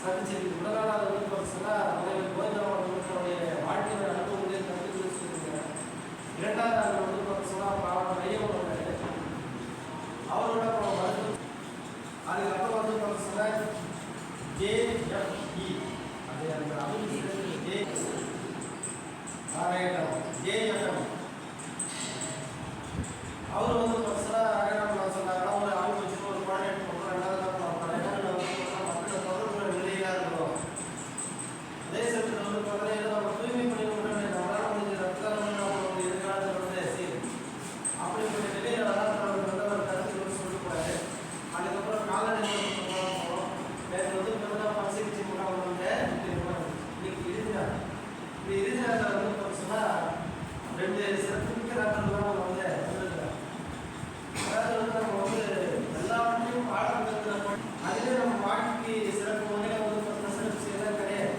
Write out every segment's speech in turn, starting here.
சந்திச்சிருக்கு. உடலால் வந்து பார்த்தீங்கன்னா கோவிந்தனுடைய வாழ்க்கையோட அனுபவங்களை கருத்து சொல்லியிருக்காங்க. இரண்டாவது நாள் வந்து பார்த்தீங்கன்னா அவரோட மையம் அவரோட மருத்துவம். அதுக்கப்புறம் வந்து பார்த்தீங்கன்னா JFE அது அந்த JFM அவர் வந்து பார்த்தீங்கன்னா என்ன சொன்னாங்கன்னா ஒரு ஆள் வச்சு ஒரு ப்ராடக்ட் பண்ணுறோம். ரெண்டாவது மக்களோட தொடர்புகளை நிலையாக இருக்கும். அதே சமயத்தில் வந்து பார்த்தீங்கன்னா நம்ம தூய்மை பணிபுரியும் நம்மளால முடிஞ்ச ரத்தம் நம்ம எதிர்காலத்தில் வந்து சரி அப்படிப்பட்ட நிலையில் வந்து அவர் கருத்து சொல்லிட்டு போறாரு. அதுக்கப்புறம் கால்நடை போகிறோம். நேற்று வந்து பார்த்தீங்கன்னா சிகிச்சை முகாம் வந்து இன்னைக்கு இருந்தார். இப்படி இருந்தால் வந்து பார்த்தீங்கன்னா 2 சிறப்புமிக்க நாட்கள் வந்து அதாவது வந்து நம்ம வந்து எல்லாவற்றையும் பாடத்தில் அதுவே நம்ம வாழ்க்கைக்கு சிறப்பு வகையில் வந்து பார்த்தீங்கன்னா சிறப்பு செய்யலாம் கிடையாது.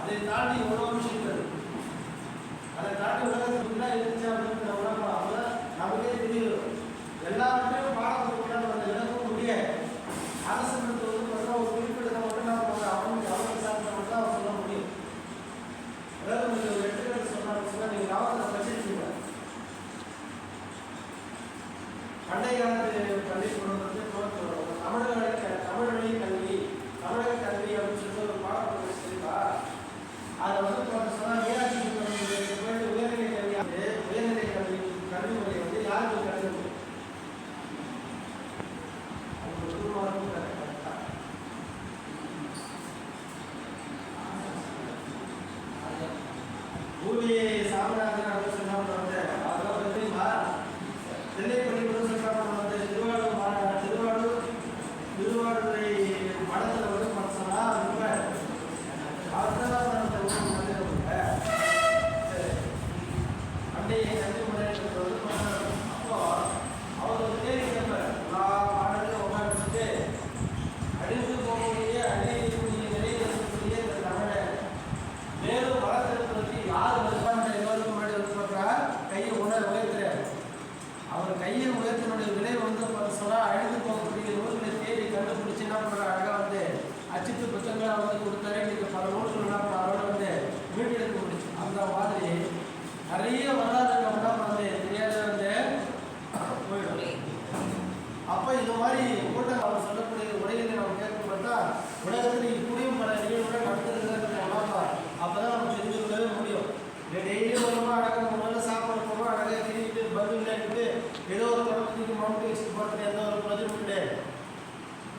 அதை தாண்டி எவ்வளோ விஷயங்கள் அதை தாண்டி உலகத்துக்குள்ளே இருந்துச்சு அப்படின்னு நம்ம அப்போதான் நமக்கே தெரியும். எல்லாவற்றையும் பாடத்துக்குள்ள நம்ம விளக்க முடியாது. அரசுக்கு வந்து பார்த்தீங்கன்னா ஒரு குறிப்பிட்ட மட்டும் நம்ம அவங்க சார்ந்த மட்டும் தான் சொல்ல முடியும். அதாவது உங்களுக்கு ஒரு எடுத்துக்காட்டு சொன்னாங்க நீங்கள் லாபத்தில் வச்சிருக்கீங்க. பண்டைய காலத்து பள்ளி சொல்றது தமிழ் வழி கல்வி தமிழக கல்வி அப்படின்னு சொல்லி ஒரு பாடம் வச்சிருக்கா. அதை வந்து சொன்னால் மீனாட்சி போயிட்டு உயர்நிலை கல்வி உயர்நிலை கல்வி முறை வந்து யாருக்கு கல்வி பூமியை சாமிநாதன் அப்படின்னு சொன்னாங்க. அதெல்லாம் தெரியுமா? சென்னை பள்ளிக்கூடம் சொல்றாங்க. திருவாரூரை மடத்தில் வந்து பார்த்தோம்னா ரொம்ப அதுதான் அப்படியே கல்வி முறைன்றது வந்து அப்போ அவர் ஒரு தேடி கேட்பார். எல்லா பாடலையும் உட்காந்துட்டு அழிந்து போகக்கூடிய அழியக்கூடிய நிலையில் இருக்கக்கூடிய இந்த தமிழை மேலும் வளர்த்திருப்பதற்கு யார் வருவாங்க எல்லோருக்கும் முன்னாடி வந்து பார்த்தா கையை உயர்த்துறாரு. அவர் கையை உயர்த்தினுடைய விலை வந்து சொன்னால் அழிந்து போகக்கூடிய நூல்களை தேடி கண்டுபிடிச்சு என்ன பண்ணுற அழகாக வந்து அச்சித்து புத்தகங்களாக வந்து கொடுத்தாரு. இன்னைக்கு பல நூல்கள் என்ன பண்ண அவரோட வந்து மீட்டெடுக்க முடிச்சு. அந்த மாதிரி நிறைய வரலாறுகள் வந்து தெரியாத வந்து போயிடும். அப்போ இது மாதிரி கூட்டம் அவர் சொல்லக்கூடிய உரைகளை நம்ம கேட்கும் பார்த்தா உலகத்தில் இப்படியும் பல நிகழ்வுகள் நடத்துறதுங்கிறது உணர்ந்தார். அப்போ தான் நம்ம தெரிஞ்சு கொள்ளவே முடியும். டெய்லியும் வருமா அழகாக முதல்ல சாப்பாடு போகிறோம் அழகாக திரிட்டு பதில் விளையாட்டு ஏதோ ஒரு தொடர்புக்கு மவுண்ட் வச்சுட்டு பார்த்துட்டு எந்த ஒரு பிரச்சனையும் கிடையாது.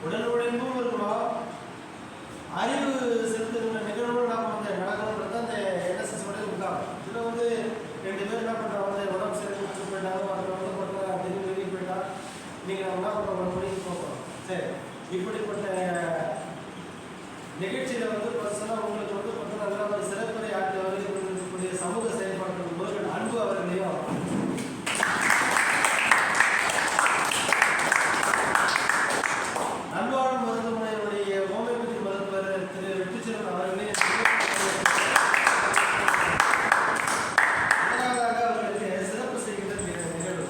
உடல் உழைப்பும் இருக்கணும். அறிவு செலுத்துகிற நிகழ்வுகள் நாம் வந்து நடக்கணுன்றது தான் அந்த NSS உடைய உதாரணம். இதில் வந்து 2 பேர் என்ன பண்ணுறாங்க உடம்பு சரி கொடுத்து போயிட்டாங்க. அதில் வந்து பார்த்தா தெரிஞ்சு வெளியே போயிட்டா நீங்கள் நம்ம என்ன பண்ணுறோம் ஒரு மணிக்கு போகிறோம். சரி இப்படிப்பட்ட நிகழ்ச்சியில் வந்து பர்சனாக உங்களுக்கு வந்து பார்த்தா நல்ல ஒரு சிறப்புரை ஆட்சி அவர்களுடைய சமூக செயல்பாட்டு முருகன் அன்பு அவர்களையும் நல்வாழ்வு மருத்துவமனையினுடைய ஹோமியோபதி மருத்துவர் திரு வெற்றிச்செல்வன் அவர்களையும் முதலாவதாக அவர்களுக்கு சிறப்பு செய்கின்ற நிகழ்வு.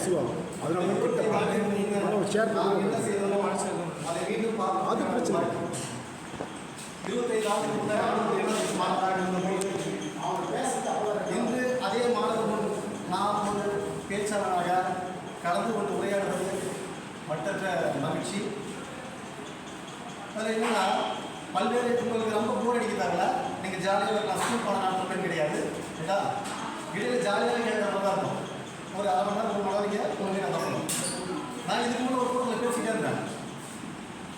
ரிசீவ் ஆகும். அதனால தான் ஷேர் அதை மீண்டும் அது பிரச்சனை. 25 ஆண்டுக்கு முன்னாடி இன்று அதே மாணவர்கள் நாம் ஒரு பேச்சாளராக கலந்து கொண்டு உரையாடுவது மற்றற்ற மகிழ்ச்சி. அதில் என்னன்னா பல்வேறு உங்களுக்கு ரொம்ப போர் அடிக்கிறாங்களா, நீங்கள் ஜாலியாக இருக்கலாம், ஸ்கூல் போன நாட்கள் கிடையாது ஏதா இடையில ஜாலியாக கேட்குற தான் இருக்கும். ஒரு அரை மணி நேரம் 1 மணி நேரம் உங்களுக்கு நான் சொல்லணும். நான் இதுக்கு முன்னே ஒரு கூட்டத்தில் பேசிக்கிட்டே இருந்தேன்.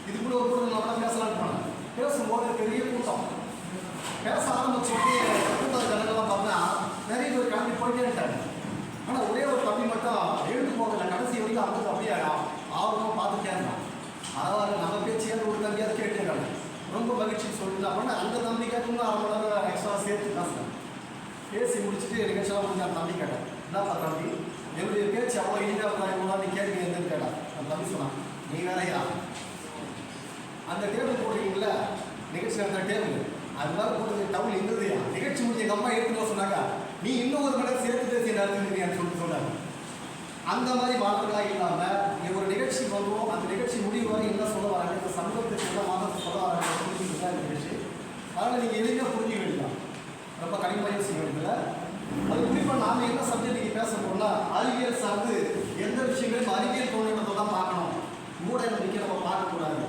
இதுக்கு முன்னே ஒரு கூட்டத்தில் நான் பேசலான்னு போனேன். பேசும்போது பெரிய கூட்டம் பேச ஆரம்பிச்சோடனே கூட்டம் ஜனங்கள்லாம் பார்த்தா நிறைய பேர் கிளம்பி போயிட்டே இருக்காங்க. ஆனால் ஒரே ஒரு தம்பி மட்டும் எழுந்து போகல, கடைசி வரைக்கும் அவங்க அப்படியே ஆர்வமாக பார்த்துட்டே இருந்தான். அதாவது நம்ம பேச்சு ஒரு தம்பியாவது கேட்டுருக்காங்க, ரொம்ப மகிழ்ச்சி சொல்லுங்க அப்படின்னா அந்த தம்பி கேட்கணும். அவங்களோட எக்ஸ்ட்ரா சேர்த்து பேசுகிறேன். பேசி முடிச்சுட்டு நிகழ்ச்சியெல்லாம் முடிஞ்சு அந்த தம்பி கேட்டேன், என்னப்பா தம்பி என்னுடைய பேச்சு அவ்வளோ இனிதாக இவ்வளோ நீ கேட்க எதுன்னு கேட்டேன். அந்த தம்பி சொன்னான், நீ வேறையா அந்த டேபிள் போடுறீங்கள நிகழ்ச்சி நடந்த டேபிள் அதுதான் போட்டு டவுல் இருந்ததுயா, நிகழ்ச்சி முடிஞ்ச எங்கள் அம்மா எடுத்துக்கோ சொன்னாங்க, நீ இன்னும் ஒரு மணி சேர்த்து பேசி நடத்துக்கிறீங்கன்னு சொல்லிட்டு சொன்னாங்க. அந்த மாதிரி மாணவர்களாக இல்லாமல் ஒரு நிகழ்ச்சிக்கு வருவோம், அந்த நிகழ்ச்சி முடிவு வரை என்ன சொல்ல வராங்க, இந்த சமூகத்துக்கு என்ன மாதத்துக்கு சொல்ல வராங்க புரிஞ்சுக்கிட்டு தான் நிகழ்ச்சி. அதனால் நீங்கள் எளிமையாக புரிஞ்சுக்க வேண்டியதான், ரொம்ப கடினமாக செய்ய வேண்டியதில்லை. அது குறிப்பாக நாம் என்ன சப்ஜெக்ட் நீங்கள் பேச போகிறோம்னா அறிவியல் சார்ந்து எந்த விஷயங்களையும் அறிவியல் தோன்றதை தான் பார்க்கணும், மூட நம்பிக்கை நம்ம பார்க்கக்கூடாது.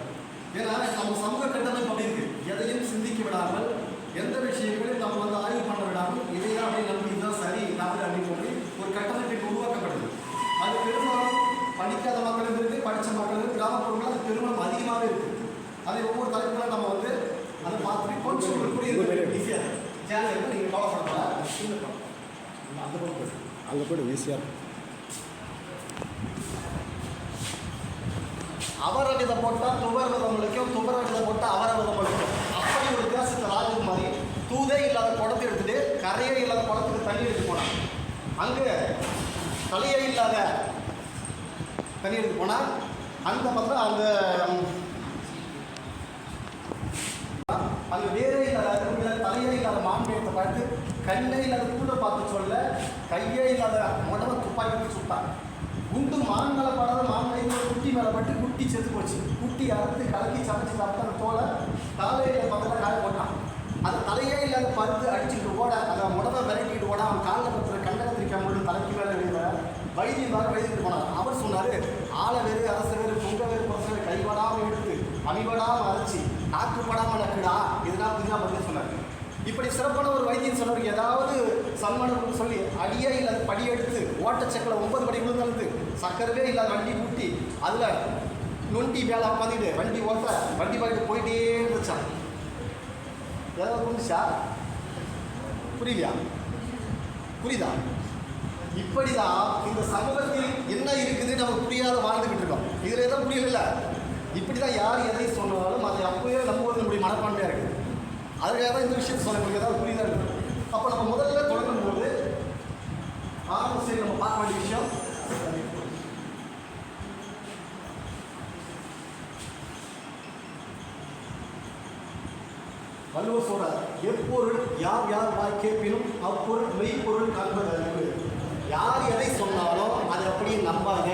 ஏன்னா நம்ம சமூக கட்டமைப்பு அப்படி இருக்குது, எதையும் சிந்திக்க விடாமல் எந்த விஷயங்களையும் நம்ம வந்து ஆய்வு பண்ண விடாமல் இதைதான் அப்படியே நம்பி இதுதான் சரி தவறு அப்படின்னு சொல்லி ஒரு கட்டமைப்பு உருவாக்கப்படுது. அது பெரும்பாலும் படிக்காத மக்களும் இருக்குது, படித்த மக்களும் கிராமப்புறங்கள் அது பெரும்பாலும் அதிகமாகவே இருக்குது. அதை ஒவ்வொரு தலைப்புகளும் நம்ம வந்து அதை பார்த்துட்டு கொஞ்சம் ஈஸியாக சேனல் நீங்கள் கவலைப்படலாம். அங்கே போய்ட்டு ஈஸியாக இருக்கும். அவர விதை போட்டால் துவர விதம் முளைக்கும், துவர விதை போட்டால் அவர விதம் முளைக்கும். அப்படி ஒரு தேசத்தை ராஜகுமாரி தூதே இல்லாத குடத்தை எடுத்துட்டு கரையே இல்லாத குடத்துக்கு தண்ணி எடுத்து போனான். அங்கே தலையே இல்லாத தண்ணி எடுத்து போனால் அந்த பார்த்தா அங்கே வேறே இல்லாத தலையே இல்லாத மாம்பழத்தை பார்த்து கண்ணே இல்லாத கூட பார்த்து சொல்ல கையே இல்லாத உடம்பை துப்பாக்கி சுட்டான். குண்டு மான் மேலே படாத மாம்பழம் குட்டி மேலே பட்டு குட்டி செத்து போச்சு. குட்டி அறுத்து கலக்கி சமைச்சு சாப்பிட்டு அந்த தோலை தலையில் பார்த்தா காய போட்டான். அந்த தலையே இல்லாத பருத்து அடிச்சுட்டு ஓட அந்த உடம்பை விரட்டிட்டு ஓட அவன் காலில் பத்துற கண்டகத்திரிக்காம மட்டும் தலைக்கு மேலே எழுத வைத்தியம் வேறு வைத்திட்டு போனார். அவர் சொன்னார், ஆளை வேறு அரச வேறு பொங்க வேறு பசங்க கைப்படாமல் எடுத்து அமிபடாமல் அரைச்சி நாக்குப்படாமல் நக்குடா இதெல்லாம் புதினா பண்ணி சொன்னார். இப்படி சிறப்பான ஒரு வைத்தியம் சொன்னவருக்கு ஏதாவது சன்மானம் சொல்லி அடியே இல்லாத படி எடுத்து ஓட்டச்சக்கில் 9 படி விழுந்தழுத்து சக்கரவே இல்லாத வண்டி கூட்டி அதில் நொண்டி மேலே உட்காந்துட்டு வண்டி ஓட்ட வண்டி பாக்கிட்டு போயிட்டே இருந்துச்சான். ஏதாவது புரிஞ்சுச்சா? புரியலையா? புரியுதா? இப்படிதான் இந்த சமூகத்தில் என்ன இருக்குதுன்னு நமக்கு புரியாத வாழ்ந்துக்கிட்டு இருக்கோம். இதில் எதாவது புரியல. இப்படி தான் யார் எதை சொன்னாலும் அதை அப்போயே நம்புவது நம்முடைய மனப்பான்மையாக இருக்குது. அதுக்காக தான் இந்த விஷயத்தை சொல்ல முடியாது, ஏதாவது புரியுதா இருக்குது. அப்போ நம்ம முதல்ல தொடங்கும் போது ஆரம்ப சைடு நம்ம பார்க்க வேண்டிய விஷயம் வள்ளுவர் சொல்றார், எப்பொருள் யார் யார் வாய் கேட்பினும் அப்பொருள் மெய்ப்பொருள் காண்பது அறிவு. யார் எதை சொன்னாலும் அதை அப்படியே நம்பாங்க.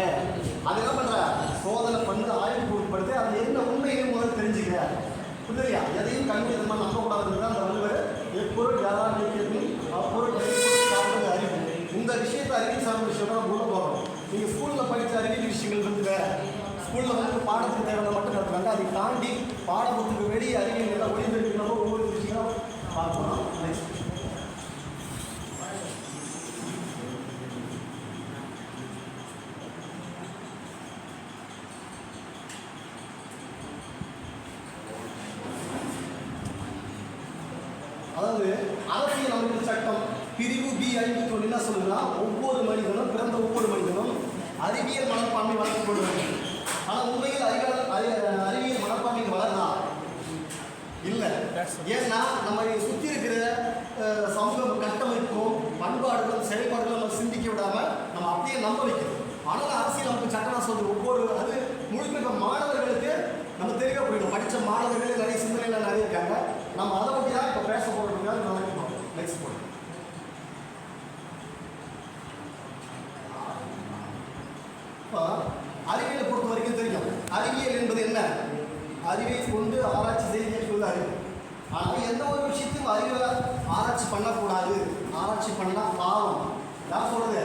அதை என்ன பண்ற சோதனை பண்ணி ஆய்வுக்கு உட்படுத்தி அது என்ன உண்மையிலும் முதல்ல தெரிஞ்சுக்க. புரியலையா? எதையும் கண்மூடித்தனமாக நம்பக்கூடாதுன்னு தான் அந்த வள்ளுவர் எப்பொருள் யாரால் வாய் கேட்பினும் அப்பொருள் மெய்ப்பொருள் காண்பது அறிவு. இந்த விஷயத்தை அறிவியல் சார்ந்த விஷயம் தான் உள்ள போகிறோம். நீங்கள் ஸ்கூலில் படித்த அறிவியல் விஷயங்கள் இருக்குது. ஸ்கூலில் வந்து பாடத்துக்கு தேவையான மட்டும் நடத்துகிறாங்க. அதை தாண்டி பாடப்புக்கு வெளியே அறிவியல் எல்லாம் ஒளிந்திருக்கிறப்போ ஒவ்வொரு விஷயம் பார்க்கணும். அதாவது அரசியல் அமைப்பு சட்டம் பிரிவு B51 என்ன சொல்லுன்னா, ஒவ்வொரு மனிதனும் பிறந்த ஒவ்வொரு மனிதனும் அறிவியல் மனப்பான்மை வளர்க்கப்படுவது. ஆனால் உண்மையில் அறிவியல் மனப்பான்மை வளரலாம் இல்லை. ஏன்னா நம்ம சுற்றி இருக்கிற சமூக கட்டமைப்பும் பண்பாடுகளும் செயல்பாடுகளும் நம்ம சிந்திக்க விடாமல் நம்ம அப்படியே நம்ப வைக்கிறோம். ஆனால் அரசியல் அமைப்பு சட்டம் சொல்றது ஒவ்வொரு அது முழுக்க மாணவர்களுக்கு நம்ம தெரிய போயிடும். படித்த மாணவர்களே நிறைய சிந்தனைகள் நிறைய இருக்காங்க. நம்ம அதை பற்றி தான் இப்போ பேச போகிறதுக்காக நடக்கணும். நெக்ஸ்ட் போகிறோம். இப்போ அறிவியலை பொறுத்த வரைக்கும் தெரியும். அறிவியல் என்பது என்ன? அறிவை கொண்டு ஆராய்ச்சி செய்ய சொல்ல அறிவு. ஆனால் எந்த ஒரு விஷயத்தையும் அறிவை ஆராய்ச்சி பண்ணக்கூடாது. ஆராய்ச்சி பண்ணால் பாவம். யார் சொல்றது?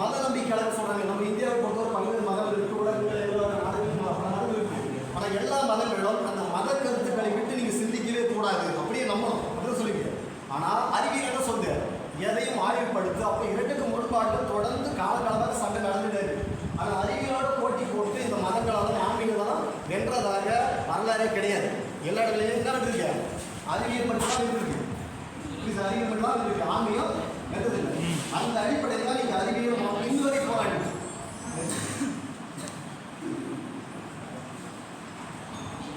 மத நம்பிக்கையாளர் சொல்கிறாங்க. நம்ம இந்தியாவை பொறுத்தவரை பல்வேறு மதங்கள் இருக்குது, உலகங்கள் எவ்வளோ நாடுகள் இருக்குது. ஆனால் எல்லா மதங்களும் அந்த மத கருத்துக்களை விட்டு நீங்கள் சிந்திக்கவே கூடாது, அப்படியே நம்பணும் அப்படின்னு சொல்லிக்கிறேன். ஆனால் அறிவியல் என்ன சொல்லுது? எதையும் ஆய்வுப்படுத்து. அப்போ இரண்டுக்கு முரண்பாடுகள் தொடர்ந்து காலகாலமாக சண்டை நடந்துட்டு இருக்கு. ஆனால் அறிவியலோட போட்டி போட்டு இந்த மதங்களாலும் ஆன்மீகங்களும் வென்றதாக வரலாறே கிடையாது. எல்லா இடத்துலையும் என்ன இருக்கு? அறிவியல் மட்டும் தான் இருக்கு. அறிவியல் மட்டும் தான் இருக்கு. ஆன்மீகம் வென்றதில்லை. அந்த அடிப்படையில் தான் நீங்கள் அறிவியல் இன்னுவரை போராடி.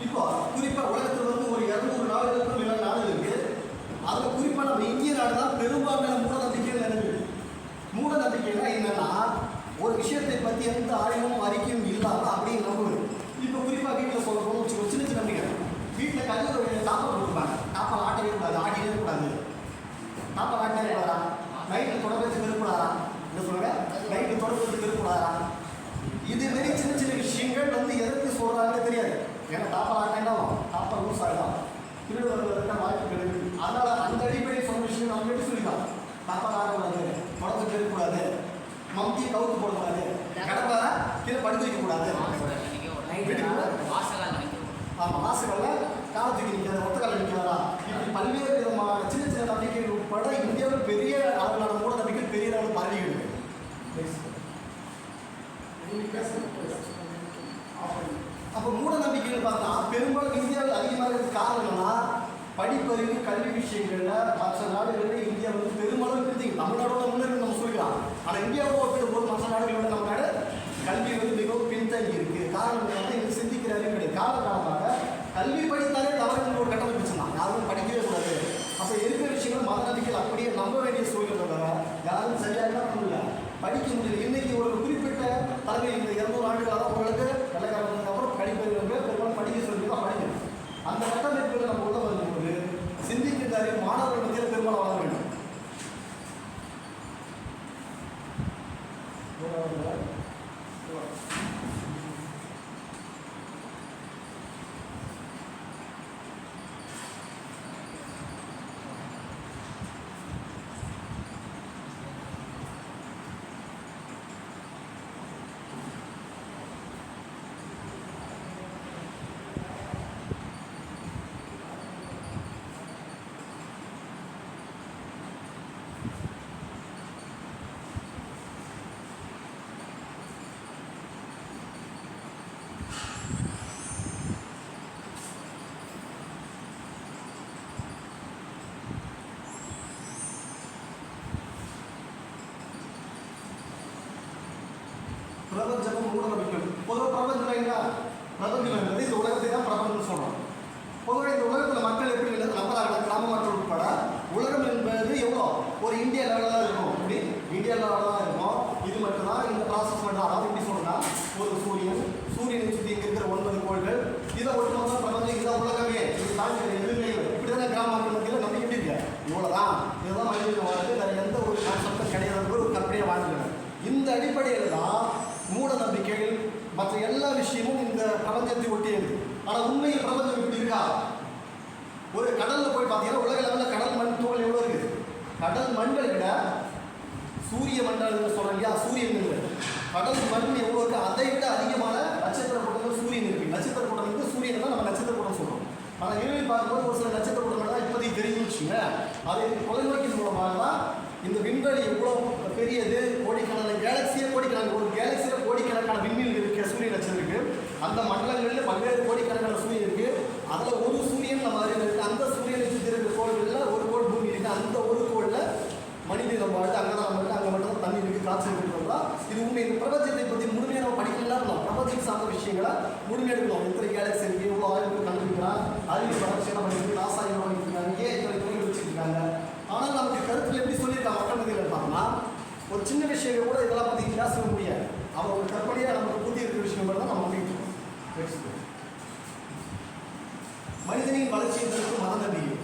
இப்போ குறிப்பாக உலகத்தில் வந்து ஒரு 200 நாடுகளுக்கும் மேல நாடு இருக்கு. அதில் குறிப்பாக நம்ம இந்திய நாடு தான் பெரும்பான்மையான மூட நம்பிக்கைகள் நினைவு. மூட நம்பிக்கைனா என்னன்னா, ஒரு விஷயத்தை பற்றி எந்த ஆய்வும் அறிக்கையும் இல்லாமல் அப்படின்னு நம்புவது. இப்போ குறிப்பாக வீட்டில் சொல்ல போகணும் வச்சுக்கோ, சின்ன சின்ன நம்பிக்கை. வீட்டில் கல்லூரி தாப்பல் கொடுப்பாங்க. தாப்பல் ஆட்டவே கூடாது, ஆட்டினே கூடாது. தாப்பல் ஆட்டவே கூடாதா? நைட்டில் தொடர்பு இருக்கக்கூடாதா? என்ன சொல்லுங்க? நைட்டு தொடர்பு இருக்கக்கூடாதா? இதுமாரி சின்ன சின்ன விஷயங்கள் வந்து எதற்கு சொல்கிறாங்கன்னு தெரியாது. ஏன்னா தாப்பல் ஆட்டா தாப்பல் லூஸ் ஆகிடும், திருடு வருவதற்கான வாய்ப்புகள் இருக்குது. அதனால் அந்த அடிப்படையில் சொன்ன விஷயம் நம்ம எப்படி சொல்லிக்கலாம்? தாப்பல் ஆடக்கூடாது, தொடர்பு இருக்கக்கூடாது, மம்தியை கவுத்து போடக்கூடாது, கடப்பார கீழே படுத்து வைக்கக்கூடாது, ஆமாம் மாசுகளில் காலத்துக்கு நிற்காது, ஒத்த காலம் நிற்காதா, இப்படி பல்வேறு விதமான சின்ன சின்ன நம்பிக்கைகள் உட்பட இந்தியாவில் பெரிய அளவிலான மூட நம்பிக்கைகள் பெரிய அளவில் பரவிவிடுது. அப்போ மூட நம்பிக்கைகள் பார்த்தா பெரும்பாலும் இந்தியாவில் அதிகமாக இருக்கிறது காரணம் என்னன்னா, படிப்பறிவு கல்வி விஷயங்களில் மற்ற நாடுகளில் இந்தியா வந்து பெரும்பாலும் இருக்குது. தமிழ்நாடோட முன்னேறி நம்ம சொல்லிக்கலாம். ஆனால் இந்தியாவோட ஒப்பிடும்போது மற்ற நாடுகளோட நம்ம நாடு கல்வி வந்து மிகவும் பின்தங்கி இருக்குது. காரணம் வந்து இங்கே சிந்திக்கிற அறிவு கிடையாது. காலகாலமாக கல்வி படித்தாலே தவறுன்னு ஒரு கட்டமைப்பு வச்சுருந்தாங்க. யாரும் படிக்கவே கூடாது. அப்போ இருக்கிற விஷயங்கள் மத நம்பிக்கைகள் அப்படியே நம்ப வேண்டிய சூழ்நிலை தவிர யாரும் சரியாக பண்ணல, படிக்க முடியல. இன்னைக்கு ஒரு குறிப்பிட்ட தலைமை இந்த 200 ஆண்டுகளாக உங்களுக்கு வெள்ளக்காரங்களுக்கு அப்புறம் படிப்பறிவு பெரும்பாலும் படிக்க சொல்லி தான் படிக்கணும். அந்த கட்டமைப்புகளை நம்ம உள்ள வரும்போது சிந்திக்கின்ற அறிவு மாணவர்கள் மத்தியில் பெரும்பாலும் வளர வேண்டும். பிரபஞ்சமும் மூட நம்பிக்கைகள். பொதுவாக பிரபஞ்சம் என்ன? பிரபஞ்சம் என்பது இந்த உலகத்தை தான் பிரபஞ்சம் சொல்கிறோம். பொதுவாக இந்த உலகத்தில் மக்கள் எப்படி நம்புறாங்க? கிராம மக்கள் உட்பட உலகம் என்பது எவ்வளோ ஒரு இந்தியா லெவலில் தான் இருக்கும். இப்படி இந்தியா லெவலில் தான் இருக்கும். இது மட்டும்தான் இந்த ப்ராசஸ் மட்டும். அதாவது எப்படி சொல்கிறா, ஒரு சூரியனை சுற்றி இங்கே இருக்கிற 9 கோள்கள், இதை ஒட்டுமொத்த பிரபஞ்சம், இதை உலகமே, இது தாண்டி எதுவுமே இல்லை. இப்படி தானே கிராம மக்கள் மத்தியில் நம்பிக்கை எப்படி இருக்கு? இவ்வளோதான், இதுதான் மனிதன் வாழ்க்கை, வேறு எந்த ஒரு கான்செப்டும் கிடையாது, ஒரு கற்பனையாக வாழ்ந்துக்கிறாங்க. இந்த அடிப்படையில் தான் மூட நம்பிக்கைகள் மற்ற எல்லா விஷயமும் இந்த பிரபஞ்சத்தை ஒட்டியது. ஆனால் உண்மையில் பிரபஞ்சம் இப்படி இருக்கா? ஒரு கடலில் போய் பார்த்தீங்கன்னா உலக லெவலில் கடல் மண் தூள் எவ்வளோ இருக்குது? கடல் மண்களை விட சூரிய மண்டலம் சொல்கிறோம் இல்லையா, சூரியன் கடல் மண் எவ்வளோ இருக்குது? அதை விட அதிகமான நட்சத்திர கூட்டங்கள் சூரியன் இருக்குது. நட்சத்திர கூட்டம் வந்து சூரியன் தான் நம்ம நட்சத்திர கூட்டம் சொல்கிறோம். ஆனால் இரவில் பார்க்கும்போது ஒரு சில நட்சத்திர கூட்டங்கள் தான் இப்போதைக்கு தெரிஞ்சு வச்சுங்க. அதை தொலைநோக்கின் மூலமாக தான் இந்த விண்வெளி எவ்வளோ பெரியது, கோடிக்கணக்கான கேலக்சியே கோடிக்கணக்கான, ஒரு கேலக்சியில் கோடிக்கணக்கான விண்வெளி இருக்குது, சூரிய நட்சத்திரம் இருக்குது. அந்த மண்டலங்களில் பல்வேறு கோடிக்கணக்கான சூரியன் இருக்குது. அதில் ஒரு சூரியன் நம்ம அறிவு இருக்குது. அந்த சூரியனை சுற்றி இருக்கிற கோள்களில் ஒரு கோள் பூமி இருக்குது. அந்த ஒரு கோளில் மனிதன் நம்ம வாழ்த்து அங்கே தான் நம்ம அங்கே மட்டும் தான் தண்ணி இருக்குது, காற்று இருக்குங்களா. இது உண்மை. இந்த பிரபஞ்சத்தை பற்றி முழுமையாக நம்ம படிக்கலாம் இருக்கணும். பிரபஞ்சம் சார்ந்த விஷயங்களை முழுமையாக எடுக்கணும். எத்தனை கேலக்சி இருக்குது, எவ்வளோ ஆய்வுகள் கண்டுபிடிக்கிறான், அறிவியல் வளர்ச்சியெல்லாம் பண்ணிட்டு நாசா எவ்வளோ பண்ணிருக்காங்க, ஏன் இத்தனை தொழில் வச்சுருக்காங்க. ஆனால் நமக்கு கருத்தில் எப்படி சொல்லியிருக்காங்க மக்கள் மத்தியில் இருப்பாங்கன்னா, ஒரு சின்ன விஷயங்கள் கூட இதெல்லாம் பற்றி பேச முடியாது. அவங்க ஒரு கற்பனையாக நமக்கு புதிய இருக்கிற விஷயம் தான் நம்ம நம்பிக்கை. மனிதனின் வளர்ச்சி என்பதற்கு மத நம்பிக்கை.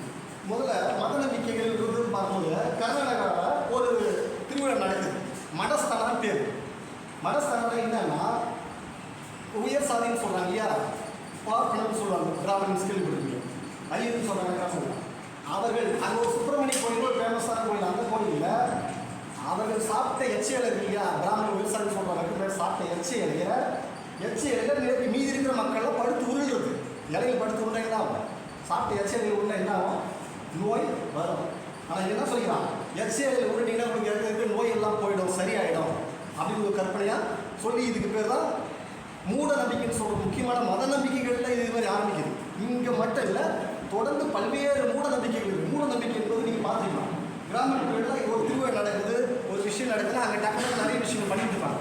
முதல்ல மத நம்பிக்கைகள் பார்க்கும்போது கர்நாடகாவில் ஒரு திருவிழா நடக்குது. மடஸ்தானம் பேர். மடஸ்தானம் என்னன்னா, உயர் சாதின்னு சொல்கிறாங்க இல்லையா, பார்க்கணும்னு சொல்லுவாங்க, பிராமணன் கேள்விப்படுவீங்க, ஐயர்னு சொல்கிறாங்க கிராமங்கள். அவர்கள் அங்கே ஒரு சுப்பிரமணிய கோயில் ஒரு ஃபேமஸான கோயில், அந்த கோயிலில் அவர்கள் சாப்பிட்ட எச்சையில் இருக்கு இல்லையா, பிராமண விவசாயம் சொல்கிறாங்க சாப்பிட்ட எச்சையில் நேற்று மீதி இருக்கிற மக்கள்லாம் படுத்து உருள்றது, இலையில் படுத்து உருண்டா சாப்பிட்ட எச்சையில் உள்ள என்ன ஆகும், நோய் வரும். ஆனால் என்ன சொல்லிக்கிறான், எச்சையில் உருண்டிங்கன்னா உங்களுக்கு இருக்கிற நோய் எல்லாம் போயிடும், சரியாயிடும் அப்படின்னு ஒரு கற்பனையாக சொல்லி இதுக்கு பேர் தான் மூட நம்பிக்கைன்னு சொல்கிற முக்கியமான மத நம்பிக்கைகளில் இது மாதிரி ஆரம்பிக்குது. இங்கே மட்டும் இல்லை, தொடர்ந்து பல்வேறு மூட நம்பிக்கைகள் இருக்குது. மூட நம்பிக்கை என்பது நீங்கள் பார்த்துக்கலாம், கிராமங்களில் ஒரு திருவிழா நடக்குது, ஒரு விஷயம் நடக்குது, அங்கே டக்குனு நிறைய விஷயங்கள் பண்ணிட்டு இருப்பாங்க.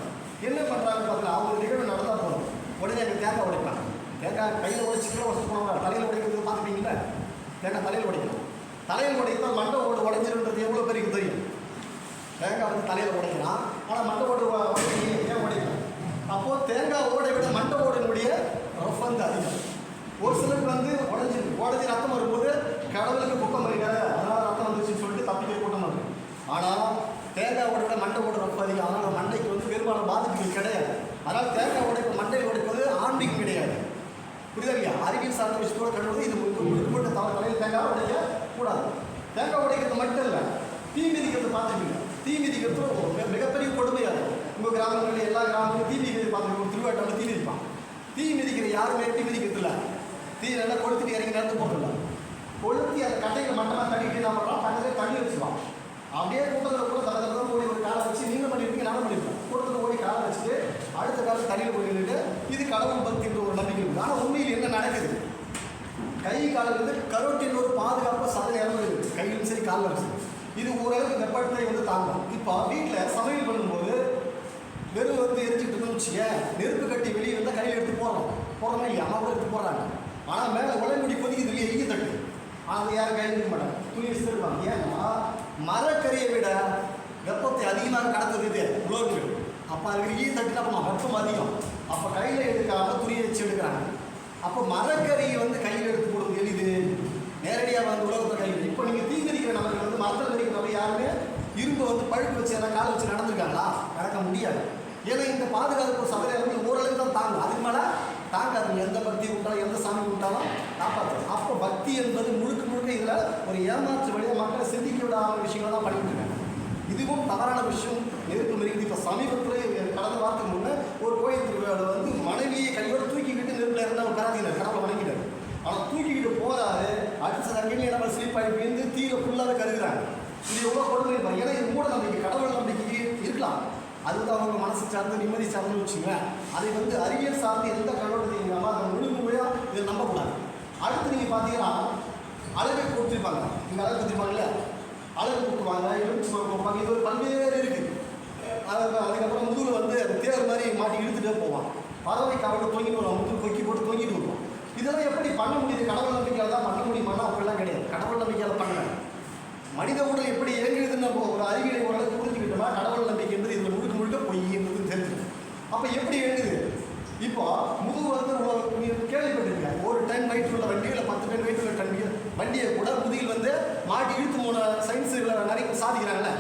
என்ன பண்ணுறாங்க பார்த்தீங்கன்னா, அவங்க நிகழ்வு நடந்தால் போதும் உடனே அங்கே தேங்காய் உடைப்பாங்க. தேங்காய் கையில் உடைச்சிக்கலாம், வசதி போனவங்க தலையில் உடைக்கிறது பார்த்துட்டீங்களா, தேங்காய் தலையில் உடைக்கணும். தலையில் உடைக்கிறது மண்டை ஓடு உடைஞ்சிருன்றது எவ்வளோ பேருக்கு தெரியும். தேங்காய் வந்து தலையில் உடைக்கிறான், ஆனால் மண்டை ஓடு ஏன் உடைக்கலாம். அப்போது தேங்காய் ஓடை விட மண்டை ஓடனுடைய ரஃப் வந்து அதிகம். ஒரு சிலருக்கு வந்து உடஞ்சி ரத்தம் வரும்போது கடவுளுக்கு குப்பம் பண்ணிக்காது, அதனால் ரத்தம் வந்துச்சுன்னு சொல்லிட்டு தப்பிக்க கூட்டம் பண்ணுறேன். ஆனால் தேங்காய் ஓடை விட மண்டை ஓட ரஃப் அதிகம், அதனால் மண்டைக்கு வந்து பெரும்பாலும் பாதிப்புகள் கிடையாது. அதனால் தேங்காய் உடைப்பு மண்டையில் உடைப்பது ஆன்மீகம் கிடையாது. புரியுதா இல்லையா, அறிவியல் சார்ந்த விஷயத்தோடு கண்டுவது இது முழுக்க தலையில் தேங்காய் உடைக்க கூடாது. தேங்காய் உடைக்கிறது மட்டும் இல்லை, தீ மிதிக்கிறது பார்த்துருக்கீங்க. தீ மிதிக்கிறது மிகப்பெரிய கொடுமையாக இருக்கும். உங்கள் கிராமங்களில் எல்லா கிராமங்களும் தீ மிதிக்கிறது பார்த்துருக்கோம். திருவாட்டாவில் தீ மிதிப்பான். தீ மிதிக்கிற யாருமே தீ மிதிக்கிறது இல்லை, தீ நல்லா கொளுத்துட்டு இறங்கி நடந்து போட்டுடலாம். கொளுத்தி அந்த கட்டையில் மட்டமாக தட்டிட்டு என்ன பண்ணுறோம், பக்கத்தில் தண்ணி வச்சுருவான். அப்படியே கூட்டத்தில் கூட தரதான் ஓடி ஒரு காலை வச்சு நீங்கள் பண்ணியிருப்பீங்க, நானும் பண்ணியிருப்பேன். கூட்டத்தில் ஓடி காலை வச்சுட்டு அடுத்த காலத்தில் தண்ணியில் போய் நின்றுட்டு இது கடவுள் பக்தின்ற ஒரு நம்பிக்கை இருக்குது. ஆனால் உண்மையில் என்ன நடக்குது, கை காலில் வந்து கரோட்டின் ஒரு பாதுகாப்பாக சதவீதம் இருக்குது, கையிலும் சரி காலில் சரி. இது ஓரளவுக்கு வெப்பத்தை வந்து தாங்கும். இப்போ வீட்டில் சமையல் பண்ணும்போது வெறும் வந்து எரிஞ்சிட்டு இருக்கணும்னு வச்சுக்க, நெருப்பு கட்டி வெளியே வந்தால் கையில் எடுத்து போடுறோமா இல்லையா, அம்மா கூட எடுத்து போடுறாங்க. ஆனால் மேலே உடம்புடி கொதிக்குது இல்லையா, எரிய தட்டு, ஆனால் யாரும் கையில் இருக்க மாட்டாங்க, துணி வச்சு தருவாங்க. ஏன்னா மரக்கறியை விட வெப்பத்தை அதிகமாக கடத்துறது உலோகங்கள். அப்போ அதுக்கு ஈ தட்டுனா அப்போ வெப்பம் அதிகம், அப்போ கையில் எடுக்காமல் துணியை வச்சு எடுக்கிறாங்க. அப்போ மரக்கறியை வந்து கையில் எடுத்து போடுறது எளிது, நேரடியாக வந்து உலகத்தை கையில். இப்போ நீங்கள் தீ மிதிக்கிற நபர்கள் வந்து மரத்தில் மிதிக்கிற நபர் யாருமே இரும்பு வந்து பழுப்பு வச்சு எல்லாம் காலை வச்சு நடந்துருக்காங்களா, நடக்க முடியாது. ஏன்னா இந்த பாதுகாப்பு சதவீதம் ஓரளவுக்கு தான் தாங்கும், அதுக்கு மேலே தாங்காது. எந்த பக்தி விட்டாலும் எந்த சாமி விட்டாலும் காப்பாற்று. அப்போ பக்தி என்பது முழுக்க முழுக்க இதில் ஒரு ஏமாற்று வழியாக மக்களை சிந்திக்க விடாத விஷயங்கள் தான் பண்ணிட்டு இருக்காங்க. இதுவும் தவறான விஷயம். நெருப்பு மிருகுது. இப்போ சமீபத்தில் கடந்த வாரத்துக்கு முன்னே ஒரு கோயில் திருவிழாவில் வந்து மனைவியை கையோடு தூக்கிக்கிட்டு நெருப்பில் இருந்தால் ஒரு கராதினார் கடவுளை வணங்கினார். ஆனால் தூக்கிக்கிட்டு போகிறாரு, அடுத்த தங்கிலே நம்ம ஸ்லீப் ஆகி விழுந்து தீரை ஃபுல்லாகவே கருதுறாங்க. இது எவ்வளோ கொடுமை. ஏன்னா இது மூட நம்பிக்கை, கடவுள் நம்பிக்கை இருக்கலாம், அதுதான் அவங்க மனசு சார்ந்து நிம்மதி சார்ந்து வச்சுங்க. அதை வந்து அறிவியல் சார்ந்து எந்த கடவுள் தெரியுமா அதை முழுமையாக இதை நம்பக்கூடாது. அடுத்து நீங்கள் பார்த்தீங்கன்னா அழகை கொடுத்துருப்பாங்க, இங்கே அழகு கொடுத்துருப்பாங்கல்ல, அழகு கொடுத்துருவாங்க, எழுச்சி கொடுப்பாங்க, இது ஒரு பல்வேறு இருக்குது. அதுக்கப்புறம் முதுகில் வந்து தேர் மாதிரி மாட்டி இழுத்துட்டே போவான். பறவை கடவுள் தொங்கிட்டு வருவான், முதுகு கொக்கி போட்டு தொங்கிட்டு வருவான். இதெல்லாம் எப்படி பண்ண முடியுது, கடவுள் நம்பிக்கையால் தான் பண்ண முடியுமானா அப்படிலாம் கிடையாது. கடவுள் நம்பிக்கையால் பண்ணல, மனித உடல் எப்படி இயங்குதுன்னு நம்ம ஒரு அறிவியலை ஓரளவுக்கு புரிஞ்சுக்கிட்டோம்னா கடவுள் நம்பிக்கை என்பது இதில் முழுக்க பொய் என்பது தெரிஞ்சுக்கணும். அப்போ எப்படி இயங்குது, இப்போ முதுகு வந்து நீங்கள் கேள்விப்பட்டிருக்கீங்க, ஒரு டன் வெயிட் உள்ள வண்டி இல்லை 10 டன் வெயிட் உள்ள வண்டியை கூட முதுகில் வந்து மாட்டி இழுத்து போன சயின்ஸுகளை நிறைய சாதிக்கிறாங்கல்ல,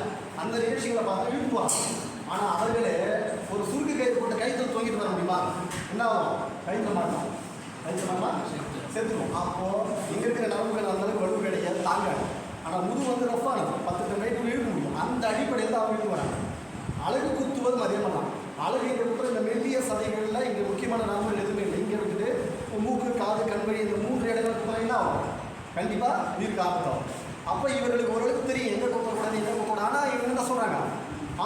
அந்த நிகழ்ச்சிகளை பார்த்து இழுத்து போகிறாங்க. ஆனால் அவர்களே ஒரு சுருக்கு கயிறு போட்டு கைத்தில் தொங்கிட்டு வர முடியுமா, என்ன ஆகும், கைத்தில் மாட்டோம், செத்துரும். அப்போது இங்கே இருக்கிற நரம்புகள் அந்தளவுக்கு வலுவு கிடையாது, தாங்காது. ஆனால் முதுகு வந்து ரஃபாக 10 டன் வெயிட் இழுக்க முடியும். அந்த அடிப்படையில் தான் அவங்க இழுத்து வராங்க. அழகு குத்துவதும் அதே மாதிரி தான். அழகு இருக்கிற இந்த மெல்லிய சதைகளில் இங்கே முக்கியமான நரம்புகள் எதுவுமே இல்லை. இங்கே விட்டுட்டு மூக்கு, காது, கண்வழி இந்த 3 இடங்களுக்கு போனீங்கன்னா ஆகும், கண்டிப்பாக உயிருக்கு ஆபத்தாகும். அப்போ இவர்களுக்கு ஓரளவுக்கு தெரியும் எங்கே குத்தக்கூடாது எங்கே குத்தக்கூடாது. ஆனால் இவங்க என்ன சொல்கிறாங்க,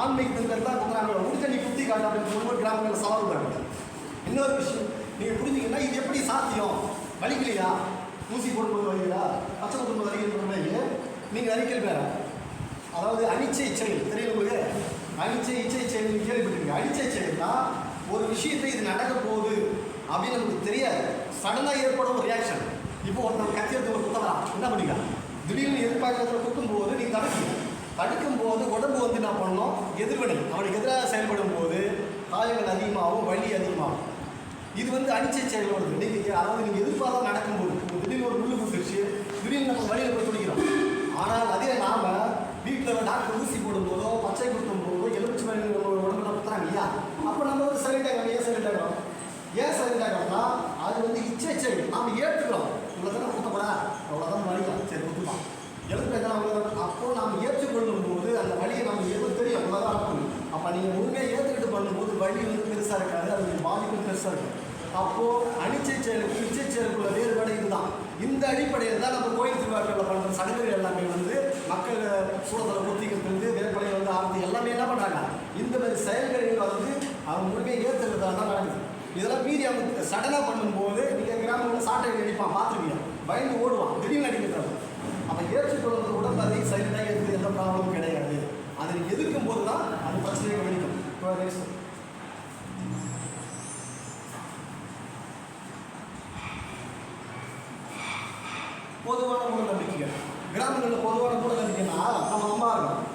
ஆன்மீகத்தின் தான் குத்துறாங்க, முடிச்ச நீ குத்தி காட்டு அப்படின்னு ஒவ்வொரு கிராமங்களில் சவால் விடுறாங்க. இன்னொரு விஷயம் நீங்கள் புரிஞ்சிங்கன்னா, இது எப்படி சாத்தியம், வலிக்கலையா, ஊசி போடும்போது வலிக்கிறா, பச்சை குத்தும்போது வலிக்கிறது நீங்கள் அறிக்கை வேறு. அதாவது அனிச்சை செயல் தெரியல உங்களுக்கு, அனிச்சை இச்சை செயல் கேள்விப்பட்டிருக்கீங்க. அனிச்சை செயல்னா ஒரு விஷயத்தை இது நடக்க போகுது அப்படின்னு நமக்கு தெரியாது, சடனாக ஏற்படும் ஒரு ரியாக்ஷன். இப்போ ஒருத்தர் கத்தி எடுத்து ஒரு குத்தலாம், என்ன பண்ணிக்க, திடீர்னு எதிர்பார்க்கறதுல குத்தும்போது நீ தடுக்கும் போது உடம்பு வந்து என்ன பண்ணணும், எதிர்வினை, அவனுக்கு எதிராக செயல்படும் போது காயங்கள் அதிகமாகும், வலி அதிகமாகும். இது வந்து அனிச்சை செயல் வருது. நீங்கள் அதாவது நீங்கள் எதிர்பார்த்தா நடக்கும்போது திடீர்னு ஒரு முள்ளு குத்துருச்சு, திடீர்னு நம்ம வழியில் போய் துடிக்கிறோம். ஆனால் அதே நாம் வீட்டில் டாக்டர் ஊசி போடும்போதோ பச்சை குத்தும் போதோ எலுமிச்சு உடம்புல குத்துறாங்க இல்லையா, அப்போ நம்ம வந்து சைலண்டாக ஏன் சைலண்டாகிறோம், ஏன் பெருசாக இருக்காது, அதனுடைய பாதிப்பும் பெருசாக இருக்கும். அப்போது அனிச்சை செயலுக்கும் இச்சை செயலுக்குள்ள வேறுபாடு இதுதான். இந்த அடிப்படையில் தான் நம்ம கோயில் திருவிழாக்களில் பண்ணுற சடங்குகள் எல்லாமே வந்து மக்கள் சூழத்தில் ஊற்றிக்கிறது, வேப்பலையை வந்து ஆரம்பி எல்லாமே என்ன பண்ணுறாங்க, இந்த மாதிரி செயல்களில் வந்து அவங்க முழுமையை ஏற்றுக்கிறதால தான் நடக்குது. இதெல்லாம் மீறி அவங்க சடனாக பண்ணும்போது நீங்கள் கிராமங்களில் சாட்டை அடிப்பான் பார்த்துருவீங்க, பயந்து ஓடுவான், திடீர்னு அடிக்கிறாங்க. அப்போ ஏற்றுக்கொள்வது உடம்பு அதை சைலண்டாக இருக்குது, எந்த ப்ராப்ளமும் கிடையாது. அதை எதிர்க்கும் போது தான் அது பிரச்சனையை கவனிக்கும். பொதுவான மூட நம்பிக்கைகள் கிராமங்களில் பொதுவான மூட நம்பிக்கைன்னா, நம்ம அம்மா இருக்கும்,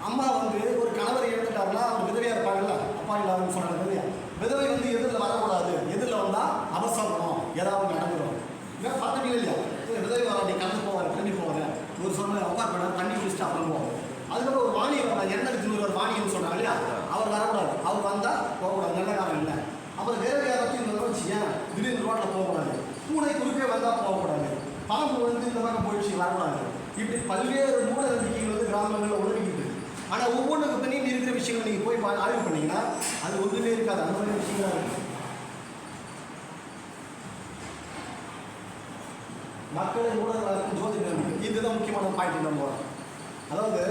அம்மா வந்து ஒரு கணவரை இழந்துட்டாருன்னா அவர் விதவையாக இருப்பாங்கல்ல, அப்பா இல்லாதன்னு சொன்னாங்க இல்லையா, விதவை வந்து எதிரில் வரக்கூடாது, எதிரில் வந்தால் அவசரம் ஏதாவது நடந்துடும். இல்லை பார்த்துட்டீங்க இல்லையா, விதவை வர நீ கலந்து போவார், தண்ணி போவாங்க, ஒரு சொன்ன உட்கார் பண்ண தண்ணி குடிச்சிட்டு அப்புறம் போவாங்க. அதுக்கப்புறம் ஒரு வாணியம் வந்தால் எண்ணெய் ஒரு வாணியம்னு சொன்னாங்க இல்லையா, அவர் வரக்கூடாது, அவர் வந்தால் போகக்கூடாது, நல்ல காரணம் இல்லை. அப்புறம் வேறு யாராச்சும் இந்த வச்சு ஏன் திடீர்னு ரோட்டில் போகக்கூடாது, பூனை குறுக்கே வந்தால் போகக்கூடாது, பாம்பு வந்து இந்த பக்கம் போயிடுச்சு வரக்கூடாது. இப்படி பல்வேறு மூட நம்பிக்கைகள் வந்து கிராமங்களில் உதவிக்கிட்டு. ஆனால் ஒவ்வொன்றுக்கு பின்னாடி இருக்கிற விஷயங்கள் நீங்கள் போய் ஆய்வு பண்ணீங்கன்னா அது ஒன்றுமே இருக்காது, அந்த மாதிரி விஷயங்களாக இருக்கு. மக்களை மூட ஜோதிட நம்பிக்கை இதுதான் முக்கியமான பாயிண்ட். நம்ம அதாவது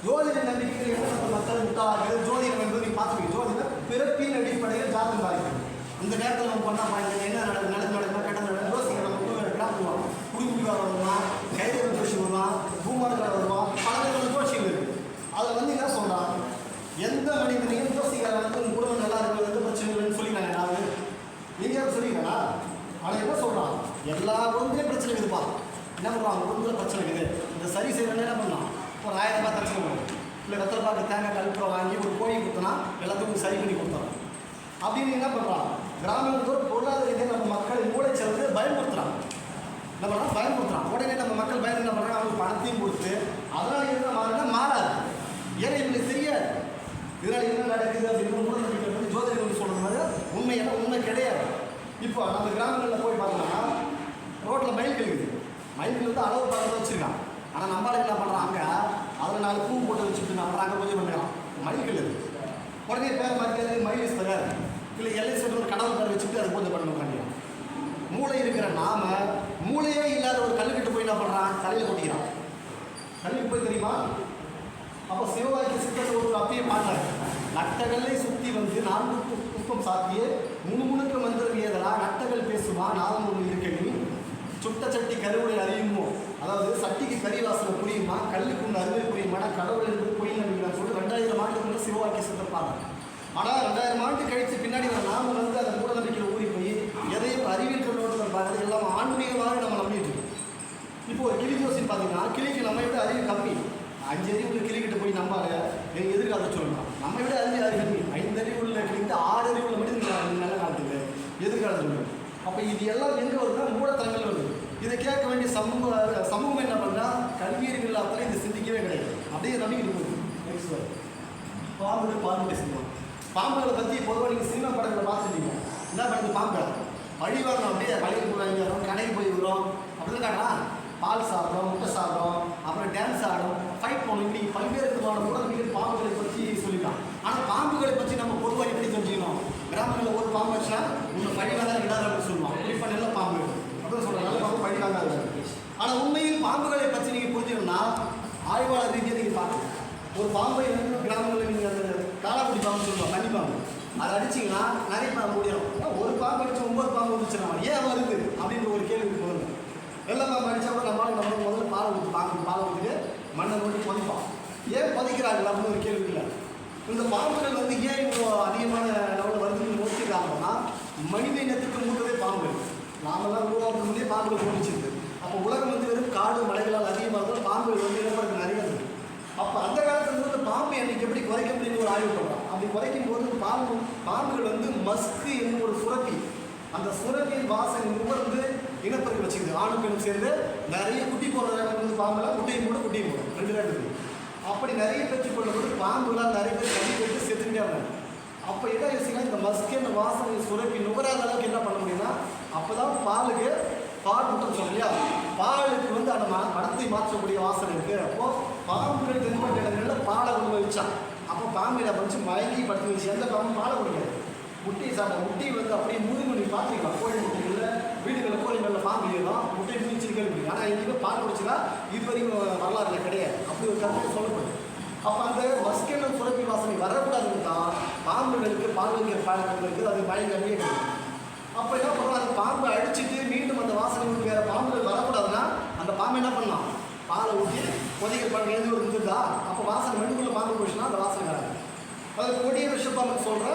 ஜோதிட நம்பிக்கைகள் என்ன மக்கள் முட்டாளாக ஜோதிடம் என்பது நீங்கள் பார்த்துருக்கீங்க. ஜோதிடம் பிறப்பின் அடிப்படையில் ஜாதகம் பாதிக்கும். இந்த நேரத்தில் நம்ம பண்ணால் பாருங்க என்ன நடக்குமா கெட்டது யோசிக்க நம்ம கிராமம் குடிக்குடிக்கார வருவான், கைதேவ ஜோஷி வருவான், பூமாடுகார வருவான், பல விதமான ஜோஷிகள் இருக்குது. அதில் வந்து என்ன சொல்கிறான், எந்த மனிதனையும் ஜோசிக்காரன் வந்து உங்கள் குடும்பம் நல்லா இருக்கிறது எந்த பிரச்சனை இல்லைன்னு சொல்லிக்கிறாங்க. யாரு நீங்கள் சொல்லிக்கிறா, ஆனால் என்ன சொல்கிறான், எல்லா குடும்பத்திலையும் பிரச்சனை இருக்குதுப்பா, என்ன பண்ணுறான் குடும்பத்தில் பிரச்சனை இருக்குது, இந்த சரி செய்யணும்னு என்ன பண்ணலாம், ஒரு 1000 ரூபாய் பிரச்சனை பண்ணுவோம், இல்லை வெத்தலை பார்க்க தேங்காய் கல்புரம் வாங்கி ஒரு கோழி கொடுத்தோன்னா எல்லாத்துக்கும் சரி பண்ணி கொடுத்தோம் அப்படின்னு என்ன பண்ணுறான். கிராமத்தோடு பொருளாதார ரீதியாக நம்ம மக்கள் மூளைச்செலவு பயன்படுத்துகிறான். என்ன பண்ணுறான், பயன்படுத்துகிறான். உடனே நம்ம மக்கள் பயந்து என்ன பண்ணுறாங்க, அவங்களுக்கு பணத்தையும் கொடுத்து அதனால் என்ன மாறினா மாறாது. ஏன்னா இவங்களுக்கு தெரியாது இதனால் என்ன நடக்குது அப்படின்னு மூட நம்பிக்கை வந்து ஜோதிடர்கள் சொல்கிற மாதிரி உண்மையான உண்மை கிடையாது. இப்போ நம்ம கிராமங்களில் போய் பார்த்தோம்னா ரோட்டில் மயில் இருக்குது, மயில்கள் வந்து அளவு பார்த்து வச்சுருக்கான். ஆனால் நம்மளால என்ன பண்ணுறாங்க, அதில் 4 பூ போட்டு வச்சுட்டு நம்ம அங்கே பூஜை பண்ணுறான். மயில்கள் இருக்குது, உடனே பேர் மாதிரி மயிலீஸ்வரர் இல்லை எல்லைஸ்வரர் ஒரு கடவுள் பேர் வச்சுட்டு அதை பூஜை பண்ண பண்ணிடுறான். மூளை இருக்கிற நாம மூளையே இல்லாத ஒரு கல்லுக்கிட்டு போய் என்ன பண்ணுறான், தலையில் கொட்டிக்கிறான். கல்லுக்கு போய் தெரியுமா, அப்போ சிவவாய்க்கு சித்தத்தை ஒரு அப்பயே பாடுறாரு, நட்டகளை சுற்றி வந்து 4 புஷ்பம் சாத்தியே முணுமுணுக்க மந்திரம் ஏதலா நட்டகள் பேசுமா நாதம் ஒன்று இருக்கணி சுட்ட சட்டி கருவுடைய அறியுமோ, அதாவது சட்டிக்கு கறி வாசனை புரியுமா, கல்லுக்கு ஒன்று அருமை புரியுமானா கடவுள் என்பது பொய் நம்பிக்கிறான்னு சொல்லி 2000 ஆண்டுக்குள்ள சிவவாக்கிய சித்தப்பாங்க. ஆனால் 2000 ஆண்டு கழித்து பின்னாடி நாம வந்து அந்த மூட நம்பிக்கையில் ஊறி போய் எதையும் அறிவியல் கண்ணோட்டத்தில் பார்க்குறது எல்லாம் ஆன்மீகமாக நம்ம நம்பிட்டு இருக்கோம். இப்போ ஒரு கிளி ஜோசின்னு பார்த்தீங்கன்னா கிளிக்கு நம்ம விட அறிவு கம்மி. 5 அறிவு உள்ள கிளிக்கிட்ட போய் நம்பாரு எதிர்காலத்தை சொல்லணும், நம்ம விட அறிவு கம்மி. 5 அறிவு உள்ள கிளிக்கு 6 அறிவு உள்ள மட்டும் நல்ல காலத்துக்கு எதிர்காலத்தில். அப்போ இது எல்லாம் எங்கே வருதுன்னா மூடத்தனங்கள் வருது. இதை கேட்க வேண்டிய சமூகம் என்ன பண்ணுறா, கல்வியர்கள் அத்தனை இதை சிந்திக்கவே கிடையாது, அப்படியே நம்பிக்கிட்டு போகுது. நெக்ஸ்ட் பாம்புகளை சினிமா, பாம்புகளை பற்றி பொதுவாக நீங்கள் சினிமா படங்களை பார்த்துட்டீங்க. என்ன பண்ணுறது, பாம்பு வழி வரணும், அப்படியே வழியில் போய் கடைக்கு போய் வரும் அப்படின்னு காட்டா, பால் சாப்பிடும், முட்டை சாப்பிடும், அப்புறம் டான்ஸ் ஆடும், ஃபைட் பண்ணணும். இப்படி பல்வேறு விதமான உடனடிகள் பாம்புகளை பற்றி சொல்லிக்கலாம். ஆனால் பாம்புகளை பற்றி நம்ம பொதுவாக எப்படி தெரிஞ்சுக்கணும், கிராமங்களில் ஒரு பாம்பு வச்சா உங்களை பழி வாங்க விடாது அப்படின்னு சொல்லுவாங்க. குறிப்பாக நல்ல பாம்பு அப்படின்னு சொல்கிறாங்க, நல்ல பாம்பு பழி வாங்காது. ஆனால் உண்மையில் பாம்புகளை பற்றி நீங்கள் புரிஞ்சுக்கணும்னா ஆய்வாளர் ரீதியாக நீங்கள் பார்க்கணும். ஒரு பாம்பை வந்து கிராமங்களில் நீங்கள் அந்த காலாக்குடி பாம்பு சொல்லுவாங்க, தண்ணி பாம்பு, அதை அடிச்சிங்கன்னா நிறைய பாம்பு முடியும். ஒரு பாம்பு அடிச்சு 9 பாம்பு வந்துச்சுன்னா ஏன் வருது அப்படின்ற ஒரு கேள்விக்கு போகணும். வெள்ளை பாம்பு அடித்தா கூட நம்ம முதல்ல பாலை ஊற்றிட்டு மண்ணை நோட்டி பதிப்பான். ஏன் பதிக்கிறார்கள் அப்படின்னு ஒரு கேள்வி இல்லை. இந்த பாம்புகள் வந்து ஏன் இவ்வளோ அதிகமான லெவலில் வருதுன்னு யோசிக்கிறாங்கன்னா மனித இனத்துக்கு மூட்டதே பாம்பு. நாமெல்லாம் உருவாக்கும் போதே பாம்புகள் போட்டுச்சிருக்கு. அப்போ உலகம் வந்து வெறும் காடு மலைகளால் அதிகமாக இருந்தால் பாம்புகள் வந்து இனப்பருக்கு நிறைய இருக்குது. அப்போ அந்த காலத்தில் வந்து பாம்பு எண்ணிக்கை எப்படி குறைக்க முடியும்னு ஒரு ஆய்வு பண்ணுறோம். அப்படி குறைக்கும் போது பாம்புகள் வந்து மஸ்கு என்னும் ஒரு சுரப்பி, அந்த சுரப்பியின் வாசனை நுகர்ந்து இனப்பெருக்க வச்சுக்குது. ஆணும் பெண்ணும் சேர்ந்து நிறைய குட்டி போடுற வந்து பாம்புலாம் குட்டியும் போடும் 2 இருக்குது. அப்படி நிறைய பெற்றுக்கொள்ளும்போது பாம்புகளால் நிறைய பேர் கட்டி போட்டு செத்துக்கிட்டே வராங்க. அப்போ என்ன யோசிக்கலாம், இந்த மஸ்கு அந்த வாசனை சுரப்பி நுகராத அளவுக்கு என்ன பண்ண முடியும்னா அப்போ தான் பாலுக்கு பால் முட்டம் சொல்ல இல்லையா, பாலுக்கு வந்து அந்த மனத்தை மாற்றக்கூடிய வாசனை இருக்குது. அப்போது பாம்புகள் தென்பட்ட இடங்களில் பாலை கொண்டு வச்சான். அப்போ பாம்பில் வச்சு மயங்கி படுத்து வச்சு எந்த பாம்பும் பாலை குடிக்காது. முட்டி சாப்பிட முட்டி வந்து அப்படியே முழுங்கி பார்த்துக்கலாம். கோழி முட்டைகளில் வீடுகளில் கோழிகளில் பாம்பு ஏறும், முட்டையை முழிச்சு கேள்வி. ஆனால் எங்கேயுமே பால் குடிச்சுன்னா இது வரைக்கும் வரலாறுல கிடையாது. அப்படி ஒரு கருத்து சொல்லப்படுது. அப்போ அந்த மஸ்கெண்டல் சுரப்பி வாசனை வரக்கூடாதுன்னு தான் பாம்புகளுக்கு பால் வைக்கிற பழக்கங்களுக்கு அது பயங்கரமே கிடையாது. அப்போ என்ன பண்ணலாம், அந்த பாம்பை அடிச்சுட்டு மீண்டும் அந்த வாசனை வேறு பாம்புகள் வரக்கூடாதுன்னா அந்த பாம்பு என்ன பண்ணலாம், பாலை ஊற்றி கொதிக்கிற பழக்கம் எழுதி ஒரு இருந்ததா அப்போ வாசனை மெண்டுக்குள்ளே பாம்பு போச்சுன்னா அந்த வாசனை வராது. அது கொடிய விஷப்பாம்பு சொல்கிற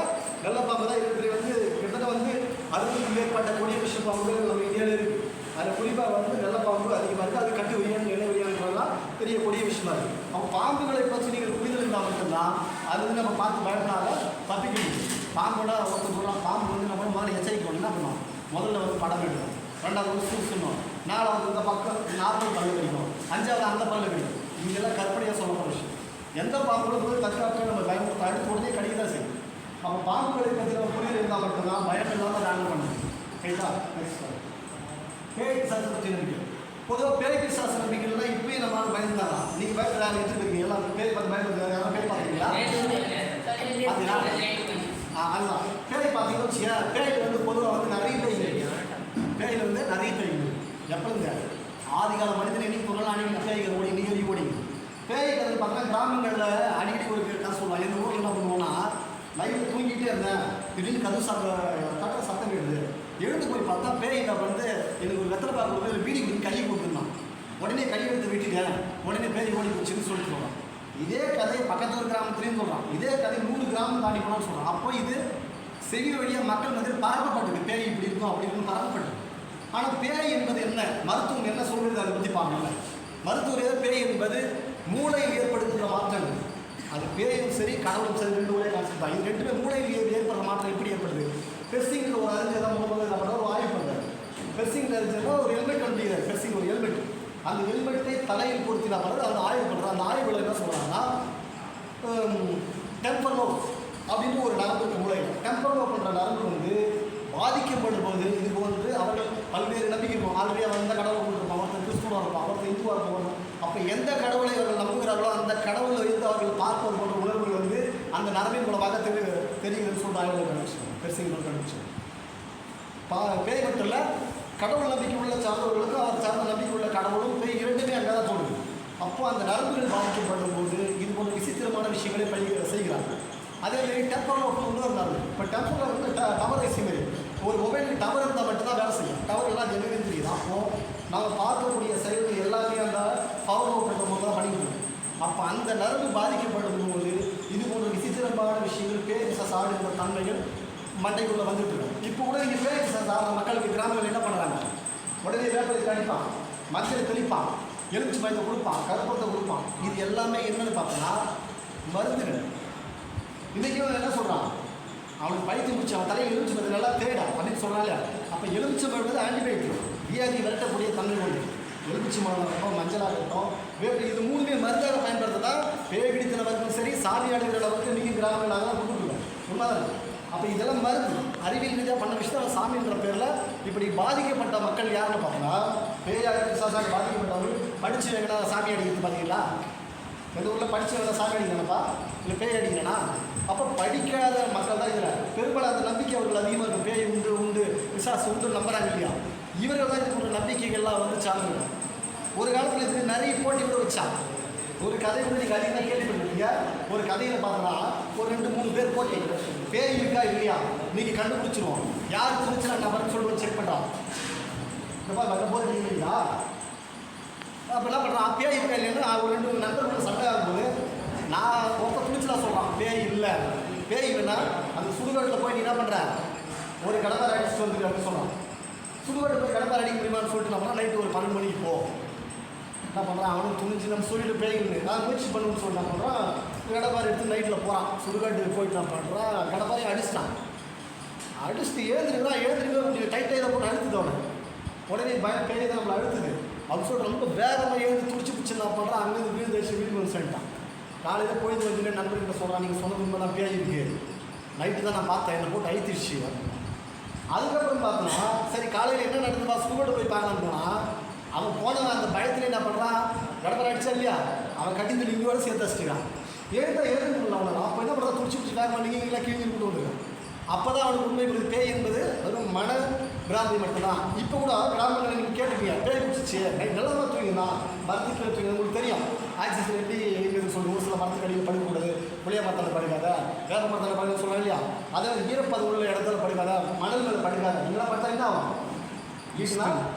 வெள்ளை பாம்பு தான் இருக்கிற வந்து கிட்டத்தட்ட வந்து 60க்கும் மேற்பட்ட கொடிய விஷப்பாம்புகள் நம்ம இந்தியாவில் இருக்குது. அதில் குறிப்பாக வந்து வெள்ளைப்பாம்பு அதிகமாக இருக்குது. அது கட்டு வையான் நிலை வையான்றதெல்லாம் பெரிய கொடிய விஷயமா இருக்குது. அப்போ பாம்புகளை பற்றி நீங்கள் புரிதல் இருந்தால் மட்டும்தான் அது வந்து நம்ம பார்த்து பயப்படாத தப்பிக்க முடியும். பாம்போட ஒருத்தர் சொல்லலாம், பாம்பு வந்து நம்ம முதல்ல எச்சரிக்கணும். என்ன பண்ணுவோம், முதல்ல வந்து படம் எடுக்கணும், ரெண்டாவது வந்து சூசணும், நாலாவது இந்த பக்கம் 40 பல்லு கிடைக்கும், 5வது அந்த பல்லு கிடைக்கும். இங்கெல்லாம் கற்பனையாக சொல்லப்படுற விஷயம். எந்த பாம்புகளும் போது தற்காப்பு நம்ம பயமுறுத்த அடுத்து உடனே கடிக்க தான் செய்யும். அப்போ பாம்புகளை பற்றி நம்ம புரிதல் இருந்தால் மட்டும்தான் பயம் இல்லாமல் ஹேண்டில் பண்ணணும். ரைட்டா? நெக்ஸ்ட் பேய் பிசாசு பற்றி நம்பிக்கை. பொதுவாக பேய் பிசாசு நம்பிக்கைன்னா இப்பயும் நம்மளால பயந்துதாங்க. நீங்கள் பயப்பட எடுத்துருக்கீங்க எல்லாம் பேய் பார்த்து பயன்படுத்த யாரும் பேய் பார்த்தீங்களா? அதுதான் பேய் பார்த்தீங்கன்னு வச்சுக்கா, பேயில் வந்து பொதுவாக வந்து நிறைய பேயில் வந்து நிறைய பேய்கள் எப்போங்க ஆதிகால மனிதன் இன்னைக்கு பொருள் அன்னைக்கு பேய்கள் ஓடி நிகழ்ச்சி ஓடி பேய் கதை பார்த்தா கிராமங்களில் அடிக்கடி ஒரு கதை சொல்லுவாங்க. எங்கள் ஊரில் என்ன பண்ணுவோன்னா, நைட்டு தூங்கிட்டே இருந்தேன், திடீர்னு கதவு தட்டுற சத்தம் கேடுது, எழுந்து போய் பார்த்தா பேய் என்ன வந்து எனக்கு ஒரு வெத்தலை பாக்கு கொடுத்து பீடி கொடுத்து கையை கொடுத்துருந்தான். உடனே கையை எடுத்து விட்டுட்டேன், உடனே பேய் ஓடி போச்சுன்னு சொல்லிட்டு சொல்கிறான். இதே கதையை பக்கத்து ஒரு கிராமத்துலேயும் சொல்கிறான். இதே கதை 100 கிராமம் தாண்டி போனான்னு சொல்கிறான். அப்போ இது செவி வழியாக மக்கள் வந்து பரப்பப்பட்டது, பேய் இப்படி இருக்கும் அப்படி இருக்கும் பரப்பப்பட்டது. ஆனால் பேய் என்பது என்ன, மருத்துவம் என்ன சொல்கிறது அதை பற்றி பார்க்கல. மருத்துவர் பேய் என்பது மூளையில் ஏற்படுகின்ற மாற்றங்கள். அது பேயும் சரி கடவுளும் சரி ரெண்டு ஒரே கான்செப்ட் தான். இது ரெண்டுமே மூளையில் ஏற்படுற மாற்றம் எப்படி ஏற்படுது. பெர்சிங்கில் ஒரு அறிஞர் தான் முதல்ல ஒரு ஆய்வு பண்ணுறாரு. பெர்சிங்கில் அறிஞர்னா ஒரு ஹெல்மெட் அனுப்பிக்கிறார். பெர்சிங் ஒரு ஹெல்மெட், அந்த ஹெல்மெட்டை தலையில் பொருத்தினா பண்ணுறது அந்த ஆய்வு பண்ணுறாரு. அந்த ஆய்வுகள் என்ன சொல்கிறாங்கன்னா, டெம்பர் லோப் அப்படின்னு ஒரு நரம்பு மூளையில் டெம்பர் லோப் பண்ணுற நரம்பு வந்து பாதிக்கப்படும் போது இதுக்கு வந்து அவர்கள் பல்வேறு நம்பிக்கை இருக்கும். ஆல்ரெடி அவர் எந்த கடவுளை கொண்டிருப்பான், ஒருத்தர் கிறிஸ்துவாக இருப்பான், ஒருத்தர் இந்துவாக இருப்பான். அப்போ எந்த கடவுளை அவர்கள் நம்புகிறார்களோ அந்த கடவுளை வைத்து அவர்கள் பார்ப்பது போன்ற உணர்வுகள் வந்து அந்த நரம்பின் மூலமாக தெரியுதுன்னு சொல்லிட்டு ஆய்வுகள் கண்டுபிடிச்சோம். பெருசிகள் கண்டுபிடிச்சோம். பேய் மட்டும் இல்லை, கடவுள் நம்பிக்கை உள்ள சார்ந்தவர்களுக்கும் அவர் சார்ந்த நம்பிக்கை உள்ள கடவுளும் பேய் இரண்டுமே அங்கே தான் தோணுது. அப்போ அந்த நரம்புகள் பாதிக்கப்படும் போது இது போன்ற விசித்திரமான விஷயங்களை செய்கிறாங்க. அதேமாரி டெம்பர் லோப் இன்னொரு நரம்பு. இப்போ டெம்பர் வந்து டவர் ஐசி மாரி ஒரு மொபைலுக்கு டவர் இருந்தால் மட்டும்தான் வேலை செய்யும். டவர் எல்லாம் ஜெனுவின் தெரியுது. அப்போது நம்ம பார்க்கக்கூடிய செயல்கள் எல்லாமே அந்த பவர் லோப் பண்ணுற போது தான் பண்ணிக்கணும். அப்போ அந்த நரம்பு பாதிக்கப்படும் போது இது போன்ற விசித்திரமான விஷயங்கள் பேய் பிசாசு ஆடுகிற தன்மைகள் மண்டைக்குள்ளே வந்துட்டு இருக்கு. இப்போ கூட நீங்கள் பேய் பிசாசு ஆடுற மக்களுக்கு கிராமங்கள் என்ன பண்ணுறாங்க, உடனே வேப்பலை கடிப்பான், மஞ்சள் தெளிப்பான், எலுமிச்சி மயத்தை கொடுப்பான், கருப்பத்தை கொடுப்பான். இது எல்லாமே என்னன்னு பார்த்தோன்னா மருந்துகள். இன்றைக்கும் என்ன சொல்கிறான், அவனுக்கு பைத்தியம் முடிச்சு அவன் தலையில் எலுமிச்சி மருந்து நல்லா தேடா அப்படின்னு சொல்கிறாங்க. அப்போ எலுமிச்சி மருந்து ஆன்டிபயோட்டிக் வியாதி விரட்டக்கூடிய தன்மை கொண்டு எலுமிச்சி மரம் இருக்கட்டும், மஞ்சளாக இருக்கட்டும், வேப்பை, இது மூணுமே மருந்தாக பயன்படுத்ததான் பேய் பிடித்தவர்களுக்கும் சரி சாமி ஆடுகிற அளவுக்கு நீங்கள் கிராமங்களாக தான் கொடுத்துருக்கோம். உண்மைதான். அப்போ இதெல்லாம் மருந்து அறிவியல் ரீதியாக பண்ண விஷயம். சாமின்ற பேரில் இப்படி பாதிக்கப்பட்ட மக்கள் யாருன்னு பார்த்தோன்னா, பேயாக பிசாசாக பாதிக்கப்பட்டவர்கள் படித்து வேணா சாமி அடிக்கிறது பார்த்தீங்களா, எந்த ஊரில் படித்து வேணா சாமி அடிக்கணும்ப்பா, இல்லை பேய் அடிக்கணும்னா, அப்போ படிக்காத மக்கள் தான் இதில் பெரும்பாலும் அந்த நம்பிக்கை அவர்கள் அதிகமாக இருக்கும். பேய் உண்டு உண்டு பிசாசு உண்டு நம்புறாங்க இல்லையா, இவர்கள் தான் இது போன்ற நம்பிக்கைகள்லாம் வந்து சார்ந்து. ஒரு காலத்தில் இதுக்கு நிறைய போட்டி கூட வச்சாங்க. ஒரு கதை வந்து நீங்கள் அதிகமாக கேள்விப்பட்டிருக்கீங்க. ஒரு கதையில் பார்த்தோன்னா ஒரு 2-3 பேர் போட்டி, பேய் இருக்கா இல்லையா நீங்கள் கண்டுபிடிச்சிருவோம், யார் குறிச்சு நான் நம்பர்னு சொல்லிட்டு செக் பண்ணுறான். இப்பா வர போது இல்லைங்களா, அப்போ என்ன பண்ணுறான், பேய் இருக்கா இல்லைன்னா ஒரு 2 நண்பர்கள் சண்டை ஆகும்போது நான் ஒருத்தர் துணிச்சலாக சொல்கிறான் பேய் இல்லை, பேய் இல்லைன்னா அந்த சுடுகாட்டில் போய் நீ என்ன பண்ணுற ஒரு கடப்பாரை அடிச்சுட்டு வந்துருக்கு அப்படின்னு சொல்கிறான். சுடுகாட்டு போய் கடப்பாரை அடிக்க முடியுமான்னு சொல்லிட்டு நம்ம நைட்டு ஒரு 12 மணிக்கு போ என்ன பண்ணுறான், அவனும் துணிச்சு நம்ம சொல்லிட்டு பேய் இல்லை நான் முயற்சி பண்ணுன்னு சொல்லி என்ன பண்ணுறான், கடப்பாரை எடுத்து நைட்டில் போகிறான். சுடுகாட்டுக்கு போயிட்டு நான் பண்ணுறான், கடப்பாரையும் அடிச்சிட்டான். அடிச்சுட்டு எழுந்திருக்கா கொஞ்சம் டைட்டாக இதை போட்டு அழுத்துது அவனை. உடனே பேய் தான் நம்மளை அழுத்துது அப்படின்னு சொல்லிட்டு ரொம்ப வேகமாக எழுந்து துடிச்சு பிடிச்சி நான் பண்ணுறான். அங்கேருந்து வீடு வீட்டுக்கு வந்து சொல்லிட்டான். காலையில் போயிட்டு வந்து நண்பர்கிட்ட சொல்கிறான், நீங்கள் சொன்னது உண்மை தான், பேய் இருக்குது, நைட்டு தான் நான் பார்த்தேன், என்னை போட்டு அழுத்திடுச்சு. அதுக்கப்புறம் பார்த்தோம்னா சரி காலையில் என்ன நடந்ததுப்பா சுடுகாட்டு போய் பார்க்கலான்னு போனால் அவன் போனவன் அந்த பயத்தில் என்ன பண்ணுறான், கடப்பாரை அடிச்சா இல்லையா அவன் கட்டி லிங்கோடு சேர்த்து வச்சுட்டான். எழுந்து முடியல அவனை. அப்போ என்ன பண்ணுறா துடிச்சு பிடிச்சி வேகமாக நீங்கள் கிழிஞ்சு கூட்டு வந்துருக்கான். அப்போ தான் அவனுக்கு உண்மை புரியுது. பேய் என்பது வெறும் மன பிராந்தி மட்டும்தான். இப்போ கூட கிராமங்களில் நீங்கள் கேட்டுப்பீங்க, பேய் பிடிச்சிச்சு நல்லா தான் தூங்கினா மரத்துக்கு தூங்க. உங்களுக்கு தெரியும் ஆக்சிஜன் எப்படி எங்களுக்கு சொல்லுவோம், ஒரு சில மரத்துக்கு அடியில் படுக்கக்கூடாது, புளிய மரத்தில் படுக்காத, வேப்ப மரத்தில் படுக்க சொல்லுவாங்க இல்லையா? அதாவது ஈரப்பது உள்ள இடத்துல படுக்காத, மணல் மேலே படுக்காத. இதெல்லாம் பார்த்தா என்ன ஆகும்? ஈஸினா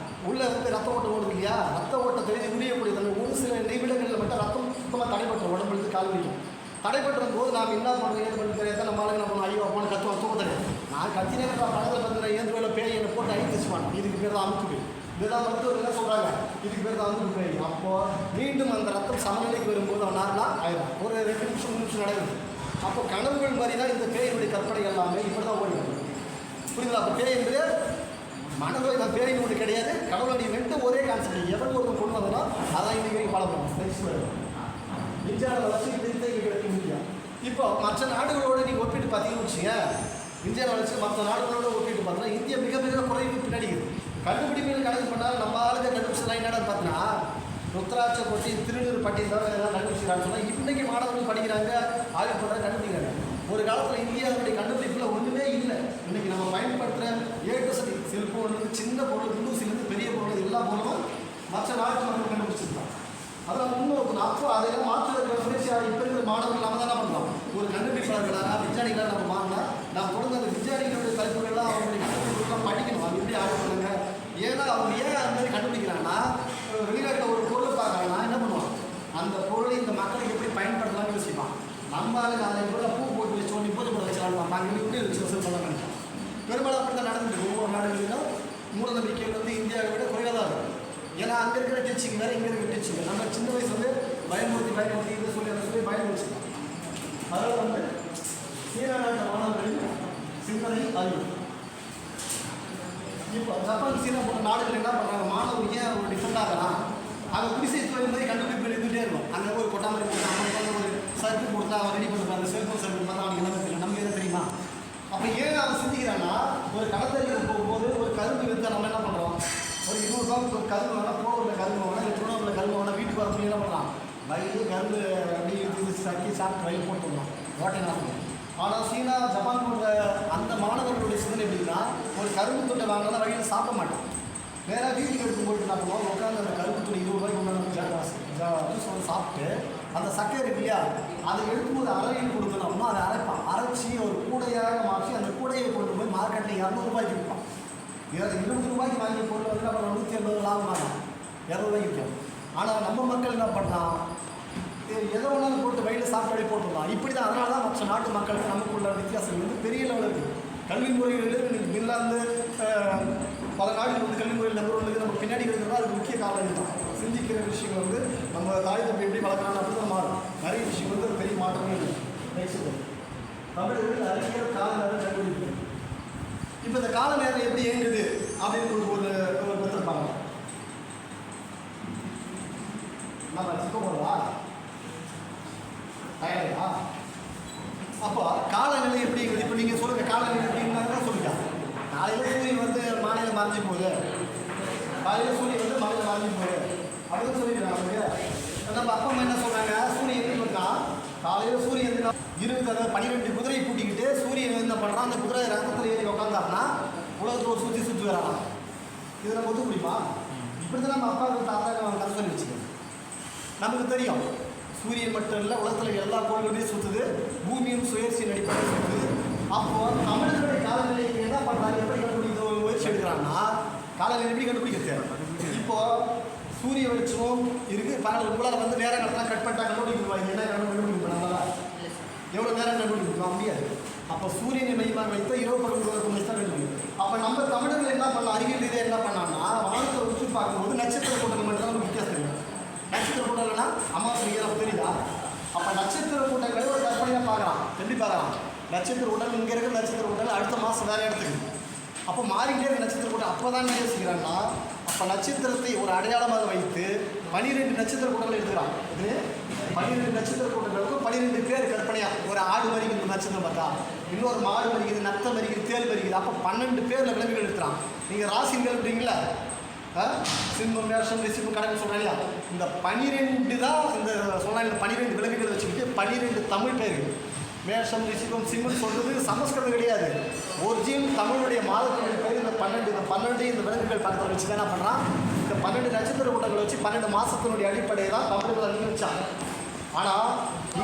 உள்ளே வந்து ரத்த ஓட்டம் ஓடுது இல்லையா? ரத்த ஓட்டத்தை உரியக்கூடிய தன்மை ஒரு சில நிமிடங்களில் மட்டும் ரத்தம் சுத்தமாக தடைப்பட்டுரும், உடம்புக்கு கால் வலிக்கும். தடைப்பட்டுரும் போது நாம் என்ன பண்ணுறோம், ஏது பண்ணி தெரியாத நம்ம ஆளுங்க நம்ம ஐயோ அப்போன்னு கத்துவோம், தூக்க தெரியும். நான் கத்தினே படத்தில் பார்த்துக்கிறேன், ஏன் வேலை பேய் என்னை போட்டு அழித்துச்சுவான். இதுக்கு பேர் தான் அமுக்கு பேய். இதுதான் மருத்துவர் என்ன சொல்கிறாங்க, இதுக்கு பேர் தான் அமுக்கு பேய். அப்போது மீண்டும் அந்த ரத்தம் சமநிலைக்கு வரும்போது அவன் நார்மலாக ஆயிடும். ஒரு 2 நிமிஷம் 3 நிமிஷம் நடக்குது. அப்போ கனவுகள் மாதிரி தான் இந்த பேயினுடைய கற்பனைகள் எல்லாமே இப்படி தான் ஓடி வருது. புரியுதுங்களா? அப்போ பேய் என்பது மனநோய் தான், பேய் ஒன்று கிடையாது. கடவுளுடைய 2 ஒரே கான்செப்ட். எவன் ஒருத்தன் கொண்டு வந்தனா அதான் இன்றைக்கி வரைக்கும் ஃபாலோ பண்ணுவோம். நெக்ஸ்ட் இந்தியாவில் வச்சு இதை கிடைக்க முடியும். இப்போ மற்ற நாடுகளோடு நீங்கள் ஒப்பிட்டு பார்த்தீங்கன்னு வச்சுங்க, இந்தியாவில் வச்சு மற்ற நாடுகளோடு ஒப்பிட்டு பார்த்தோன்னா இந்தியா மிக மிக குறைவு பின்னாடி இருக்குது. கண்டுபிடிப்புகள் கணக்கு பண்ணால் நம்ம ஆளுங்க கண்டுபிடிச்சலாம் என்னன்னு பார்த்தீங்கன்னா ருத்ராட்ச கொட்டி திருநூறு பட்டி தவிர எல்லாம் கண்டுபிடிச்சிக்கிறான்னு சொன்னால் இன்றைக்கி மாணவர்கள் படிக்கிறாங்க, ஆய்வு பண்ணுறாங்க, கண்டுபிடிக்கிறாங்க. ஒரு காலத்தில் இந்தியாவுடைய கண்டுபிடிப்பில் ஒன்றுமே இல்லை. இன்றைக்கி நம்ம பயன்படுத்துகிற ஏகசதி செல்ஃபோன்லேருந்து சின்ன பொருள், குண்டூசிலேருந்து பெரிய பொருள் எல்லா பொருளும் மற்ற நாட்டு மக்கள் கண்டுபிடிச்சிருக்காங்க. அதெல்லாம் முன்னோக்கணும். அப்போ அதெல்லாம் மாற்றுவதற்கு முயற்சியாக இப்போ இருக்கிற மாணவர்கள் நம்ம தான் என்ன பண்ணுறோம், ஒரு கண்டுபிடிப்பாளர்களாக விஞ்ஞானிகளாக நம்ம மாறினா நாம் தொடர்ந்து அந்த விஞ்ஞானிகளுடைய தலைப்புகள்லாம் அவங்களுடைய கண்டுபிடிப்புலாம் படிக்கணும். அது எப்படி ஆய்வு பண்ணுங்க. ஏன்னா அவங்க ஏன் அந்த மாதிரி கண்டுபிடிக்கிறாங்கன்னா வெளிநாட்டில் ஒரு பொருள் பார்க்குறாங்கன்னா என்ன பண்ணுவான், அந்த பொருளை இந்த மக்களுக்கு எப்படி பயன்படுத்தலாம்னு யோசிப்பான். நம்ம அதை பொருளை பூ போட்டு வச்சோம், பூஜை போட வச்சுலாம் பார்ப்பாங்க, இப்படி வச்சு வசூல் பண்ணலாம் நினைப்பான். பெரும்பாலும் அப்படி தான் நடந்துட்டு ஒவ்வொரு நாடுகளிலும் மூட நம்பிக்கைகள் வந்து இந்தியாவை விட குறைவாக தான் இருக்கும். ஏன்னா அங்கே இருக்கிற டீச்சிங் வேறு, இங்கே இருக்கிற டீச்சிங். நம்ம சின்ன வயசு வந்து பயமுறுத்தி இதை சொல்லி அதை சொல்லி பயமுறுத்திக்கலாம். அதில் வந்து சீனா நாட்டு மாணவர்களின் சிந்தனை அறிவு. இப்போ ஜப்பான் சீனா போன்ற நாடுகள் என்ன பண்ணுறாங்க, மாணவர்கள் ஏன் ஒரு டிஃபரெண்ட் ஆகலாம், அங்கே குடிசை தொழில் மாதிரி கண்டுபிடிப்பு எடுத்துகிட்டே இருக்கும். அங்கே ஒரு கொட்டாமரி போட்டு அவங்க ஒரு சர்க்கு கொடுத்தா அவன் ரெடி பண்ணுறாங்க, அந்த செல்ஃபோன் சர்க்கு பார்த்தா அவனுக்கு எல்லாமே தெரியும், நம்ம எதாவது தெரியுமா? அப்போ ஏன் அவன் சிந்திக்கிறான்னா, ஒரு கடத்தறிவு போகும்போது ஒரு கரும்பு விற்று நம்ம என்ன பண்ணுறோம், ஒரு 200 ரூபாய்க்கு ஒரு கரும்பு வேணால், போகிற கரும்பு வேணால், 8 ரூபா கரும்பு வேணால், வீட்டுக்கு வர சொல்லி என்ன பண்ணலாம், வயது கரும்பு அப்படி சக்கி சாப்பிட்டு வயல் போட்டுருந்தோம், ஓட்டை நாட்டம். ஆனால் சீனா ஜப்பான் போன்ற அந்த மாணவர்களுடைய சிந்தனை எப்படின்னா, ஒரு கரும்பு துண்டை வாங்கினா வழியில் சாப்பிட மாட்டோம், வேறு வீட்டுக்கு எடுக்கும்போது என்ன பண்ணுவோம், உட்காந்து அந்த கரும்பு துணி 20 ரூபாய்க்கு கொண்டாந்து சாப்பிட்டு அந்த சக்கரை இருக்கு இல்லையா, அதை எடுக்கும்போது அரையில் கொடுத்தோம்னா அதை அரைப்பான், அரைச்சி ஒரு கூடையாக மாற்றி அந்த கூடையை கொண்டு போய் மார்க்கெட்டில் 200 ரூபாய்க்கு விற்பான். 20 ரூபாய்க்கு வாங்கிய பொருள் வந்து நம்ம 180 லாபம் ஆகும், 200 ரூபாய்க்கு விற்கும். ஆனால் நம்ம மக்கள் என்ன பண்ணால் எதோ ஒன்றாலும் போட்டு வயலில் சாப்பாடு போட்டுடலாம். இப்படி தான். அதனால தான் மற்ற நாட்டு மக்களுக்கு நமக்குள்ள வித்தியாசம் வந்து பெரிய லெவலில் இருக்குது. கல்வி முறைகளில் பின்லாந்து பல நாடுகள் வந்து கல்வி முறையில் நம்பர் ஒன்றுக்கு நம்ம பின்னாடி இருக்கிறதா அதுக்கு முக்கிய காரணம் இதுதான். சிந்திக்கிற விஷயங்கள் வந்து நம்ம தாய் தப்பி எப்படி வளர்க்குறாங்க அப்படி தான் மாறும். நிறைய விஷயம் வந்து ஒரு பெரிய மாற்றமே இல்லை. நெக்ஸ்ட் தமிழர்கள் அறிஞர் கால நேரம் கண்டுபிடிப்பு. இப்போ இந்த கால நேரம் எப்படி இயங்குது அப்படின்னு ஒரு மெத்தட் பார்க்கலாம். நம்ம சிக்க போகிறதா தயாரா? அப்போ காலநிலை எப்படி இருக்குது? இப்போ நீங்கள் சொல்லுங்கள், காலநிலை எப்படின்னா சொல்லுங்க. காலையில் சூரியன் வந்து மாலையில் மறைஞ்சி போகுது, காலையில் சூரியன் வந்து மாலையில் மறைஞ்சி போகுது அப்படின்னு சொல்லிடுறாங்க. நம்ம அப்பா அம்மா என்ன சொல்கிறாங்க, சூரியன் எப்படி இருக்கான், காலையில் சூரியன் 12 குதிரையை கூட்டிக்கிட்டு சூரியன் என்ன பண்ணுறான், அந்த குதிரை ரத்தத்தில் ஏறி உட்காந்தாருன்னா உலகத்தில் ஒரு சுற்றி வரான். இதை நம்ம ஒத்து முடியுமா? இப்படி தான் நம்ம அப்பாவுக்கு தாத்தா கதை சொல்லி வச்சுக்கோங்க. நமக்கு தெரியும் சூரியன் மட்டும் இல்லை, உலகத்தில் எல்லா கோள்களுமே சுற்றுது, பூமியும் சுயற்சியின் அடிப்படையில் சுற்றுது. அப்போது தமிழர்களுடைய காலநிலைக்கு என்ன பண்ணுறாங்க, எப்படி கண்டுபிடிக்க முயற்சி எடுக்கிறாங்கன்னா, காலநிலை எப்படி கண்டுபிடிக்கிறது? இப்போது சூரிய வெளிச்சமும் இருக்குது, பகல் உங்களால் வந்து நேரம் கடத்தலாம் கட் பண்ணிட்டா கண்டுபிடிக்குவாங்க. என்ன கண்டுபிடிக்க நம்மளா எவ்வளோ நேரம் கண்டுபிடிக்க முடியாது. அப்போ சூரியனை மையமாக வைத்து 24 தான் கண்டுபிடிக்கும். அப்போ நம்ம தமிழர்கள் என்ன பண்ணலாம், அறிவியல் ரீதியாக என்ன பண்ணான்னா, வானத்தை உற்று பார்க்கும்போது நட்சத்திர கூட்டங்கள் மட்டும் தான் வித்தியாசம் தெரியும். நட்சத்திர கூட்டங்கள்னா அமாவாசை நமக்கு தெரியுதா? அப்போ நட்சத்திர கூட்டங்களை ஒரு கற்பனையாக பார்க்கலாம், எப்படி பார்க்கலாம், நட்சத்திர கூட்டம் இங்கே இருக்கிற நட்சத்திர கூட்டம் அடுத்த மாதம் வேறு இடத்துக்கு, அப்போ மாறிக்கிட்டே இருக்க நட்சத்திர கூட்டம். அப்போ தான் என்ன யோசிக்கிறாங்கன்னா, அப்போ நட்சத்திரத்தை ஒரு அடையாளமாக வைத்து 12 நட்சத்திர கூட்டங்கள் எடுத்துக்கலாம். இது 12 நட்சத்திர கூட்டங்களுக்கும் 12 பேர் கற்பனையாக, ஒரு ஆடு மறிக்குது நட்சத்திரம் பார்த்தா, இன்னொரு மாடு மறிக்குது, நத்தை மறிக்குது, தேல் மறிக்குது, அப்போ 12 பேரில் விலங்குகள் எடுத்துக்கலாம். நீங்கள் ராசிகள் எடுத்துறீங்களா, சிம்மம் மேஷம் ரிஷிபம் கணக்கு சொல்கிறாங்க. இந்த 12 தான் இந்த சொன்னாங்க. இந்த 12 விலங்குகள் வச்சுக்கிட்டு 12 தமிழ் பேர்கள். மேஷம் ரிஷிபம் சிம்மம் சொல்கிறது சமஸ்கிருதம் கிடையாது, ஒரிஜினல் தமிழுடைய மாதத்தினுடைய பேர் இந்த 12 இந்த விலங்குகள் பக்கத்தில் வச்சு தான் என்ன பண்ணுறான், இந்த 12 நட்சத்திர கூட்டங்களை வச்சு 12 மாதத்தினுடைய அடிப்படையை தான் தமிழர்கள் அனுப்பி வச்சாங்க. ஆனால்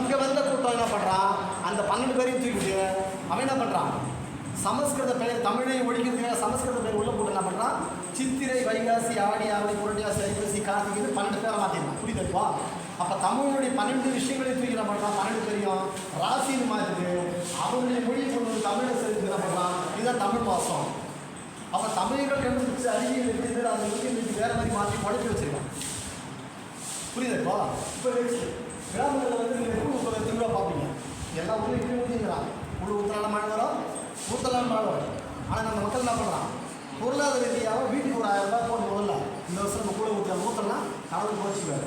இங்கே வந்த கூட்டம் என்ன பண்ணுறான், அந்த 12 பேரையும் தூக்கிட்டு அவன் என்ன பண்ணுறான், சமஸ்கிருத பெயர் தமிழை ஒழிக்கிறதுக்காக சமஸ்கிருத பெயர் உள்ள போட்டு என்ன பண்ணுறான், சித்திரை வைகாசி ஆடி ஆவணி புரட்டாசி ஐப்பசி கார்த்திகை 12 பேரை மாற்றிடலாம். புரியுதுப்பா? அப்போ தமிழுடைய 12 விஷயங்களையும் தூக்கி என்ன பண்ணுறான், 12 பேரையும் ராசின்னு மாற்றிட்டு அவனுடைய மொழியை கொண்டு வந்து தமிழை சேர்த்து என்ன பண்ணுறான், இதுதான் தமிழ் மாதம். அப்போ தமிழர்கள் கண்டுபிடிச்சு அறிவியல் எப்படி அந்த விஷயம் வேறு மாதிரி மாற்றி குழப்பி வச்சிருக்கான். புரியுதுப்பா? இப்போ கிராமங்களில் வந்து நீங்கள் குழு திருவிழா பார்ப்பீங்க, எல்லா ஊர்லையும் இப்படி ஊற்றிங்கிறான். குழு ஊற்றுறான மழை வரும், ஊற்றலாம் மழை வரும். ஆனால் நம்ம மக்கள் என்ன பண்ணுறான், பொருளாதார ரீதியாக வீட்டுக்கு ஒரு 1000 ரூபாய் போன முதல்ல இந்த வருஷம் நம்ம கூட ஊற்றலாம் கடவுள் குறைச்சிக்குவார்.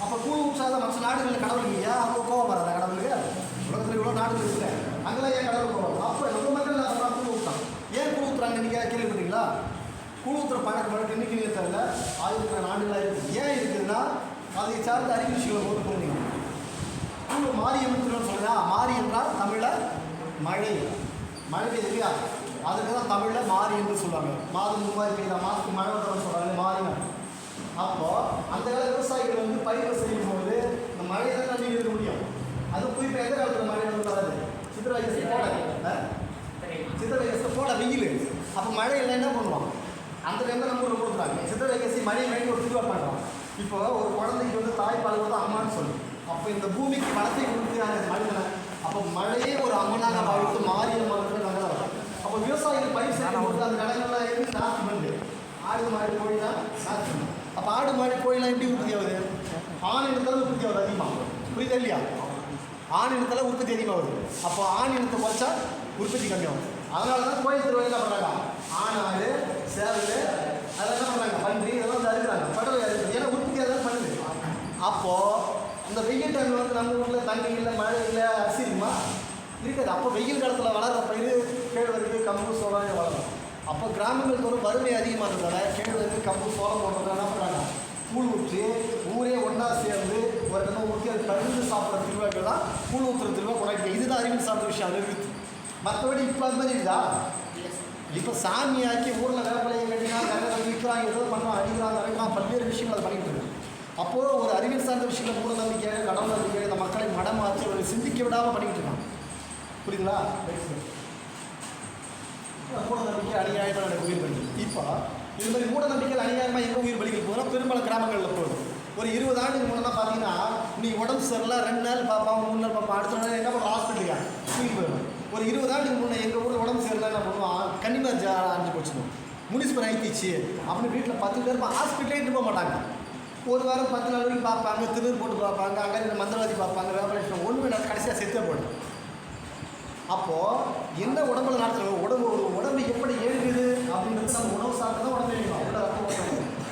அப்போ கூழ் ஊற்றாத மற்ற நாடுகளில் கடவுள் இல்லையா, அப்போ கோவம் வராத கடவுளுக்கு. உலகத்தில் இவ்வளோ நாடுகள் இருக்குது, அங்கெல்லாம் ஏன் கடவுள் கோவம்? அப்போ நம்ம மக்கள் என்ன கூழ் ஊற்றுறான். ஏன் கூழ் ஊற்றுறாங்க நீங்கள் கேள்விப்பட்டீங்களா? கூழ் ஊற்றுற பழக்கம் இன்னைக்கு நீங்கள் தெரியல, ஆயிரக்கணக்கான ஆண்டுகளாக இருக்குது. ஏன் இருக்குதுன்னா அதை சார்ந்த அறிவு விஷயங்களை போட்டு போனீங்க. கூழ் மாரியம்மன் சொல்லுங்கள், மாரி என்றால் தமிழில் மழை, மழை பெய்யுது இல்லையா, அதுக்கு தான் தமிழில் மாரி என்று சொல்லுவாங்க. மாதம் 3000 பெய்யுதா, மாதத்துக்கு மழை வர சொல்கிறாங்க மாறினா. அப்போது அந்த கால விவசாயிகள் வந்து பயிர்கள் செய்யும்போது இந்த மழையை தான் நம்பி இருக்க முடியும். அது குறிப்பாக எந்த காலத்தில் மழை வந்து வராது, சித்திரை வைகசத்தை போட வெயில். அப்போ மழை இல்லை என்ன பண்ணுவான், அந்த டைமில் நம்ம ஊரில் கொடுக்குறாங்க சித்திரை வைகசி மழையை வேண்டி ஒரு திருவிழா பண்ணுறோம். இப்போ ஒரு குழந்தைக்கு வந்து தாய்ப்பால் வந்து அம்மான்னு சொல்லு. அப்போ இந்த பூமிக்கு வளத்தை கொடுத்து அந்த மனிதனை, அப்போ மழையே ஒரு அம்மனாக வாழ்த்து மாறிய மரத்தில் நல்லா வரும். அப்போ விவசாயிகள் பயிர் செய்யும்போது அந்த நிலங்கள்லாம் எப்படி நாற்று பண்ணுது, ஆடு மாடு கோழி தான் நாற்று பண்ணும். அப்போ ஆடு மாடு கோழிலாம் எப்படி உற்பத்தி ஆகுது, ஆண் இனத்தால் உற்பத்தி ஆகுது அதிகமாக. புரியுதா இல்லையா? ஆண் இனத்தால் உற்பத்தி அதிகமாக வருது. அப்போ ஆண் இனத்தை குறைச்சா உற்பத்தி கம்மியாகும். அதனால தான் கோயில் திருவிழா என்ன பண்ணுறாங்க, ஆணாடு சேவல் அதெல்லாம் என்ன பண்ணுறாங்க, பன்றி இதெல்லாம் வந்து அறுக்கிறாங்க, படவை அறுக்கிறது. ஏன்னா உற்பத்தி அதெல்லாம் பண்ணுது. அப்போது இந்த வெயில் டைமில் வந்து நம்ம ஊரில் தண்ணி இல்லை, மழை இல்லை, அரிசி இருக்குமா, இருக்காது. அப்போ வெயில் காலத்தில் வளர்கிற பயிர் கேழ்வரகு கம்பு சோளம் வளரும். அப்போ கிராமங்களுக்கு ஒரு வறுமை அதிகமாக இருந்ததால் கேழ்வரகு கம்பு சோளம் போடுறது என்ன பண்ணுறாங்க, கூழ் ஊற்றி ஊரே ஒன்றா சேர்ந்து ஒரு இடத்துல ஊற்றி அது கழுந்து சாப்பிட்ற திருவிழாக்கள் தான் கூழ் ஊற்றுற திருவிழா கொண்டாடி. இதுதான் அறிவியல் சார்ந்த விஷயம் அது இருக்குது. மற்றபடி இப்போ அது மாதிரி இருக்குதா, இப்போ சாமியாக்கி ஊரில் வேப்பலையை கட்டினா நிறைய விற்கிறாங்க, ஏதோ பண்ணுறாங்க, அடிக்கிறாங்க, அரைக்கிறாங்க, பல்வேறு விஷயங்கள் அது பண்ணிக்கிட்டு இருக்கு. அப்போது ஒரு அறிவியல் சார்ந்த விஷயங்களை மூட நம்பிக்கையாக கடவுள் நம்பிக்கை இந்த மக்களை மடமாற்றி ஒரு சிந்திக்க விடாமல் பண்ணிக்கிட்டு இருக்காங்க. புரியுதுங்களா? மூட நம்பிக்கை அநியாயமாக எனக்கு உயிர் பலி. இப்போ இது மாதிரி மூட நம்பிக்கையில் அநியாயமாக எங்கே உயிர் பலிகள் போதுன்னா பெரும்பாலும் கிராமங்களில் போகுது. ஒரு 20 ஆண்டுக்கு முன்னெல்லாம் பார்த்தீங்கன்னா நீ உடம்பு சரியில்லை 2 நாள் பார்ப்பாங்க, 3 நாள் பார்ப்பாங்க, அடுத்த நாள் என்ன பண்ணுவோம், ஹாஸ்பிட்டலுக்கா தூக்கி போயிடும். ஒரு 20 ஆண்டுக்கு முன்னே எங்கள் ஊரில் உடம்பு சரியில்லை என்ன பண்ணுவோம், கன்னிமார் அரைஞ்சி போச்சுடும், முனிசிபல் ஆயிடுச்சு அப்படின்னு வீட்டில் 10 பேர் ஹாஸ்பிட்டலே இட்டு போக மாட்டாங்க. ஒரு வாரம் 10 நாள் வரைக்கும் பார்ப்பாங்க, திருநூறு போட்டு பார்ப்பாங்க, அங்கே மந்திரவாதி பார்ப்பாங்க, வேப்பலை ஒன்று நான் கடைசியாக செத்தே போய்டும். அப்போது என்ன உடம்புல நடத்துகிறோம், உடம்பு எப்படி இயங்குது அப்படின்றது நம்ம உணவு சாப்பிட்டு தான் உடம்பு இயங்கணும். உள்ள ரத்தம்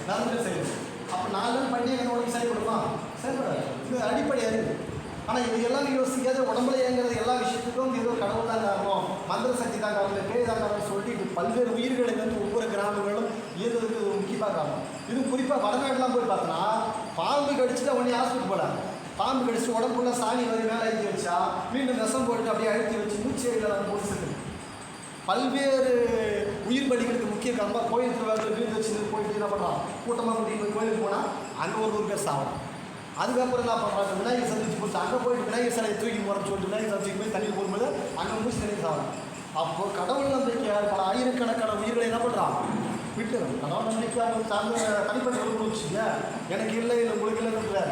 நரம்பு செய்யணும். அப்போ 4 நாள் பண்ணி எங்கள் உடம்பு செயல்படுமா, செயல்படாது. இது அடிப்படை அறிவு. ஆனால் இது எல்லாம் யோசிக்காத உடம்புல இயங்குறது எல்லா விஷயத்துக்கும் ஏதோ கடவுள் தான் காரணம், மந்திர சக்தி தான் காரணம், பேய் தான் காரணம் சொல்லிட்டு பல்வேறு உயிர்களை வந்து ஒவ்வொரு கிராமங்களும் இயங்குறதுக்கு ஒரு முக்கியமாக காரணம். இது குறிப்பாக வடநாடுலாம் போய் பார்த்தோன்னா பாம்பு கடிச்சுட்டு உடனே ஹாஸ்பிட்டல் போகலாம். பாம்பு கடிச்சு உடம்புக்குள்ள சாணி வரி மேலே அழுத்தி வச்சா மீண்டும் விஷம் போட்டு அப்படியே அழுத்தி வச்சு மூச்சையில் போட்டு செத்து. பல்வேறு உயிர் பலிகளுக்கு முக்கிய காரணமாக கோயில் திருவிழாக்கள் வீடு வச்சு போயிட்டு என்ன பண்ணுறான், கூட்டமாக கூட்டிகிட்டு போய் கோயிலுக்கு போனால் அங்கே ஒரு பேர் சாகும். அதுக்கப்புறம் என்ன பண்ணுறாங்க, விநாயகர் சந்திச்சு போட்டு அங்கே போயிட்டு விநாயகர் சிலையை தூக்கி போகிறன்னு சொல்லிட்டு விநாயகர் சந்திச்சு போய் தண்ணியில் போகும்போது அங்கே மூச்சு தண்ணி சாகும். அப்போது கடவுள் நம்பிக்கை பல ஆயிரக்கணக்கான உயிர்களை என்ன பண்ணுறான் விட்டு. கடவுள் நம்பிக்கை அவங்க சார்ந்த தனிப்பட்ட குடும்பம் வச்சுங்க, எனக்கு இல்லை உங்களுக்கு இல்லைன்னு.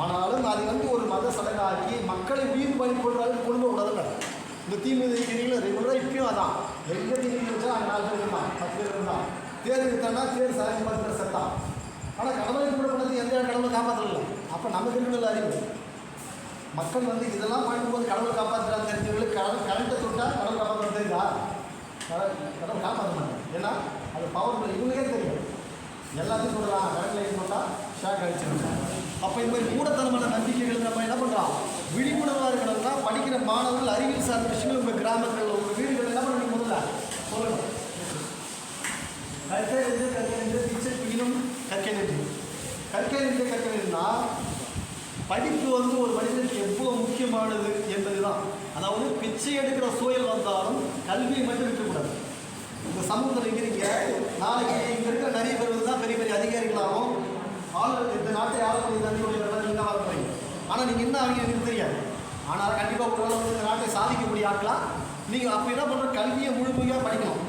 ஆனாலும் அது வந்து ஒரு மத சடங்காக்கி மக்களை உயிர் பலி போடுறாங்க குடும்ப உடலில். இந்த தீமிதிக்கிறீங்களா ரெகுலராக இப்பயும் அதான், எங்கே தீமிதி வச்சா அங்கே 4 பேர் இருந்தான், 10 பேர் இருந்தான். தேர் விட்டான்னா தேர் சாய்ச்சி 10 பேர் செத்தான். ஆனால் கடவுளை கூட பண்ணது எந்த கடவுளை காப்பாற்றல. அப்போ நமக்கு இருக்கிற அறிவு மக்கள் வந்து இதெல்லாம் பண்ணும்போது கடவுளை காப்பாற்றுறாங்க தெரிஞ்சவங்களுக்கு கரண்ட்டை தொட்டால் கடவுள் காப்பாற்ற தெரியுதா, கடவுள் காப்பாற்ற மாட்டேன். ஏன்னா அது பவர் இவங்களுக்கே தெரியும். எல்லாத்தையும் சொல்லலாம், கரண்ட் லைட் போட்டால் ஷாக் அடிச்சிருக்கோம். அப்போ இந்த மாதிரி மூடத்தனமான நம்பிக்கைகள் நம்ம என்ன பண்ணுறோம், விழிப்புணர்வாக இருக்கிறதுனா படிக்கிற மாணவர்கள் அறிவியல் சார்ந்த விஷயங்கள் உங்கள் கிராமங்களில் உங்கள் வீடுகள் என்ன பண்ண முதல்ல சொல்லணும். கற்கை டீச்சர் பின்னும் கற்கைன்னா படிப்பு வந்து ஒரு மனிதனுக்கு எவ்வளோ முக்கியமானது என்பது தான். அதாவது பிச்சை எடுக்கிற சூழல் வந்தாலும் கல்வியை மட்டும் விட்டுக்கூடாது. சமூகத்தில் இருக்கிறீங்க, நாளைக்கு இங்கே இருக்கிற நிறைய பேர் தான் பெரிய பெரிய அதிகாரிகளாகவும் இந்த நாட்டை ஆளக்கூடிய தன்மையுடையவர்கள் நீங்கள் வர போகிறீங்க. ஆனால் நீங்கள் என்ன அவங்க எனக்கு தெரியாது. ஆனால் கண்டிப்பாக ஒரு வந்து இந்த நாட்டை சாதிக்கக்கூடிய ஆட்களாக நீங்கள் அப்போ என்ன பண்ணுற கல்வியை முழுமையாக படிக்கணும்.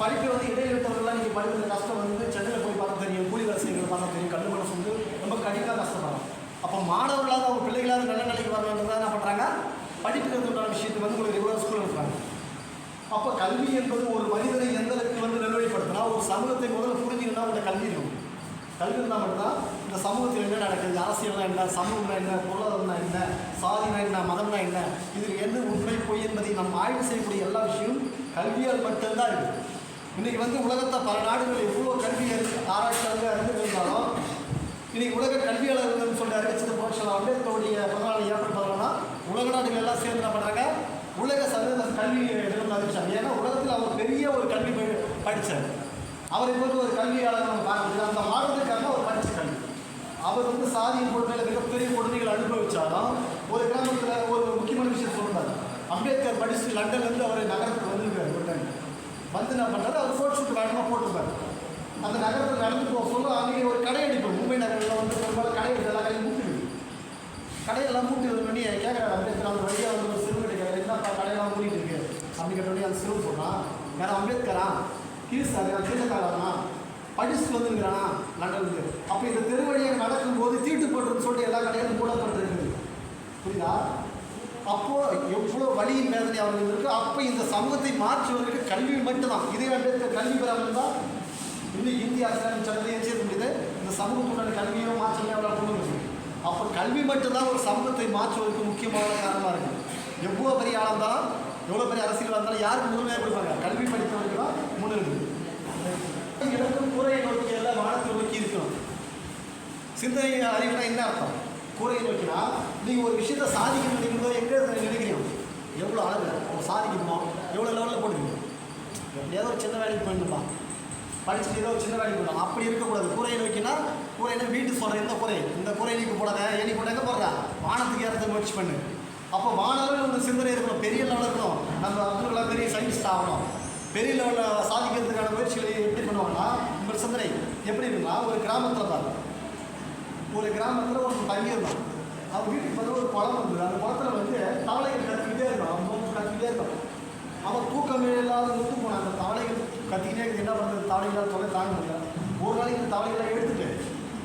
படிக்க வந்து இடையிலிட்டவர்கள்லாம் நீங்கள் படிக்கிற கஷ்டம் வந்து சென்னையில் போய் பார்க்க தெரியும், கூலி வேலை செய்கிறது பார்க்க தெரியும், கல்வி மனசு வந்து ரொம்ப கடினமாக கஷ்டப்படும். அப்போ மாணவர்களாக அவங்க பிள்ளைகளாக நல்ல நிலைக்கு வரணுன்றதை என்ன பண்ணுறாங்க, படிக்கிறதுன்ற விஷயத்தை வந்து உங்களுக்கு ரெகுலர் ஸ்கூல் இருக்கிறாங்க. அப்போ கல்வி என்பது ஒரு மனிதனை எந்த அளவுக்கு வந்து நல்வழிப்படுத்தினா, ஒரு சமூகத்தை முதல்ல புரிஞ்சுக்கணும்னா உங்களை கல்வி இருக்கும். கல்வி இருந்தால் மட்டும்தான் இந்த சமூகத்தில் என்ன நடக்குது, அரசியல்னா என்ன, சமூகம்னா என்ன, பொருளாதாரம்னா என்ன, சாதினா என்ன, மதம்னா என்ன, இதில் எது உண்மை பொய் என்பதை நம்ம ஆய்வு செய்யக்கூடிய எல்லா விஷயமும் கல்வியால் மட்டும்தான் இருக்குது. இன்றைக்கி வந்து உலகத்தை பல நாடுகள் எவ்வளோ கல்வி ஆராய்ச்சியாளர்கள் அறிந்திருந்தாலும் இன்றைக்கி உலக கல்வியாளர்கள்னு சொல்லி அறிவிச்சது புரட்சியாளர் அம்பேத்கருடைய 14 ஏப்ரல் 14 உலக நாடுகள் எல்லாம் சேர்ந்து என்ன பண்ணுறாங்க, உலக சர்வதேச கல்வி நிறுவனம் அறிவிச்சாங்க. ஏன்னா உலகத்தில் அவர் பெரிய ஒரு கல்வி படித்தார். அவரை போட்டு ஒரு கல்வியாளர் நம்ம பார்க்கறது அந்த மாணவர்களுக்காக அவர் படித்த கல்வி. அவர் வந்து சாதியின் கொடுமையில் மிகப்பெரிய கொடுமைகள் அனுபவிச்சாலும் ஒரு கிராமத்தில் ஒரு முக்கியமான விஷயம் சொல்கிறார். அம்பேத்கர் படித்து லண்டன்லேருந்து அவர் நகரத்துக்கு வந்துருக்கார். ஒரு டைம் வந்து என்ன பண்ணுறாரு, அவர் கோட் ஷூட் வேகமாக போட்டிருப்பார். அந்த நகரத்தில் நடந்து போக சொல்ல அன்றைக்கி ஒரு கடை அடிப்போம். மும்பை நகரில் வந்து பெரும்பாலும் கடை எடுத்து எல்லா கடையும் மூட்டிடுது. கடையெல்லாம் மூட்டி பண்ணி கேட்குறாரு அம்பேத்கர். அந்த வழியாக வந்து ஒரு சிறுவன் கேட்குறாரு, என்னப்பா கடையெல்லாம் மூடிட்டு இருக்கு அப்படின்னு கேட்டோடனே அந்த சிறுவன் சொல்கிறான், வேறு அம்பேத்கரா கீழ்காரனா படிச்சுட்டு வந்துருக்கிறானா லண்டனுக்கு. அப்போ இந்த தெருவழியாக நடக்கும்போது தீட்டு போட்டுன்னு சொல்லிட்டு எல்லா கடையிலும் மூடப்பட்டிருக்குது. புரியுதா? அப்போது எவ்வளோ வழியின் வேதனை அவர்கள் இருக்குது. அப்போ இந்த சமூகத்தை மாற்றுவதற்கு கல்வி மட்டும்தான். இதே அம்பேத்கர் கல்வி பெறாமல் தான் இன்னும் இந்திய அரசாங்கம் சட்டத்தையும் செய்ய முடியுது. இந்த சமூகத்துடைய கல்வியோ மாற்றமே அவரால் கொண்டு வருது. அப்போ கல்வி மட்டும்தான் ஒரு சமூகத்தை மாற்றுவதற்கு முக்கியமான காரணமாக இருக்குது. எவ்வளோ பெரிய ஆளாக இருந்தாலும் எவ்வளோ பெரிய அரசியல் இருந்தாலும் யாருக்கு முன்னுரிமையாக கொடுப்பாங்க, கல்வி படித்தவருக்கு தான் முன்னுரிமை. இடத்தும் கூரையை நோக்கி எல்லாம் வானத்தை நோக்கி இருக்கணும். சிந்தனை அறிவுனா என்ன அர்த்தம்? கூரையை நோக்கினா நீங்கள் ஒரு விஷயத்தை சாதிக்கணும் நினைக்கிறதோ எங்கே நினைக்கிறீங்க, எவ்வளோ அளவில் சாதிக்கணுமோ எவ்வளோ லெவலில் போடுவீங்க. ஏதோ ஒரு சின்ன வேலைக்கு போயிடணும்ப்பா, படிச்சுட்டு ஏதோ ஒரு சின்ன வேலைக்கு போடலாம், அப்படி இருக்கக்கூடாது. கூரையை நோக்கினா கூரையினா வீட்டு சொல்கிறேன், இந்த கூரை நீக்கு போடாத, ஏனி போட எங்கே போடுறா, வானத்துக்கு ஏறத முயற்சி பண்ணு. அப்போ வானளவில் வந்து சிந்தனை இருக்கணும், பெரிய லெவலில் இருக்கணும். நம்ம அப்துல் பெரிய சயின்டிஸ்ட் ஆகணும். பெரிய லெவலில் சாதிக்கிறதுக்கான முயற்சிகளை எப்படி பண்ணுவாங்கன்னா, உங்கள் சிந்தனை எப்படி இருக்குன்னா, ஒரு கிராமத்தில் தான் ஒரு கிராமத்தில் ஒரு தங்கியிருந்தான். அவன் வீட்டுக்கு வந்து ஒரு குளம் வந்தது. அந்த குளத்தில் வந்து தவளைகள் கற்றுக்கிட்டே இருக்கும், அவன் கற்றுக்கிட்டே இருக்கும். அவன் தூக்கமே இல்லாத முத்து போனான். அந்த தவளைகள் கத்திக்கிட்டே இருக்குது. என்ன பண்ணுறது, தவளைகளால் தொலை தாங்க முடியல. ஒரு நாளைக்கு இந்த தவளைகளை எடுத்துட்டு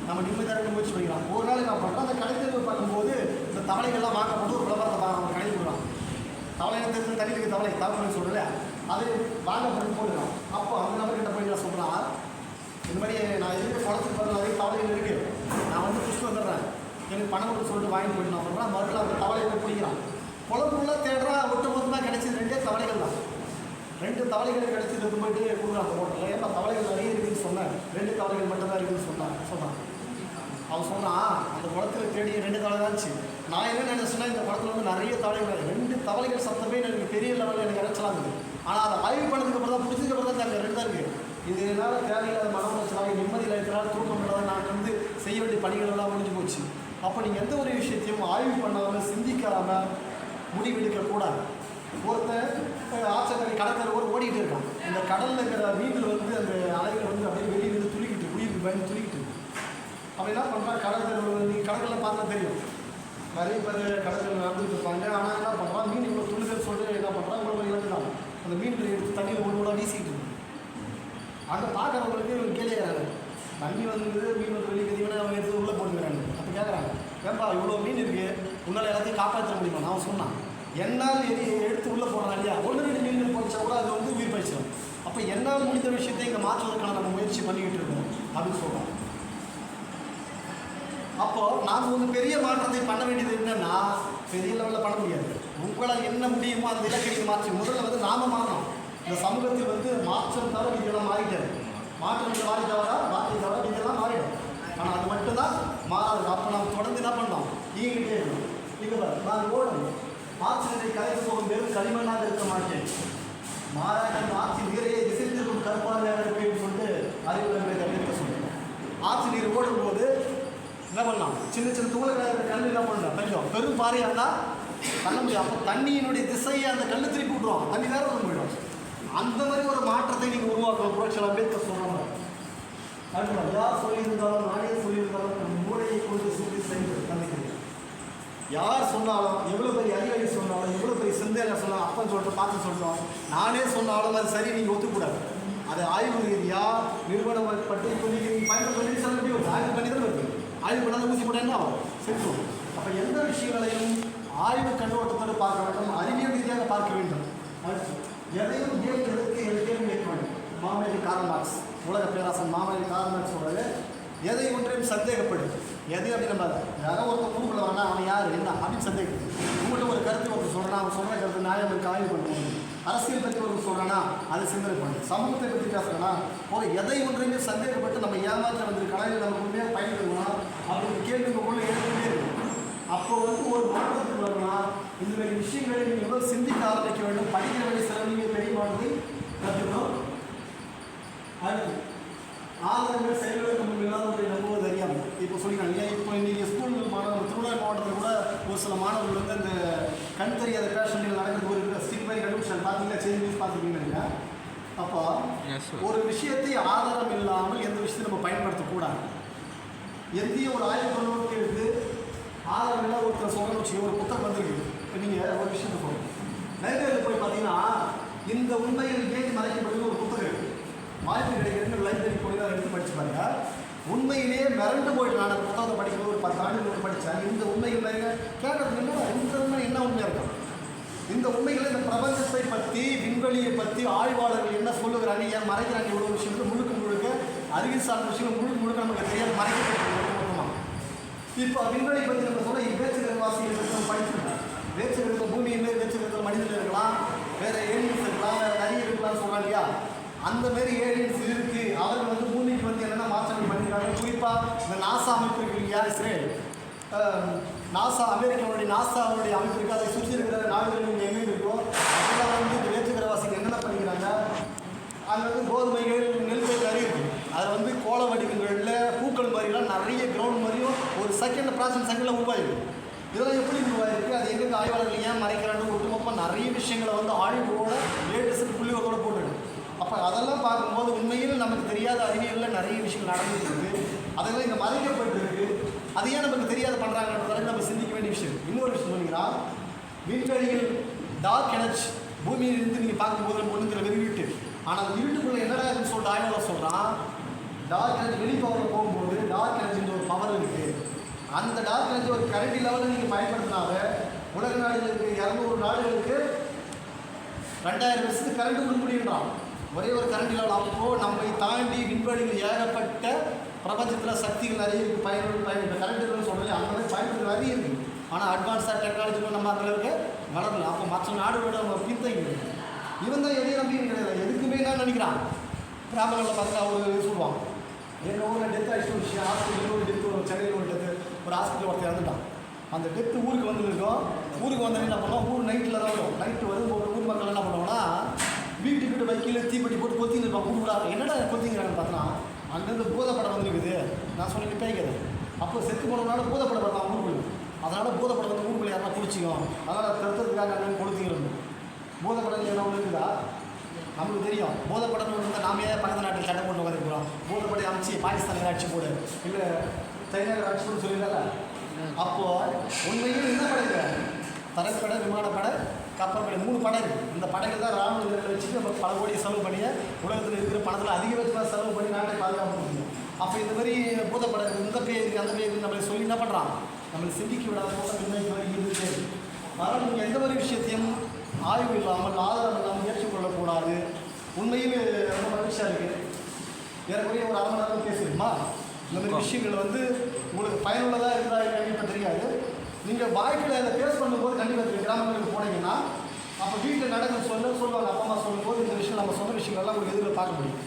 நம்ம நிம்மதியாக முயற்சி பண்ணிக்கலாம். ஒரு நாள் என்ன பண்ணுறோம், அந்த கடைத்தெருவு பார்க்கும்போது இந்த தவளைகள்லாம் வாங்கப்பட்டு ஒரு விளம்பரத்தை அவன் கடையில் போடுறான். தவளை தெரிஞ்சு தண்ணிக்கு தவளை தாக்குன்னு சொல்லல, அது வாங்கப்பட்டு போடுறான். அப்போ அந்த நபர்கிட்ட போய் நான் சொல்கிறான், இந்த மாதிரி நான் எதுக்கு குளத்துக்கு போகிற நிறைய தவளைகள் இருக்குது, நான் வந்து புஷ்டு வந்துடுறேன், எனக்கு பணம் கொடுத்து சொல்லிட்டு வாங்கி போயிட்டு நான் சொல்கிறேன். மறுபடியும் அந்த தவளைகளை பிடிக்கிறான். குளத்துக்குள்ளே தேடுறான். ஒட்டு மொத்தமாக கிடைச்சது 2 தவளைகள் தான். 2 தவளைகள் கிடைச்சது போயிட்டு கொடுக்குறான் அந்த ஹோட்டலில். ஏன்னா தவளைகள் நிறைய இருக்குதுன்னு சொன்னேன், 2 தவளைகள் மட்டும்தான் இருக்குதுன்னு சொன்னான். அவன் சொன்னான், அந்த குளத்தில் தேடி 2 தவளை தான் இருந்துச்சு. நான் என்ன நினைச்சேன்னா, இந்த குளத்தில் வந்து நிறைய தவளைகள் 2 தவளைகள் சத்தமே எனக்கு பெரிய லெவலில் எனக்கு இறைச்சலாம் இருக்குது. ஆனால் அதை ஆய்வு பண்ணதுக்கு அப்புறம் தான் பிடிச்சதுக்கு அப்புறம் தான் அங்கே 2 தான் இருக்குது. இது என்னால் தேவையில்லாத மனம் வச்சலாம், நிம்மதியில் இருக்கிறால் தூக்கம் இல்லாத நான் வந்து செய்ய வேண்டிய பணிகள் எல்லாம் முடிஞ்சு போச்சு. அப்போ நீங்கள் எந்த ஒரு விஷயத்தையும் ஆய்வு பண்ணாமல் சிந்திக்காமல் முடிவெடுக்கக்கூடாது. ஒருத்தர் ஆச்சக்கரை கடற்கரை ஓடிக்கிட்டு இருக்கான். இந்த கடலில் இருக்கிற மீன்கள் வந்து அந்த அலைகள் வந்து அப்படியே வெளியே வந்து துளிக்கிட்டு உயிருக்கு பயந்து துளிக்கிட்டு. அப்போ என்ன பண்ணுறான், கடற்கரை நீங்கள் கடற்கரை பார்த்தா தெரியும், நிறைய பேர் கடற்கரை நடந்துட்டு இருப்பாங்க. ஆனால் என்ன பண்ணுறான், மீன் இவ்வளோ துளிகள் சொல்லிட்டு என்ன பண்ணுறான், இவ்வளோ இழந்துதான் அந்த மீன்களை எடுத்து தண்ணியில் ஒன்று வீசிக்கிட்டு இருக்கு. அங்கே பார்க்குறவங்களுக்கு இவங்க கேள்விக்கிறாங்க, தண்ணி வந்து மீன் வந்து வெளியே கதிவனே அவங்க எடுத்து உள்ளே போட்டுக்கிறாங்க. அப்போ கேட்குறாங்க, ஏன்பா இவ்வளோ மீன் இருக்குது, உன்னால் எல்லாத்தையும் காப்பாற்ற முடியுமா? நான் சொன்னான், என்னால் எடுத்து உள்ளே போகிறான் இல்லையா, 1-2 மீன்கள் போச்சா கூட அது வந்து உயிர் பயிற்சிடும். அப்போ என்னால் முடிந்த விஷயத்தை இங்கே மாற்றுவதற்கான நம்ம முயற்சி பண்ணிக்கிட்டு இருக்கோம் அப்படின்னு சொல்கிறோம். அப்போது நாம் வந்து பெரிய மாற்றத்தை பண்ண வேண்டியது என்னென்னா, பெரிய லெவலில் பண்ண முடியாது. உங்களால் என்ன முடியுமோ அந்த இலக்கை மாற்றி முதல்ல வந்து நாம மாறணும். இந்த சமூகத்தில் வந்து மாற்றம் தவிர இதெல்லாம் மாறிட்டாரு. மாற்றம் மாறி தவிர மாற்றி தவிர இதெல்லாம் மாறிடும். ஆனால் அது மட்டும்தான் மாறாது. அப்போ நாம் தொடர்ந்து என்ன பண்ணோம், ஈங்கிட்டே இருக்கணும். இங்கே நான் ஓடணும், ஆற்றினை கலைத்து போகும் வெறும் களிமண்ணாக இருக்க மாட்டேன், மாறாக ஆற்றி நீரையே திசை திருக்கும் கருப்பாக இருப்பேன்னு சொல்லிட்டு அறிவுரை தவிர்க்க சொல்லுவேன். ஆற்று நீர் ஓடும்போது என்ன பண்ணலாம், சின்ன சின்ன துளைகளை கல் என்ன பண்ணலாம், கொஞ்சம் பெரும் பாறையாக இருந்தால் தள்ள முடியும். அப்போ தண்ணியினுடைய திசையை அந்த கல் திருப்பி விட்டுருவோம், தண்ணி வேறு ஒன்று போயிடும். அந்த மாதிரி ஒரு மாற்றத்தை நீங்கள் உருவாக்கணும். புரட்சி அம்பேத்கர் சொல்கிறாங்க. அடுத்து யார் சொல்லியிருந்தாலும் நானே சொல்லியிருந்தாலும் நம்ம மூளையை கொண்டு சுற்றி செய்வது தந்தைக்கிறேன். யார் சொன்னாலும் எவ்வளோ பெரிய அறிவாளி சொன்னாலும் எவ்வளோ பெரிய சிந்தனை சொன்னாலும் அப்பன்னு சொல்லிட்டு பார்த்து சொல்லிட்டோம் நானே சொன்னாலும் அது சரி நீங்கள் ஒத்துக்கூடாது. அது ஆய்வு ரீதியாக நிறுவனம் பட்டு இப்போ நீங்கள் பயன்படுத்தி சொல்ல முடியும். ஆய்வு பண்ணி தான் வருது. ஆய்வு பண்ணாத ஊசி போட்டால் என்ன ஆகும்? செத்துரும். அப்போ எந்த விஷயங்களையும் ஆய்வு கண்ணோட்டத்தோடு பார்க்க வேண்டும், அறிவியல் ரீதியாக பார்க்க வேண்டும். அடுத்து எதையும் இயற்கைக்கு கேள்வி கேட்க வேண்டும். மாமேலி கார்ல் மார்க்ஸ், உலக பேராசன் மாமேலி கார்ல் மார்க்ஸ் சொல்கிறது எதை ஒன்றையும் சந்தேகப்படும். எது அப்படின்னு நம்ம யாரோ ஒருத்தர் ஊருக்குள்ள வரனா அவன் யார் என்ன அப்படின்னு சந்தேகம். உங்கள்கிட்ட ஒரு கருத்து ஒருத்தர் சொல்கிறான், அவன் சொல்கிற கருத்து நியாயம் இருக்கு, ஆய்வு பண்ணுவோம். அரசியல் பற்றி ஒருத்தர் சொல்கிறானா அதை சிந்தனை பண்ணு. சமூகத்தை பற்றி பேசுகிறேன்னா ஒரு எதை ஒன்றையுமே சந்தேகப்பட்டு நம்ம ஏமாற்ற வந்திருக்கானா இல்லை நம்ம உண்மையாக பயன்படுத்தணும் அப்படின்னு கேள்விக்குள்ளே ஏற்கனவே இருக்கும். அப்போ ஒரு மாற்றத்துக்கு வரணும்னா இந்த மாதிரி விஷயங்களை நீங்கள் எவ்வளோ சிந்திக்க ஆரம்பிக்க வேண்டும். படிக்கிற வேண்டிய சிறப்பு பெரிய மாற்றத்தை கற்றுக்கணும். அடுத்து ஆதரங்கள் செயல்களுக்கு நம்ம இல்லாதவர்களை நம்புவது அறியாமல். இப்போ சொல்லிக்கலாம் இல்லையா, இப்போ இன்றைக்கி ஸ்கூல் மாணவர்கள் திருவிழா மாவட்டத்தில் கூட ஒரு சில மாணவர்கள் வந்து இந்த கண் தெரியாத பேஷன்கள் நடக்கிறது ஒரு ஸ்டிக் மாதிரி கண்டுபிடிச்சாங்க. பார்த்தீங்களா, செய்தி நியூஸ் பார்த்துருக்கீங்க. அப்போ ஒரு விஷயத்தை ஆதாரம் இல்லாமல் எந்த விஷயத்தையும் நம்ம பயன்படுத்தக்கூடாது. எந்தைய ஒரு ஆய்வு பண்ணணும்னு எடுத்து ஆதாரம் இல்லாத ஒருத்தர் சொல்லணும்னு வச்சு ஒரு புத்தகம் வந்துருக்கு. இப்போ நீங்கள் ஒரு விஷயத்தை சொல்லணும். லைப்ரரியில் போய் பார்த்தீங்கன்னா இந்த உண்மையில் ஏன் மறைக்கப்படுது ஒரு புத்தகம் இருக்குது. வாய்ப்பு கிடைக்கிறது லைப்ரரி போய் தான் எடுத்து படிச்சு பாருங்க. உண்மையிலேயே மிரண்டு போயிட்டு நான் அந்த புத்தகத்தை படிக்கும்போது ஒரு 10 ஆண்டுகளுக்கு படித்தேன். இந்த உண்மையில் கேட்கறது என்ன இந்த உண்மை என்ன உண்மையாக இருக்கும். இந்த உண்மைகளை இந்த பிரபஞ்சத்தை பற்றி விண்வெளியை பற்றி ஆய்வாளர்கள் என்ன சொல்லுகிறாங்க, ஏன் மறைக்கிறாங்க, இவ்வளோ விஷயங்கள் முழுக்க அறிவியல் சார்ந்த விஷயங்கள் முழுக்க நமக்கு தெரியாது மறைக்கப்பட்டு மொத்தமாக. இப்போ விண்வெளி பற்றி நம்ம சொல்ல வேற்றுக்கிற வாசிகளை பற்றி நம்ம படிச்சுருக்கோம். வேற்றுக்கிற பூமியிலே வேற்றுக்கிற மனிதர்கள் இருக்கலாம், வேறு ஏலியன்ஸ் இருக்கலாம், வேறு நிறைய இருக்கலாம்னு சொல்கிறாங்க இல்லையா. அந்த மாதிரி ஏலியன்ஸ் இருக்குது. அவர்கள் வந்து பூமிக்கு வந்து என்னென்ன மாற்றங்கள் பண்ணியிருக்காங்க. குறிப்பாக இந்த நாசா அமைப்பு இருக்கு இல்லையா, இஸ்ரேல் நாசா அமெரிக்காவுடைய நாசாவுடைய அமைப்பு இருக்குது. அதை சுற்றி இருக்கிற நாடுகள் எங்கே இருக்கோ அதெல்லாம் வந்து இந்த வேற்றுக்கிரவாசிகள் என்னென்ன பண்ணிக்கிறாங்க. அதில் வந்து கோதுமைகள் நெல்பயிர் நிறைய இருக்குது. அதில் வந்து கோல வடிவங்களில் பூக்கள் மாதிரிலாம் நிறைய கிரவுண்ட் மாதிரியும் ஒரு செகண்டில் உருவாயிருக்கு. இதெல்லாம் எப்படி உருவாயிருக்கு, அது எங்கே ஆய்வாளர்கள் ஏன் மறைக்கிறான்னு ஒட்டுமொத்தமாக நிறைய விஷயங்களை வந்து ஆய்வோட லேட்டஸ்ட் புள்ளிவரோட போட்டுருக்கு. அப்போ அதெல்லாம் பார்க்கும்போது உண்மையில் நமக்கு தெரியாத அறிவியலில் நிறைய விஷயங்கள் நடந்துருக்கு. அதெல்லாம் இங்கே மறைக்கப்பட்டிருக்கு. அது ஏன் நமக்கு தெரியாத பண்ணுறாங்கன்றதால நம்ம சிந்திக்க வேண்டிய விஷயம். இன்னொரு விஷயம் சொன்னீங்கன்னா விண்வெளியில் டார்க் எனர்ஜி பூமியிலிருந்து நீங்கள் பார்க்கும்போது ஒன்றுங்கிற வெறிவிட்டு, ஆனால் அந்த இருட்டுக்குள்ளே என்னடா இருக்குன்னு சொல்லிட்டு ஆய்வாளர் சொல்கிறான். டார்க் எனர்ஜி வெளிப்பவரில் போகும்போது டார்க் எனர்ஜின்ற ஒரு பவர் இருக்குது. அந்த டார்க் எனர்ஜி ஒரு கரண்ட் லெவலில் நீங்கள் பயன்படுத்தினால உலக நாடுகளுக்கு 200 நாடுகளுக்கு 2000 வருஷத்துக்கு கரண்ட் கொடுக்க முடியுன்றான். ஒரே ஒரு கரண்ட் லெவல். அப்போது நம்மை தாண்டி விண்வெளிகள் ஏகப்பட்ட பிரபஞ்சத்தில் சக்திகள் நிறைய இருக்குது. பயன்படுத்த கரண்ட் லெவல் சொல்கிறேன் அந்த மாதிரி பயன்படுத்த நிறைய இருக்குது. ஆனால் அட்வான்ஸாக டெக்னாலஜிக்கும் நம்ம அந்த அளவுக்கு வளரல. அப்போ மற்ற நாடுகளோட நம்ம பின்தங்கி இவன் தான் எதையும் நம்பியும் கிடையாது. எதுக்குமே நான் நினைக்கிறான். கிராமங்களில் பார்த்தா ஒரு சொல்லுவாங்க எங்கள் ஊரில் டெத் ஆகிடுச்சு ஒரு விஷயம். ஹாஸ்பிட்டலில் ஒரு டெத்து, ஒரு சென்னையில் ஒரு டெத்து, ஒரு ஹாஸ்பிட்டல் ஒருத்தர் இறந்துட்டான். அந்த டெத்து ஊருக்கு வந்துருக்கோம். ஊருக்கு வந்தோடனே என்ன பண்ணோம், ஊர் நைட்டில் தான் வரும். நைட்டு வரும்போது ஊர் மக்கள் என்ன பண்ணுவோம்னா வீட்டுக்கிட்ட வைக்கல தீப்பெட்டி போட்டு கொத்தின்னு இருப்பான். கூப்பிடாது என்னடா கொத்திங்கிறாங்கன்னு பார்த்தோன்னா அங்கேருந்து பூதப்படம் வந்துருக்குது. நான் சொல்லி பேய்க்கிறது. அப்போ செத்து போனதுனால பூதப்படம் வரலாம் ஊருக்குள்ள. அதனால் பூதப்படம் வந்து ஊருக்குள்ள யாரெல்லாம் குடிச்சிக்கும். அதனால் தடுத்ததுக்காக அங்கே கொடுத்திங்கிறது. பூதப்படம் என்ன ஒன்று இருக்குதா நமக்கு தெரியும். போதைப்படம் வந்து நாமே பக்கத்து நாட்டில் சட்டம் போட்டு உட்காந்துருக்கிறோம். போதைப்படை அமைச்சு பாகிஸ்தானில் அடிச்சு போடு இல்லை சைனாவில் அடிச்சு போட்டு சொல்லிடல. அப்போது உண்மையில் என்ன படை தரைப்படை, விமானப்படை, கப்பற்படை 3 படை இருக்குது. இந்த படைகள் தான் ராணுவ வீரர்களை வச்சுட்டு நம்ம பல கோடியை செலவு பண்ணி உலகத்தில் இருக்கிற பணத்தில் அதிகபட்சமாக செலவு பண்ணி நாட்டை பாதுகாப்பு முடியும். அப்போ இந்த மாதிரி பூதப்படை இந்த பேர் அந்த பேர் நம்மளை சொல்லி என்ன பண்ணுறான், நம்மளை சிந்திக்க விடாத போது இன்னைக்கு வரைக்கும் இருந்துச்சு. அதனால் நீங்கள் எந்த ஒரு விஷயத்தையும் ஆய்வு இல்லாமல் ஆதாரம் இல்லாமல் ஏற்றுக்கொள்ளக்கூடாது. உண்மையில் ரொம்ப மகிழ்ச்சியாக இருக்குது. ஏறக்குறைய ஒரு 1/2 மணி நேரம் பேசிடுமா. இந்த மாதிரி விஷயங்கள் வந்து உங்களுக்கு பயனுள்ளதாக இருந்தா கண்டிப்பாக தெரியாது. நீங்கள் வாழ்க்கையில் அதை பேஸ் பண்ணும்போது கண்டிப்பாக கிராமங்களுக்கு போனீங்கன்னா அப்போ வீட்டில் நடக்குது சொல்லுவாங்க. அப்பா அம்மா சொல்லும்போது இந்த விஷயம் நம்ம சொன்ன விஷயங்கள்லாம் உங்களுக்கு எதிரில் பார்க்க முடியும்.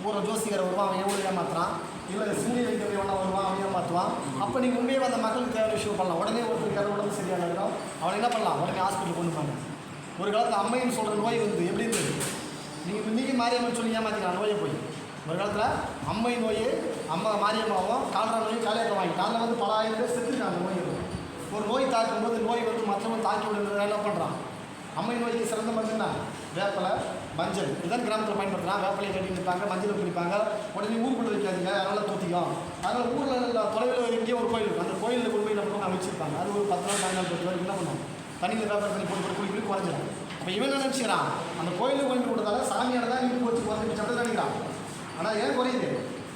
ஒரு ஜோசிகரை வருவான், அவன் எவ்வளோ ஏமாத்துறான், இல்லை சிங்கிள் வைக்கிற எவனா வருவான், அவன் ஏமாற்றுவான். அப்போ நீங்கள் உண்மையாக அந்த மக்களுக்கு தேவையான விஷயம் பண்ணலாம். உடனே ஒருத்தருக்கு உடம்பு சரியாக இருக்கும், அவனை என்ன பண்ணலாம், உடனே ஹாஸ்பிட்டல் கொண்டு போங்க. ஒரு காலத்தில் அம்மைன்னு சொல்கிற நோய் வந்து எப்படி இருந்தது, நீங்கள் இன்றைக்கி மாரியம்மன் சொல்லி ஏமாற்றிக்கலாம் நோயை போய். ஒரு காலத்தில் அம்மை நோய் அம்மா மாரியம்மாவும் காலரா நோயும் காலையில் வாங்கிட்டு அதில் வந்து பல ஆயிரம் பேர் செத்துருக்காங்க. அந்த நோய் இருக்கும். ஒரு நோய் தாக்கும்போது நோய் வந்து மற்றவங்க தாக்கி விடுறதுனால என்ன பண்ணுறான், அம்மை நோய்க்கு சிறந்த மருந்துன்னா வேப்பலை மஞ்சள் இதுதான் கிராமத்தில் பயன்படுத்தலாம். வேப்பலையை கட்டி நிற்பாங்க, மஞ்சள் பிடிப்பாங்க. உடனே ஊருக்குள்ளே வைக்காதீங்க, அதனால் தூத்திக்கும். அதனால் ஊரில் தொலைவில் எங்கேயோ ஒரு கோயில் இருக்கும், அந்த கோயிலில் கொண்டு போய் என்ன பண்ணுவாங்க வச்சுருப்பாங்க. அது ஒரு 10 நாள் 15 நாள் 10 நாள் என்ன பண்ணுவோம், தண்ணியில் வேப்பலை தண்ணி போட்டு குளிப்பி குறைஞ்சிடும். அப்போ இவன் என்ன நினச்சிக்கிறான், அந்த கோயிலுக்கு கொண்டு விட்டதால சாமியார் தான் இருக்கு வச்சு குறைஞ்சி சட்டை நினைக்கிறான். ஆனால் ஏன் குறையுது,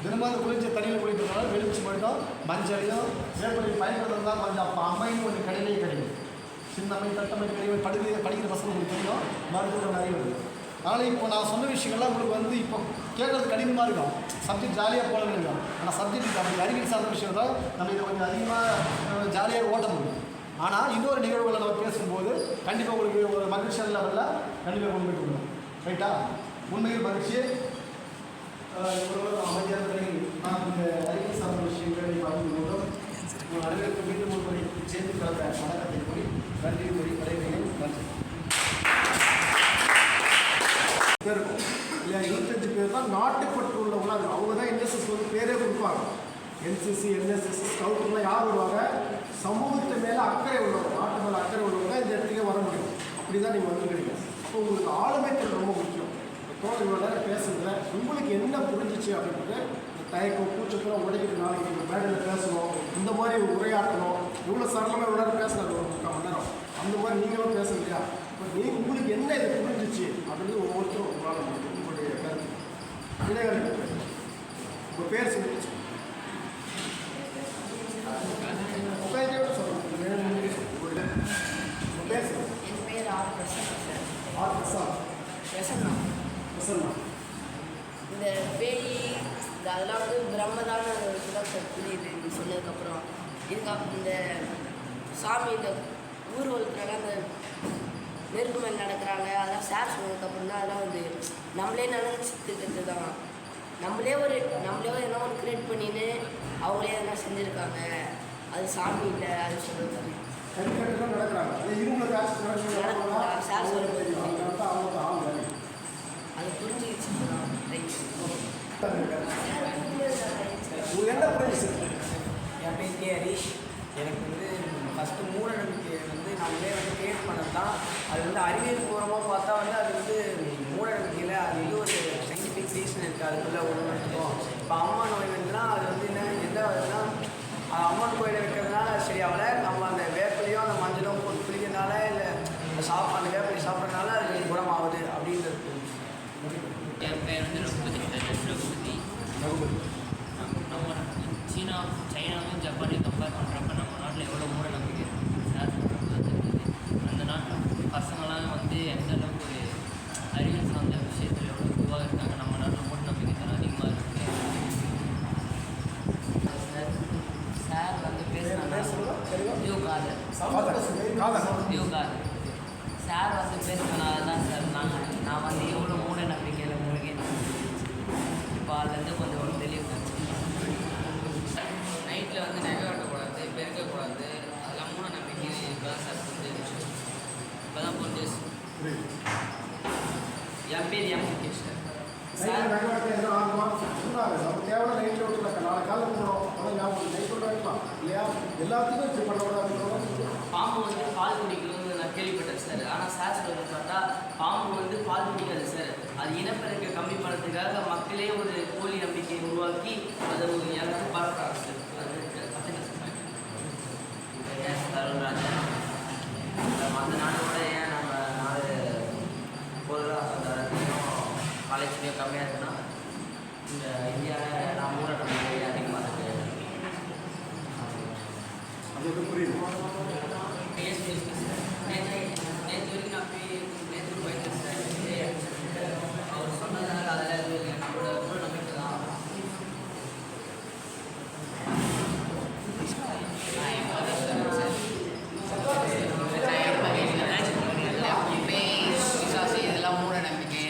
தினமும் அந்த குளிர்ச்சி தண்ணியில் குளிக்கிறதுனால வெளிச்சு மட்டும் மஞ்சளையும் வேப்பலையும் பயன்படுத்துறது தான் கொஞ்சம். அப்போ அம்மைன்னு ஒரு கடையிலேயே கிடைக்கும், சின்ன அம்மை தட்டமை கிடையாது. படிக்கிற பசங்களுக்கு தெரியும், மருத்துவம் நிறைய வருது. அதனால் இப்போ நான் சொன்ன விஷயங்கள்லாம் உங்களுக்கு இப்போ கேட்குறது கடினமாக இருக்கும், சப்ஜெக்ட் ஜாலியாக போல இருக்கும். ஆனால் சப்ஜெக்ட் அப்படி அறிவியல் சார்ந்த விஷயம் தான் நம்ம இதை கொஞ்சம் அதிகமாக ஜாலியாக ஓட்ட முடியும். ஆனால் இன்னொரு நிகழ்வுகளை நம்ம பேசும்போது கண்டிப்பாக உங்களுக்கு ஒரு மகிழ்ச்சியான லெவலில் கண்டிப்பாக கொண்டு போய்ட்டு விடணும். ரைட்டா? உண்மையில் மகிழ்ச்சி அமைதியான நான் இந்த அறிவியல் சார்ந்த விஷயங்களை பகிர்ந்து கொண்டோம். அனைவருக்கு மீண்டும் ஒரு முறை சேர்ந்து கலந்த வணக்கத்தை கூறி நன்றி கூறி விடைபெறுகிறேன். நன்றி. இருக்கும் இல்லையா, 25 பேர் தான் நாட்டுப்பற்று உள்ளவங்க. அவங்க தான் என்எஸ்எஸ் வந்து பேரே கொடுப்பாங்க. என்சிசி, என்எஸ்எஸ், ஸ்கவுட்டுலாம் யார் வருவாங்க, சமூகத்து மேலே அக்கறை உள்ளவங்க, நாட்டு மேலே அக்கறை உள்ளவங்க இந்த இடத்துக்கே வர முடியும். அப்படி தான் நீங்கள் வந்துக்கிறீங்க. அப்போ உங்களுக்கு ஆளுமை திறன் ரொம்ப முக்கியம். தோல் இவ்வளோ நேரம் பேசுறதுல உங்களுக்கு என்ன புரிஞ்சிச்சு அப்படின்றது தயக்கம் கூச்சத்தெல்லாம் உடைக்கிட்டு நாளைக்கு நீங்கள் மேடையில் பேசணும், இந்த மாதிரி உரையாற்றணும். இவ்வளோ சரளமாக இவ்வளோ நேரம் பேசுகிறாங்க ஒரு 3/4 மணி நேரம். அந்த மாதிரி நீங்களும் பேச இல்லையா? இப்போ உங்களுக்கு என்ன இது புரிஞ்சிச்சு அப்படின்னு ஒவ்வொருத்தரும் உங்களால் முடியும். உங்களுடைய கருத்து விடைகள் உங்கள் பேர் சொல்லிச்சு உங்கள் பேர் சொல்லுங்கள். என் பேர் R Prasanna sir. R Prasad. Prasanna. Prasanna. இந்த பேய் அதெல்லாம் வந்து பிரம்மதான இதுதான் சார் புரியுது இது சொன்னதுக்கப்புறம். இதுக்கு இந்த சாமி இந்த ஊர்வலத்துனால அந்த நெருப்பு மேல் நடக்கிறாங்க, அதெல்லாம் சார் சொன்னதுக்கப்புறம் தான் அதெல்லாம் வந்து நம்மளே நினச்சிக்கிறது தான். நம்மளே என்ன ஒன்று கிரியேட் பண்ணின்னு அவங்களே எதனா செஞ்சுருக்காங்க. அது சாமி இல்லை, அது சொல்கிறது கல்கட்டுலாம் நடக்கிறாங்க. அது இரும்புல காசு சார் சொல்லும்போது அவங்க ஆமாம் அது புரிஞ்சுக்கிச்சு. உங்களுக்கு என்ன புரிஞ்சிச்சு? என் பேர் கே ஹரிஷ். எனக்கு வந்து ஃபஸ்ட்டு மூட நம்பிக்கை வந்து நம்மளே வந்து கிரியேட் பண்ணது தான். அது வந்து அறிவியல் பூர்வமாக பார்த்தா வந்து அது வந்து மூட நம்பிக்கையில் அது வந்து ஒரு சயின்டிஃபிக் ரீசன் இருக்குது. அதுக்குள்ளே உணர்ந்துக்கும். இப்போ அம்மா நோய் வந்துலாம் அது வந்து என்ன எந்த இதுனா அம்மன் கோயிலை வைக்கிறதுனால சரி ஆகலை. நம்ம அந்த வேப்பிலையும் அந்த மஞ்சளும் போட்டு குளிக்கிறதுனால இல்லை அந்த வேப்பிலை சாப்பிட்றதுனால அது குணமாகுது அப்படின்றது. என் பேர் வந்து ரகுபதி. நம்ம சைனாவும் ஜப்பானையும் கம்பேர் பண்ணுறப்ப நம்ம நாட்டில் எவ்வளோ மூட நம்பிக்கை இருக்குது. அந்த நாட்டில் பசங்களாம் வந்து எந்த அளவுக்கு ஒரு அறிவியல் சார்ந்த விஷயத்தில் எவ்வளோ இதுவாக இருக்காங்க. நம்ம நாட்டில் மூட நம்பிக்கை தான் அதிகமாக இருக்குது. சார் வந்து பேசுகிறாங்க சார் வந்து பேசுகிறனால தான் சார் நான் வந்து எவ்வளோ மூட நம்பிக்கையில் மூழ்கி இப்போ அதுலேருந்து கொஞ்சம் ஒரு தெளிவு நைட்டில் வந்து நகை வெட்டக்கூடாது, பெருக்கக்கூடாது, அதெல்லாம் மூட நம்பிக்கை இப்போ தான் சார் புரிஞ்சிருச்சு. இப்போ தான் புரிஞ்சிச்சு. என் பேர் எம் முகேஷ் சார். பாம்பு வந்து பால் குடிக்கணும்னு நான் கேள்விப்பட்டேன் சார். ஆனால் சார் சொல்ல பார்த்தா பாம்பு வந்து பால் குடிக்காது சார். அது இனப்பெருக்கை கம்மி பண்ணுறதுக்காக மக்களே ஒரு போலி நம்பிக்கையை உருவாக்கி அதை ஒரு எல்லாரும் பார்க்குறாங்க சார். அது தருண்ராஜன் அந்த நாடோட ஏன் நம்ம நாடு பொருளாதாரத்தையும் வளர்ச்சியும் கம்மியாக இருக்குன்னா இந்த இந்தியாவில் நான் மூட நம்பிக்கை அதிகமாக இருக்குது. அது புரியுது. நேற்று வரைக்கும் நான் நேற்று போயிட்டேன் சார். அவர் சொன்னதுனால அதில் நம்மளோட மூட நம்பிக்கை தான். இதெல்லாம் மூட நம்பிக்கை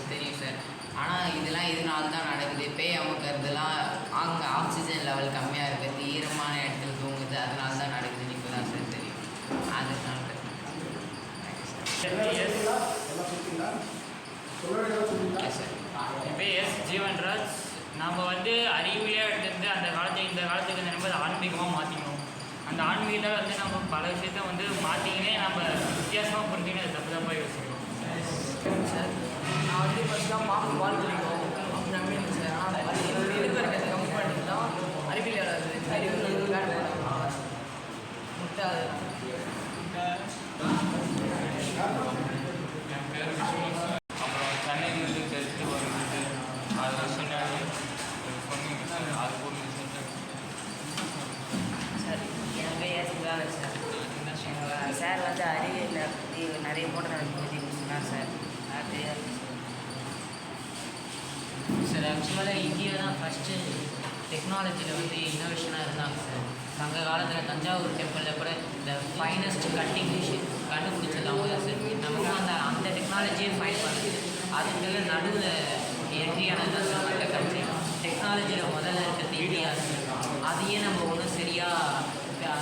தெரியும் சார். ஆனால் இதெல்லாம் இதனால தான் நடக்குது. பேய் அமுக்கிறதுலாம் அங்கே ஆக்சிஜன் லெவல் கம்மியாக இருக்குது, ஈரமான இடத்துல தூங்குது, அதனால தான் நடக்குதுன்னு இப்போ தான் சார் தெரியும். அதனால என் பேர் எஸ் ஜீவன்ராஜ். நம்ம வந்து அறிவியலாக எடுத்துருந்து அந்த காலத்துக்கு இந்த காலத்துக்கு நம்ம அதை ஆன்மீகமாக மாற்றிக்கணும். அந்த ஆன்மீகத்தில் வந்து நம்ம பல விஷயத்த வந்து மாற்றிக்கினே நம்ம வித்தியாசமாக புரிஞ்சுக்கினே அது தப்பு தப்பாக யோசிக்கணும். நான் வந்து ஃபஸ்ட்டாக பாம்பு பால் பிடிக்கும் அப்படின்னு நம்பினேன் சார். ஆனால் அது எங்களுக்கு இருக்கிற கம்பெனி தான் அறிவியலாளர் அறிவியல் வேலை முட்டை அது என் பேர் விஸ்வநாத். அப்புறம் சென்னையிலேருந்து டெஸ்ட்டு வருது. அது சொன்னாங்க சொன்னீங்க சார். அது ஒரு சார் என் பேர் சிவாங்க சார். எங்கள் சார் வந்து அறிவியலில் பற்றி நிறைய மூடநம்பிக்கை பற்றி சொன்னார் சார். அது சார் ஆக்சுவலாக இந்தியா தான் ஃபஸ்ட்டு டெக்னாலஜியில் வந்து இன்னோவேஷனாக இருந்தாங்க சார். சங்க காலத்தில் தஞ்சாவூர் டெம்பிளில் கூட இந்த ஃபைனஸ்ட் கட்டிங் மிஷின் கண்டுபிடிச்சது அவங்க தான் சார். நமக்கு அந்த டெக்னாலஜியே ஃபைன் பண்ணுது. அதுக்குள்ள நடுவில் என்ட்ரியானது தான் சார் மற்ற கண்ட்ரி. டெக்னாலஜியில் முதல்ல இருக்கிறது இந்தியா சார். அதையே நம்ம ஒன்றும் சரியாக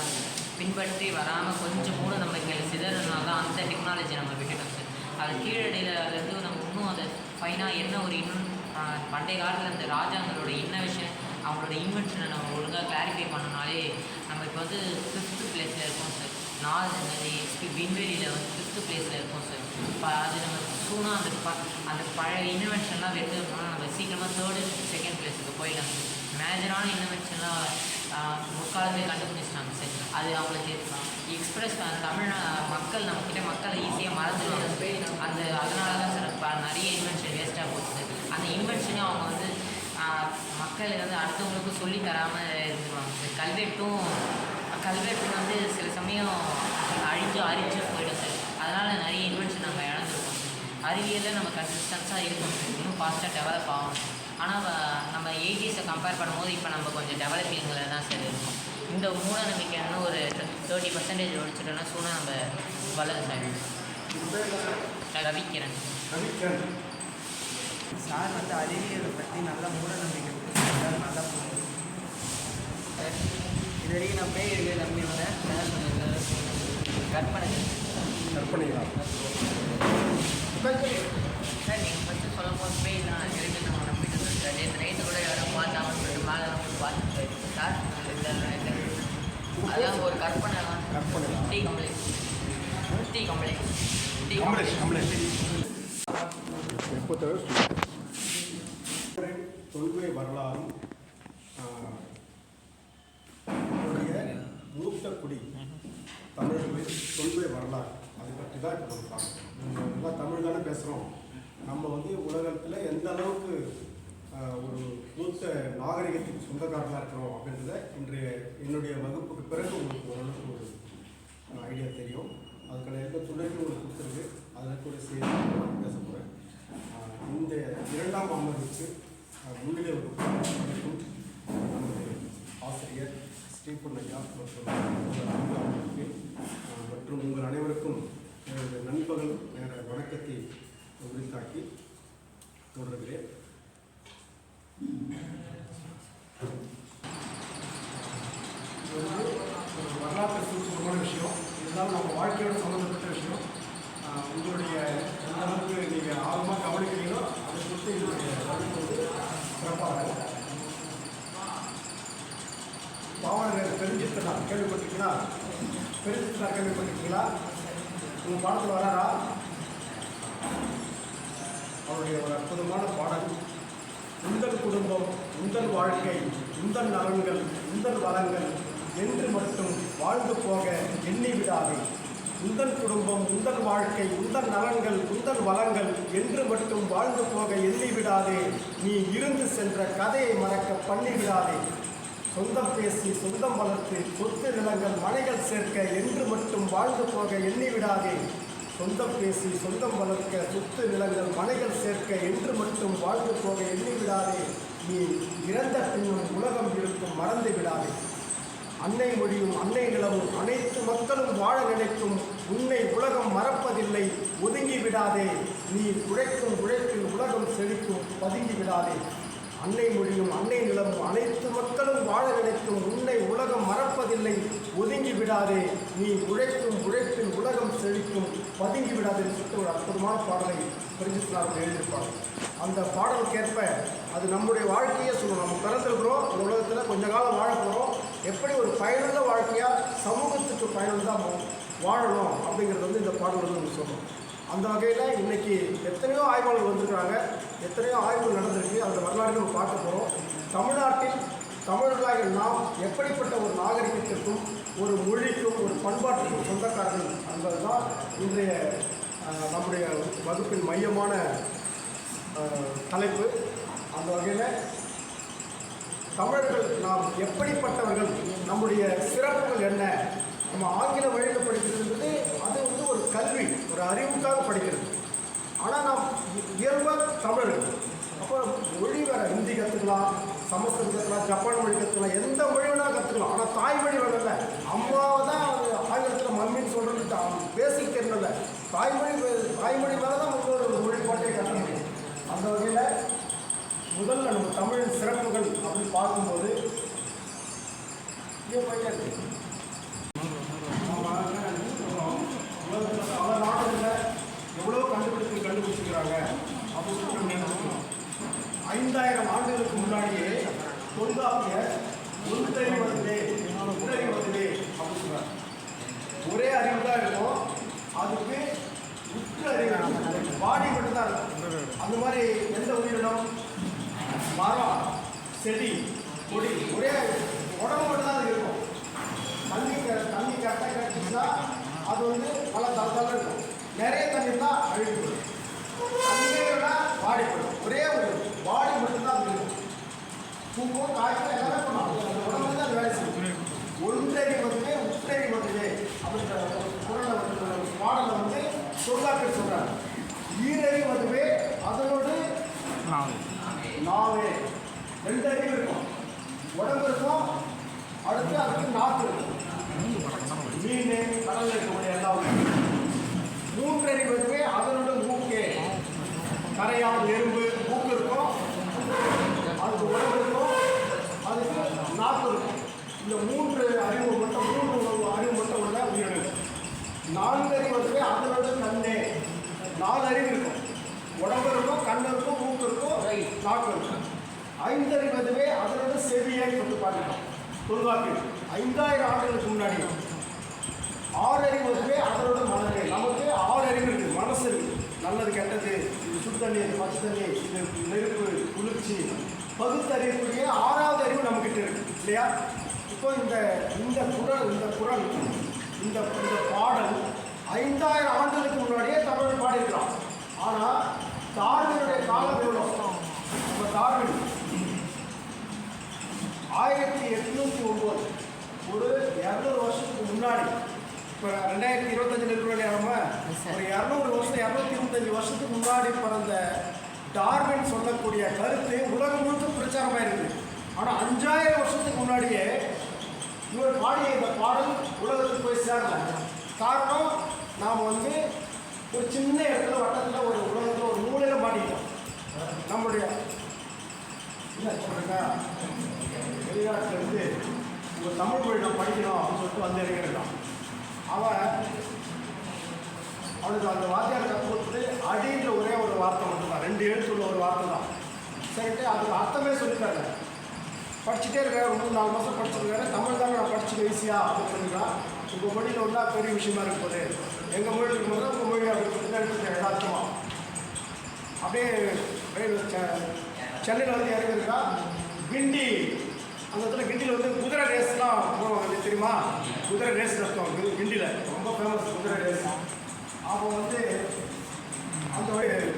பின்பற்றி வராமல் கொஞ்சம் கூட நம்ம இங்கே சிதறதுனால தான் அந்த டெக்னாலஜி நம்ம விட்டுட்டோம் சார். அது கீழடியில் அதுலேருந்து நம்ம இன்னும் அதை ஃபைனாக என்ன ஒரு இன்னும் பண்டைய காலத்தில் இந்த ராஜாங்களோட இன்னோவேஷன் அவங்களோட இன்வென்ஷனை நம்ம ஒழுங்காக கிளாரிஃபை பண்ணனாலே நம்ம இப்போ வந்து 5th பிளேஸில் இருக்கோம் சார். 4 விண்வெளியில் வந்து 5th பிளேஸில் இருக்கோம் சார். அது நம்ம சூனாக அந்த பழைய இன்னோவேஷன்லாம் வெட்டுறதுனால நம்ம சீக்கிரமாக 3rd 2nd பிளேஸுக்கு போயிடலாம் சார். மேஜரான இன்னோவேஷன்லாம் முற்காலத்தில் கண்டுபிடிச்சிட்டாங்க சார். அது அவங்களுக்கு எக்ஸ்பிரஸ் தமிழ் நம்மக்கிட்ட மக்களை ஈஸியாக மறந்துடுவாங்க. அதனால தான் சார் நிறைய இன்வென்ஷன் வேஸ்ட்டாக போச்சு சார். அந்த இன்வென்ஷனே அவங்க வந்து மக்களுக்கு வந்து அடுத்தவங்களுக்கும் சொல்லி தராமல் இருந்துருவாங்க சார். கல்வெட்டு வந்து சில சமயம் அழிச்சு போயிடும் சார். அதனால் நிறைய இன்வென்ஷன் நாங்கள் இழந்துருக்கோம் சார். அறிவியலில் நம்ம கன்சிஸ்டன்ஸாக இருக்கணும் சார். இன்னும் ஃபாஸ்ட்டாக டெவலப் ஆகணும். ஆனால் நம்ம 80s கம்பேர் பண்ணும்போது இப்போ நம்ம கொஞ்சம் டெவலப்பிங்கில் தான் சார் இருக்கோம். இந்த மூட நம்பிக்கை இன்னும் ஒரு 30% ஒழிச்சிட்டோன்னா சூனா நம்ம வளரும் சார். ரவிக்கிறேன். சார் வந்து அறிவியலை பற்றி நல்லா மூடநம்பிக்கை நல்லா போகும் சார். இது வரைக்கும் நான் பேய் இருக்கிற நம்பியிருந்தேன். சார் சொன்னது கற்பனைகளா சார் நீங்கள் ஃபஸ்ட்டு சொல்லும் போது பேய்லாம் இருக்கு நான் நம்பிட்டு இருந்தேன் சார். நேற்று நைட்டு கூட யாரும் பார்த்தாங்கன்னு சொல்லிட்டு மேலே போய் பார்த்துட்டு போயிடுச்சு சார். அதான் ஒரு கற்பனை தான். டீ கம்ப்ளைண்ட் தொல்மை வரலாறும் மூத்த குடி தமிழர்கள் தொல்மை வரலாறு அதை பற்றி தான் இப்போ நம்ம பார்க்கணும். நம்ம தமிழ் தானே பேசுகிறோம். நம்ம வந்து உலகத்தில் எந்த அளவுக்கு ஒரு மூத்த நாகரிகத்துக்கு சொந்தக்காரர்களாக இருக்கிறோம் அப்படின்றத என்னுடைய வகுப்புக்கு பிறகு உங்களுக்கு ஓரளவுக்கு ஒரு ஐடியா தெரியும். அதுக்கான எந்த துணைக்கும் உங்களுக்கு கொடுத்துருக்கு. அதில் கூட சேர்த்து நான் பேச போகிறேன். இந்த 2ஆம் அமர்வுக்கு முன்னிலை வகுப்பு நமது ஆசிரியர் ஸ்ரீபன் ஐயா மற்றும் உங்கள் அனைவருக்கும் எனது நண்பகல் நேர வணக்கத்தை உரித்தாக்கி தொடர்கிறேன். ஒரு வரலாற்று சுருக்கமான விஷயம், இருந்தாலும் நம்ம வாழ்க்கையோட சம்மந்தப்பட்ட விஷயம். உங்களுடைய எந்த அளவுக்கு நீங்கள் ஆர்வமாக கவனிக்கிறீங்களோ அதை பொறுத்து என்னுடைய வகுப்பு வந்து சிறப்பாக இருக்கும். பாவலர் பெருஞ்சித்தனார் கேள்விப்பட்டிருக்கீங்களா? பெருஞ்சித்தனார் கேள்விப்பட்டிருக்கீங்களா? உங்கள் பாடத்தில் வராரா? அவருடைய ஒரு அற்புதமான பாடல், உந்தன் குடும்பம், உந்தன் வாழ்க்கை, உந்தன் நலன்கள், உந்தன் வளங்கள் என்று மட்டும் வாழ்ந்து போக எண்ணி விடாதே. உந்தன் குடும்பம், உந்தன் வாழ்க்கை, உந்தன் நலன்கள், உந்தன் வளங்கள் என்று மட்டும் வாழ்ந்து போக எண்ணி விடாதே. நீ இருந்து சென்ற கதையை மறக்க பண்ணி விடாதே. சொந்தம் பேசி சொந்தம் வளர்த்து சொத்து நிலங்கள் மனைகள் சேர்க்க என்று மட்டும் வாழ்ந்து போக எண்ணி விடாதே. சொந்தம் பேசி சொந்தம் வளர்க்க சொத்து நிலங்கள் மனைகள் சேர்க்க என்று மட்டும் வாழ்ந்து போக எண்ணி விடாதே. நீ இறந்த பின்னும் உலகம் இருக்கும் மறந்து விடாதே. அன்னை மொழியும் அன்னை நிலவும் அனைத்து மக்களும் வாழ நினைக்கும் உன்னை உலகம் மறப்பதில்லை, ஒதுங்கி விடாதே. நீ உழைக்கும் உழைப்பில் உலகம் செழிக்கும், பதுங்கி விடாதே. அன்னை மொழியும் அன்னை நிலவும் அனைத்து மக்களும் வாழ நினைக்கும் உன்னை உலகம் மறப்பதில்லை, ஒதுங்கி விடாதே. நீ உழைக்கும் உழைப்பில் உலகம் செழிக்கும், பதுங்கி விடாதே சொல்லிட்டு ஒரு அற்புதமான பாடலை பெருஞ்சித்தனார் எழுதியிருப்பாங்க. அந்த பாடலுக்கேற்ப அது நம்முடைய வாழ்க்கையை சொல்லணும். நம்ம பிறந்திருக்கிறோம், இந்த உலகத்தில் கொஞ்ச காலம் வாழ போகிறோம். எப்படி ஒரு பயனுள்ள வாழ்க்கையாக சமூகத்துக்கு பயனுள்ளதாக வாழணும் அப்படிங்கிறது வந்து இந்த பாடல் வந்து நம்ம சொல்லணும். அந்த வகையில் இன்னைக்கு எத்தனையோ ஆய்வாளர்கள் வந்திருக்கிறாங்க, எத்தனையோ ஆய்வுகள் நடந்திருக்கு. அந்த வரலாறு நம்ம பார்க்க போகிறோம். தமிழ்நாட்டில் தமிழர்களாக நாம் எப்படிப்பட்ட ஒரு நாகரிகத்திற்கும் ஒரு மொழிக்கும் ஒரு பண்பாட்டுக்கும் சொந்தக்காரர்கள் என்பதுதான் இன்றைய நம்முடைய வகுப்பின் மையமான தலைப்பு. அந்த வகையில் தமிழர்கள் நாம் எப்படிப்பட்டவர்கள், நம்முடைய சிறப்புகள் என்ன, நம்ம ஆங்கில வழியில் படிக்கிறது அது வந்து ஒரு கல்வி, ஒரு அறிவுக்காக படிக்கிறது. ஆனால் நாம் இயல்பாக தமிழர்கள். அப்போ மொழி வேறு, ஹிந்தி கற்றுக்கலாம், சமஸ்கிருதம் கற்றுக்கலாம், ஜப்பான் மொழி கற்றுக்கலாம், எந்த மொழி வேணால் கற்றுக்கலாம். ஆனால் தாய்மொழி வேணும்ல. அம்மாவை தான் ஆங்கிலத்தில் மம்மின்னு சொல்கிறது பேசிக் தெரியல. தாய்மொழி மேலே தான் ஒரு மொழி பாட்டை கற்க முடியும். அந்த வகையில் முதல்ல நம்ம தமிழின் சிறப்புகள் அப்படின்னு பார்க்கும்போது உலகத்தில் பல நாடுகளில் எவ்வளோ கண்டுபிடிச்சிருக்கிறாங்க அப்படின்னு 5000 ஆண்டுகளுக்கு முன்னாடியே தொல்காப்பியர் உள்தறிவதிலே அப்படின்னு சொல்கிறார். ஒரே அறிவு தான் இருக்கும், அதுக்கு உற்று அறிவு பாடி மட்டும்தான் இருக்கும். அந்த மாதிரி எந்த உயிரினம், மரம், செடி, கொடி ஒரே உடம்பு மட்டும்தான் அது இருக்கும். தண்ணி கரெக்டாக கிடைச்சிச்சுன்னா அது வந்து பல தரத்தால இருக்கும். நிறைய தண்ணி தான் அழிவுப்படும், தண்ணியோட வாடிப்படும். ஒரே ஒரு வாடி மட்டும்தான் அது இருக்கும். பூக்கும் காய்க்கும் எல்லாமே பண்ணும், அந்த உடம்பு தான் அது வேலை செய்யும். ஒன்றறி வந்து உற்றறி வந்து அப்படின்ற குரலை வந்து பாடலை வந்து தொல்காப்பியர் சொல்கிறார். ஈரறி வந்துவே அதனோடு நாவே 2 அறிவு இருக்கும். உடம்பு இருக்கும், அடுத்து அதுக்கு நாக்கு இருக்கும். மீன் கடலில் இருக்கக்கூடிய எல்லாமே 3 அறிவு வந்துவே அதனோட மூக்கே, கரையான் எறும்பு மூக்கு இருக்கும், அதுக்கு உடம்பு இருக்கும், அதுக்கு நாக்கு இருக்கும். இந்த 3 அறிவு மட்டும் உள்ள உயிரினங்கள். 4 அறிவு வந்துவே அதனோட கண்ணே, 4 அறிவு இருக்கும். உடம்பு இருக்கும், கண் இருக்கும், மூக்கு இருக்கும், நாக்கு இருக்கும். 5 அறிவு வந்துவே அதனோட செவியை கொண்டு பார்க்கலாம். தொல்காப்பியம் 5000 ஆண்டுகளுக்கு முன்னாடி. 6 அறிவு வந்துவே அதனோட மனதே. நமக்கு 6 அறிவு இருக்குது, மனசு இருக்குது. நல்லது கெட்டது, இது சுடு தண்ணி, இது பச்சை தண்ணி, இது நெருப்பு, குளிர்ச்சி, பகுத்தறியக்கூடிய 6வது அறிவு நம்மக்கிட்ட இருக்குது இல்லையா? இப்போ இந்த குரல் இந்த பாடல் 5000 ஆண்டுகளுக்கு முன்னாடியே தமிழ் பாடியிருக்கலாம். ஆனால் டார்வினுடைய காலம் எவ்வளோ? நம்ம டார்வின் 1809, ஒரு 200 வருஷத்துக்கு முன்னாடி. இப்போ 2025 இருக்கிற நம்ம ஒரு 200 வருஷம் 225 வருஷத்துக்கு முன்னாடி பிறந்த டார்வின் சொல்லக்கூடிய கருத்து உலகம் முழுக்க பிரச்சாரமாக இருக்குது. ஆனால் 5000 வருஷத்துக்கு முன்னாடியே இவர் பாடிய இந்த பாடல் உலகத்துக்கு போய் சேரல. காரணம், நாம் வந்து ஒரு சின்ன இடத்துல வட்டத்தில் ஒரு உலகத்தில் ஒரு மூலையில் மாட்டிக்கிட்டோம். நம்முடைய இல்லை சொல்லுங்க, வெளிநாட்டிலேருந்து ஒரு தமிழ் மொழி நான் படிக்கணும் அப்படின்னு சொல்லிட்டு வந்து இறங்கிருக்கான். அவனுக்கு அந்த வாத்தியார் கற்றுக் கொடுத்து அடின்ற ஒரே ஒரு வார்த்தை மட்டும்தான், 2 எழுத்துள்ள ஒரு வார்த்தை தான். சரிட்டு அதுக்கு அர்த்தமே சொல்லிட்டாங்க. படிச்சுட்டே இருக்காரு, 3-4 மாதம் படிச்சிருக்காரு. தமிழ் தானே நான் படிச்சுக்க ஈஸியாக அப்படின்னு சொல்லிக்கலாம். உங்கள் மொழியில் வந்தால் பெரிய விஷயமா இருக்குது, எங்கள் மொழியில் இருக்கும்போது உங்கள் மொழி அப்படி சொல்லி எடுத்துட்டேன் யதார்த்தமாக. அப்படியே சென்னையில் வந்து இறங்கிருக்கா. கிண்டி, அந்த இடத்துல கிண்டியில் வந்து குதிரை ரேஸ்லாம் போவாங்க தெரியுமா? குதிரை ரேஸ் நடத்துவாங்க கிண்டியில், ரொம்ப ஃபேமஸ் குதிரை ரேஸ். அப்போ வந்து அந்த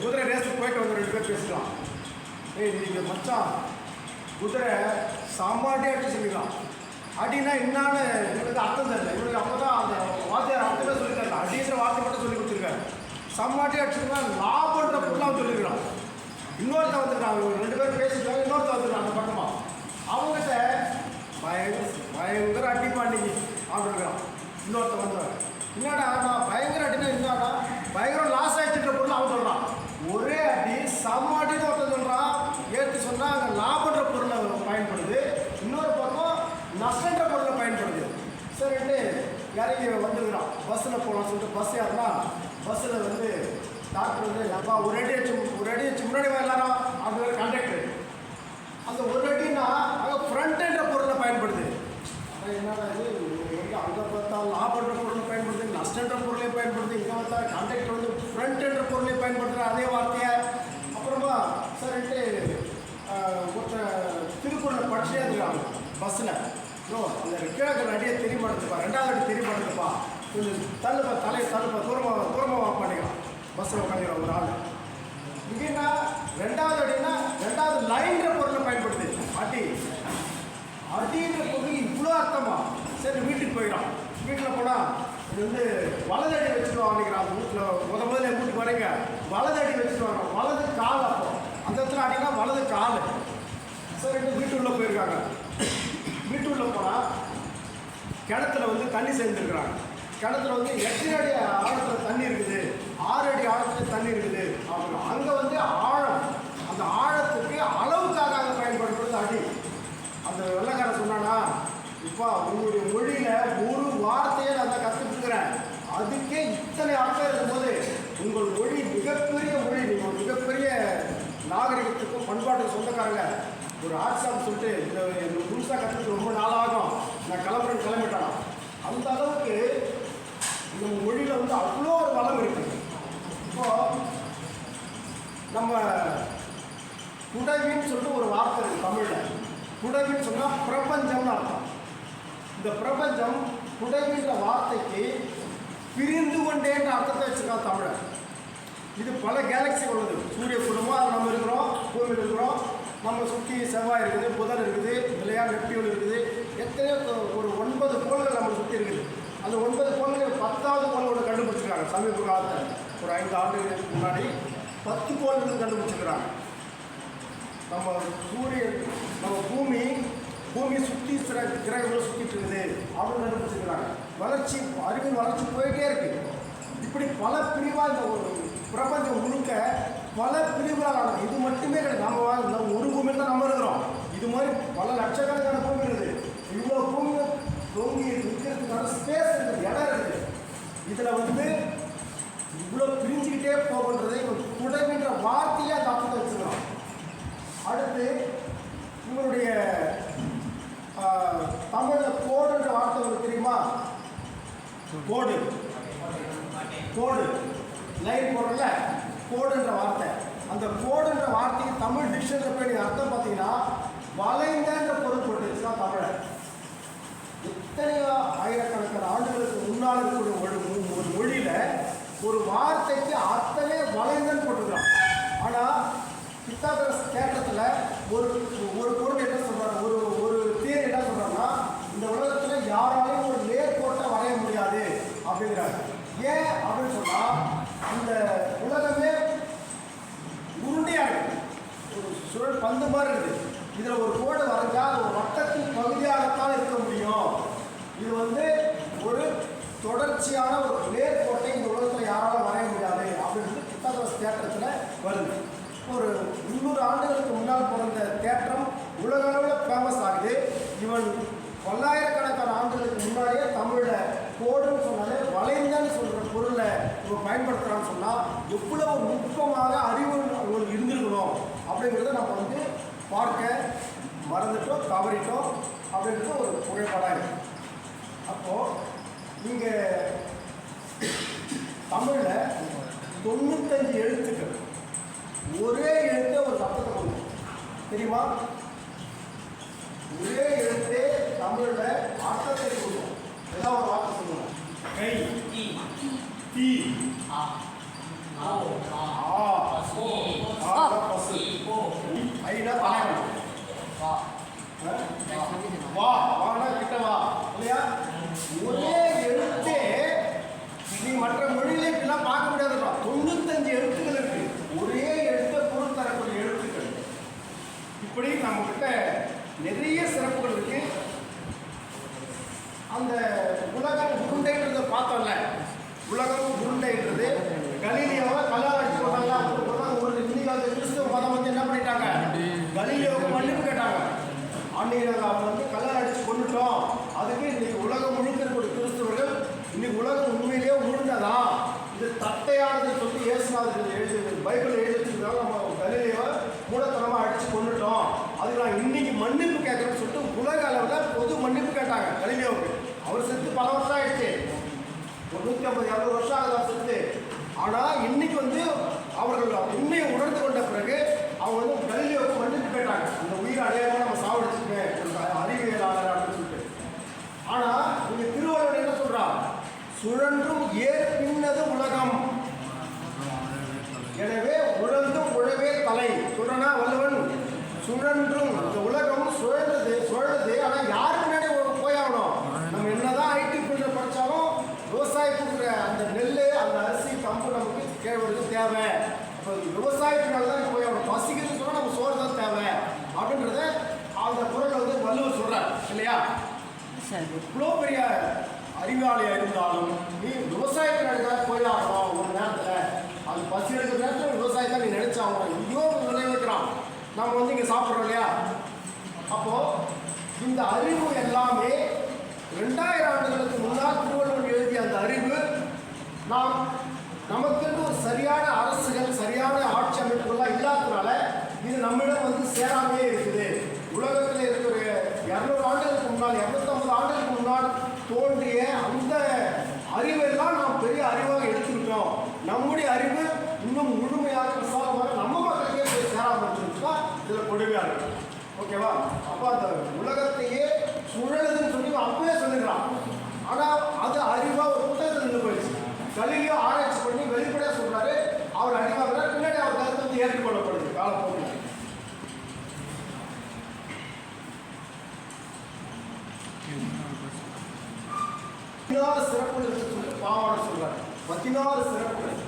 குதிரை ரேஸுக்கு போயிட்டு வந்து 2 பேர் பேசலாம். நீங்கள் மச்சான் குதிரை சாம்பாட்டே அடி சொல்லிக்கலாம். அடினா என்னான்னு இவனுக்கு அர்த்தம் தெரியல. இவனுக்கு அப்போ தான் அந்த வார்த்தையார் அர்த்தமே சொல்லித்தரல, அடின்ற வார்த்தை மட்டும் சொல்லி கொடுத்துருக்காரு. சம்மாட்டே அடிச்சுன்னா லாபன்ற பொருளாக சொல்லியிருக்கிறான். இன்னொருத்த வந்துருக்காங்க, 2 பேர் பேசிட்டாங்க, இன்னொருத்த வந்துருக்காங்க அந்த பக்கமாக. அவங்ககிட்ட பயங்கர அடி பாண்டிங்க அப்படின்றான். இன்னொருத்த வந்துடுறான், என்னடா நான் பயங்கர அடினா என்னடா பயங்கர லாஸ் ஆகிடுச்சுன்ற பொருள் அவன் சொல்கிறான். ஒரே அடி சம்மாட்டின்னு ஒருத்தன் சொல்கிறான். ஏற்று சொன்னால் அங்கே லாபன்ற பொருளை பயன்படுது, இன்னொரு பக்கம் நஷ்டன்ற பொருளை பயன்படுது. சரிட்டு இறங்கி வந்துருக்கிறான். பஸ்ஸில் போகலான்னு சொல்லிட்டு பஸ் ஏறினா பஸ்ஸில் வந்து டாக்டர் வந்து அப்பா ஒரு அடி வச்சு முன்னாடி வரலாம் அப்படின்னு கண்டக்டர். அந்த ஒரு அடினா அங்கே ஃப்ரண்ட்ன்ற பொருளை பயன்படுது. என்னடா இது வந்து அங்கே பார்த்தா லாபன்ற பொருளை பயன்படுது, நஷ்டன்ற பொருளை பயன்படுது. இங்கே பார்த்தா கண்டக்டர் வந்து ஃப்ரண்ட் அதே வார்த்தையை அப்புறமா சரின்ட்டு ஒருத்தர் திருக்குறளை படிச்சே இருக்காங்க பஸ்ஸில். அந்த கிழக்கு அடியே தெரிய மாட்டேதுப்பா, 2வது அடி தெரிய மாட்டேதுப்பா, கொஞ்சம் தள்ளுப்பா, தலையை தள்ளுப்பா, தூரமாக பண்ணிக்கலாம். பஸ்ஸில் உட்காந்துக்கிறோம் ஒரு ஆள். இங்கேன்னா 2வது அடினா 2வது லைன்ற பொருளை பயன்படுது. அடின்ற பொருள் இவ்வளோ அர்த்தமா? சரி வீட்டுக்கு போயிடும். வீட்டில் போனால் இது வந்து வலது அடி வச்சுட்டு வாங்கிக்கிறான். அந்த வீட்டில் முதல்ல வீட்டுக்கு வரீங்க, வலது அடி வச்சுட்டு வாங்க, வலது கால். அப்போ அந்த இடத்துல அடினா வலது கால். சரி வீட்டுக்குள்ளே போயிருக்காங்க. வீட்டுக்குள்ளே போனால் கிணத்துல வந்து தண்ணி சேர்ந்துருக்குறாங்க. கிணத்துல வந்து 8 அடி ஆழத்தில் தண்ணி இருக்குது, 6 அடி ஆழத்தில் தண்ணி இருக்குது. அப்புறம் அங்கே வந்து ஆழம், அந்த ஆழத்துக்கு அளவுக்காக அங்கே பயன்படுத்துறது அடி. அந்த வெள்ளைக்காரன் சொன்னானா, இப்போ உங்களுடைய மொழியில் ஒரு வார்த்தையை நான் தான் கற்றுக்கிறேன், அதுக்கே இத்தனை அர்த்தம் இருக்கும்போது உங்கள் மொழி மிகப்பெரிய மொழி, நீங்கள் மிகப்பெரிய நாகரிகத்துக்கும் பண்பாட்டுக்கும் சொந்தக்காரங்க. ஒரு ஆட்சான்னு சொல்லிட்டு இந்த புதுசாக கற்றுக்கு ரொம்ப நாளாகும், நான் கிளம்பிட்டானா. அந்த அளவுக்கு இந்த மொழியில் வந்து அவ்வளோ ஒரு வளம் இருக்குது. இப்போது நம்ம புடவின்னு சொல்லிட்டு ஒரு வார்த்தை இருக்குது தமிழில். புடவின்னு சொன்னால் பிரபஞ்சம்னு அர்த்தம். இந்த பிரபஞ்சம் புடவின்ற வார்த்தைக்கு பிரிந்து கொண்டேன்ற அர்த்தத்தை வச்சுருக்கான் தமிழர். இது பல கேலக்சி உள்ளது. சூரிய குடும்பம் அது நம்ம இருக்கிறோம், பூமியில் இருக்கிறோம், நம்ம சுற்றி செவ்வாய் இருக்குது, புதன் இருக்குது, இல்லையா நெப்டியூன் இருக்குது, எத்தனையோ ஒரு 9 கோள்கள் நம்ம சுற்றி இருக்குது. அந்த 9 கோள்கள் 10வது கோளோட கண்டுபிடிச்சிருக்காங்க சமீப காலத்தில். ஒரு 5 ஆண்டுகளுக்கு முன்னாடி 10 கோள்கள் கண்டுபிடிச்சிருக்கிறாங்க. நம்ம சூரியன், நம்ம பூமி சுற்றி சில கிரகங்களும் சுற்றிட்டு இருக்குது அப்படின்னு கண்டுபிடிச்சிருக்கிறாங்க. வளர்ச்சி, அறிவின் வளர்ச்சி போயிட்டே இருக்குது. இப்படி பல பிரிவாக இந்த ஒரு பிரபஞ்சம் முழுக்க பல பிரிவுகளான இது மட்டுமே கிடையாது. நம்ம ஒரு பூமியில் தான் நம்ம இருக்கிறோம். இது மாதிரி பல லட்சக்கணக்கான பூமி இருக்குது. இவ்வளோ பூமி தொங்கி இருக்கிறதுக்கான ஸ்பேஸ் இருக்குது, இடம் இருக்குது. இதில் வந்து இவ்வளோ பிரிஞ்சுக்கிட்டே போகின்றதை புடவின்ற வார்த்தையை அந்த அர்த்தத்தை வச்சுக்கிறோம். அடுத்து இவருடைய தமிழில் கோடுன்ற வார்த்தை உங்களுக்கு தெரியுமா? கோடு லைன் போடுறல, கோடுன்ற வார்த்தை. அந்த கோடுன்ற வார்த்தைக்கு தமிழ் டிக்ஷனரியில் போய் அர்த்தம் பார்த்தீங்கன்னா வளைந்தன்ற பொருள் போட்டுச்சுன்னா தமிழை. எத்தனையோ ஆயிரக்கணக்கான ஆண்டுகளுக்கு முன்னால் இருக்கக்கூடிய ஒரு மொழியில் ஒரு வார்த்தைக்கு அர்த்தமே வளைந்தன்னு போட்டுக்கிறான். ஆனால் பித்தாகரஸ் தேட்டத்தில் ஒரு பொருள் என்ன சொல்கிறாங்க, ஒரு தியரி என்ன சொல்கிறாங்கன்னா, இந்த உலகத்தில் யாராலையும் ஒரு நேர்கோட்டை வரைய முடியாது அப்படிங்கிறாங்க. ஏன் அப்படின்னு சொன்னால் இந்த உலகமே உருண்டையாக இருக்குது, ஒரு சுழல் பந்து மாதிரி இருக்குது. இதில் ஒரு கோடு வரைஞ்சால் ஒரு வட்டத்தின் பகுதியாகத்தான் இருக்க முடியும். இது வந்து ஒரு தொடர்ச்சியான ஒரு நேர்கோட்டை இந்த உலகத்தில் யாராலும் வரைய முடியாது அப்படின்னு பித்தாகரஸ் தேட்டத்தில் வருது. ஒரு 300 ஆண்டுகளுக்கு முன்னால் பிறந்த தேற்றம் உலக அளவில் ஃபேமஸ் ஆகுது. இவன் பல்லாயிரக்கணக்கான ஆண்டுகளுக்கு முன்னாடியே தமிழில் கோடுன்னு சொன்னாலே வளைந்தன்னு சொல்கிற பொருளை இவன் பயன்படுத்துகிறான்னு சொன்னால் எவ்வளவு நுட்பமாக அறிவு இருந்திருக்கணும் அப்படிங்கிறத நம்ம வந்து பார்க்க மறந்துட்டோம், தவறிட்டோம் அப்படின்றது ஒரு புகைப்படம் இருக்குது. அப்போது நீங்கள் தமிழில் 95 எழுத்துக்கள், ஒரே எழுத்தே ஒரு சத்தத்தை கொடுக்கும் தெரியுமா? ஒரே எழுத்தே தமிழில் அர்த்தத்தை கொடுக்கும். ஏதாவது ஒரு வார்த்தை சொல்லுவோம். கை, தீ, ஐனா தலைவன், வா வானா கிட்ட வா இல்லையா? ஒரே எழுத்தே நீ மற்ற மொழியிலே இப்படிலாம் பார்க்க முடியாதுப்பா. 95 எழுத்துக்கள் இருக்கு. ஒரே எழுத்தை பொருள் தரக்கூடிய எழுத்துக்கள். இப்படி நம்ம கிட்ட நிறைய சிறப்புகள் இருக்கு. அந்த உலகம் உருண்டைன்றதை பார்த்தோம்ல, உலகம் உருண்டைன்றது கலீலியோவை கல்லால் அடிச்சு போட்டாங்க. ஒரு இன்னைக்கு அந்த கிறிஸ்துவ மதம் வந்து என்ன பண்ணிட்டாங்க, கலீலியோவுக்கு மன்னிப்பு கேட்டாங்க. அன்னைக்கு நாங்கள் அவங்க வந்து கல்லால் அடிச்சு கொண்டுட்டோம், அதுக்கு இன்னைக்கு உலகம் முழுக்க இருக்கக்கூடிய கிறிஸ்தவர்கள் இன்னைக்கு உலகம் உண்மையிலேயே உருண்டதா, இது தட்டையானதை சொல்லி இயேசுநாதர் எழுதி பைபிள் எழுதி வச்சிருந்தாலும் நம்ம கலீலியோவை மூலத்தனமாக அடித்து கொண்டுட்டோம், அதுக்கு நான் இன்னைக்கு மன்னிப்பு கேட்குறேன்னு சொல்லிட்டு உலக அளவில் பொது மன்னிப்பு கேட்டாங்க கலீலியோவுக்கு. அவர் செத்து பல வருஷம் ஆயிடுச்சு, ஒரு 150-200 வருஷம் ஆகுது அவர் செத்து. ஆனால் இன்னைக்கு வந்து அவர்கள் உண்மையை உணர்ந்து கொண்ட பிறகு அவங்க வந்து கலிலியோவுக்கு வந்துட்டு போயிட்டாங்க. அந்த உயிர் அடையாளமாக நம்ம சாவடிச்சுக்கவே அறிவியலாளர் அப்படின்னு சொல்லிட்டு. ஆனால் இங்கே திருவள்ளுவர் என்ன சொல்றார்? சுழன்றும் ஏர் பின்னது உலகம், எனவே உழந்தும் உழவே தலை சொல்றனா வள்ளுவன். சுழன்றும் இந்த உலகம் சுழலுது. ஆனால் யாருக்கு முன்னாடி போய் ஆகணும்? நம்ம என்னதான் ஐடி ஃபீல்டில் படித்தாலும் விவசாயத்துக்கு அந்த நெல், அந்த அரிசி, கம்பு நமக்கு கேழ்வரகு தேவை. இப்போ விவசாயத்தினால தான் போய் ஆகணும். பசிக்குதுன்னு சொன்னால் நம்ம சோறு தான் தேவை அப்படின்றத அந்த குரல் வந்து வள்ளுவர் சொல்கிறார் இல்லையா? இவ்வளோ பெரிய அறிவாளியாக இருந்தாலும் நீ விவசாயத்தினால போய் ஆகணும். ஒரு நேரத்தில் அது பசி எடுக்கிற நேரத்தில் விவசாயத்தை நீ நினைச்சாகணும். ஐயோ விளைவிக்கிறான், நம்ம வந்து இங்கே சாப்பிட்றோம் இல்லையா? அப்போது இந்த அறிவு எல்லாமே 2000 ஆண்டுகளுக்கு முன்னால் திருவள்ளுவர் எழுதிய அந்த அறிவு நமக்கு ஒரு சரியான அரசுகள், சரியான ஆட்சி அமைப்புகள்லாம் இல்லாததுனால இது நம்மிடம் வந்து சேராமே இருக்குது. உலகத்தில் இருக்கிற 200 ஆண்டுகளுக்கு முன்னால், 250 ஆண்டுகளுக்கு முன்னால் தோன்றிய அந்த அறிவெல்லாம் நாம் பெரிய அறிவாக எடுத்துக்கிட்டோம். நம்முடைய அறிவு இன்னும் முழுமையாக விசாலமாக நம்ம மக்களுக்கே போய் சேராமல் இருந்துச்சுன்னா இதில் கொடுமையாக இருக்கும். ஓகேவா? அப்போ அந்த உலகத்தையே சுழலுதுன்னு சொல்லி அப்பவே சொல்லிடுறான். ஆனால் அது அறிவாக ஒரு புத்தகத்தில் நின்று போயிடுச்சு. கலிலியோ ஆராய்ச்சி பண்ணி வெளிப்படையாக சொல்றாரு. அவர் அறிவாக பின்னாடி அவர் கருத்து வந்து ஏற்றுக்கொள்ளப்படுது காலப்போக்கில். சிறப்புகள் சொல்லி பாவான சொல்றாரு. 16 சிறப்புகள்.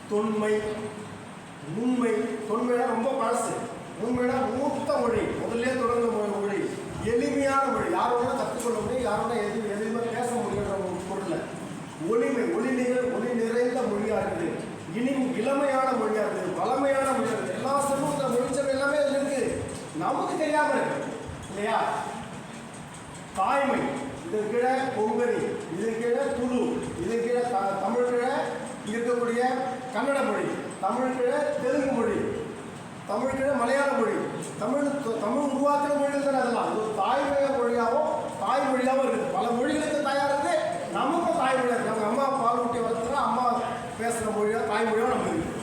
தொன்மை, உண்மை. தொன்மைனா ரொம்ப பழசு, உண்மைனா மூத்த மொழி, முதல்ல தொடர்ந்த மொழி, எளிமையான மொழி, யாரோட கற்றுக்கொள்ள முடியும், யாரோட எதுவுமே பேச முடியுன்ற பொருள். ஒளிமை, ஒளி நிறைந்த மொழியாக இருக்குது. இளமையான மொழியாக இருக்குது, பழமையான மொழியாக இருக்குது. எல்லா சமூகத்தில் மொழிச்சல் எல்லாமே அதில் இருக்குது, நமக்கு தெரியாமல் இருக்கு இல்லையா? தாய்மை, இதன் கீழே கொங்கணி, இதன் கீழே துளு, இதன் கீழே தமிழ் கீழே இருக்கக்கூடிய கன்னட மொழி, தமிழ் கீழே தெலுங்கு மொழி, தமிழ் கீழே மலையாள மொழி. தமிழ் உருவாக்குற மொழிகள் தானே அதெல்லாம். இது ஒரு தாய்மொழிய மொழியாகவும் தாய்மொழியாகவும் இருக்குது. பல மொழிகளுக்கு தயார் இருக்குது, நமக்கும் தாய்மொழியாக இருக்குது. நம்ம அம்மா பால் ஊட்டி வளர்த்துனா அம்மா பேசுகிற மொழியாக தாய்மொழியாக நம்ம இருக்குது.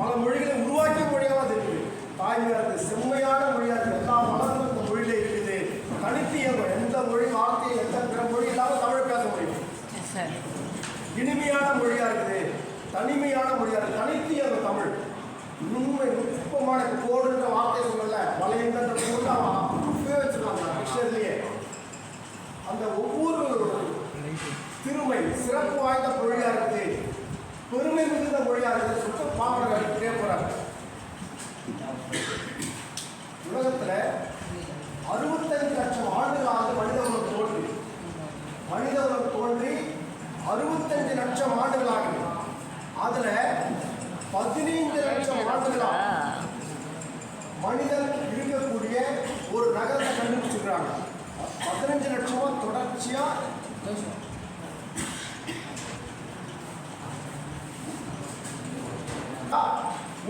பல மொழிகளை உருவாக்கிய மொழியாக அது இருக்குது. தாய்மொழியாக இருக்குது, செம்மையான மொழியாக இருக்குது. எல்லா வளர்ந்தும் இந்த மொழியில் இருக்குது. தனித்து இயங்கும், எந்த மொழி வார்த்தை, எந்த பிற மொழி இல்லாமல் தமிழ் பேச முடியும். இனிமையான மொழியாக இருக்குது, தனிமையான மொழியாக இருக்குது, தனித்து இயங்கும் தமிழ். உண்மை நுட்பமான கோடுன்ற வார்த்தை சொல்லல, வளையன்ற கோடு அவன் வச்சுருக்காங்க டிக்ஷனரிலேயே. அந்த ஒவ்வொரு திருமை சிறப்பு வாய்ந்த மொழியாக இருக்குது, பெருமை மிகுந்த மொழியாக இருக்குது சொல்லிட்டு பாமரர் எடுத்துட்டே போறாங்க. உலகத்தில் 65 லட்சம் ஆண்டுகளாக மனிதகுலம் தோன்றி 65 லட்சம் ஆண்டுகளாக, அதில் 15 லட்சம் ஆண்டுகளாக மனிதன் இருக்கக்கூடிய ஒரு நகரத்தை கண்டுபிடிச்சிருக்கிறாங்க. 15 லட்சமா தொடர்ச்சியா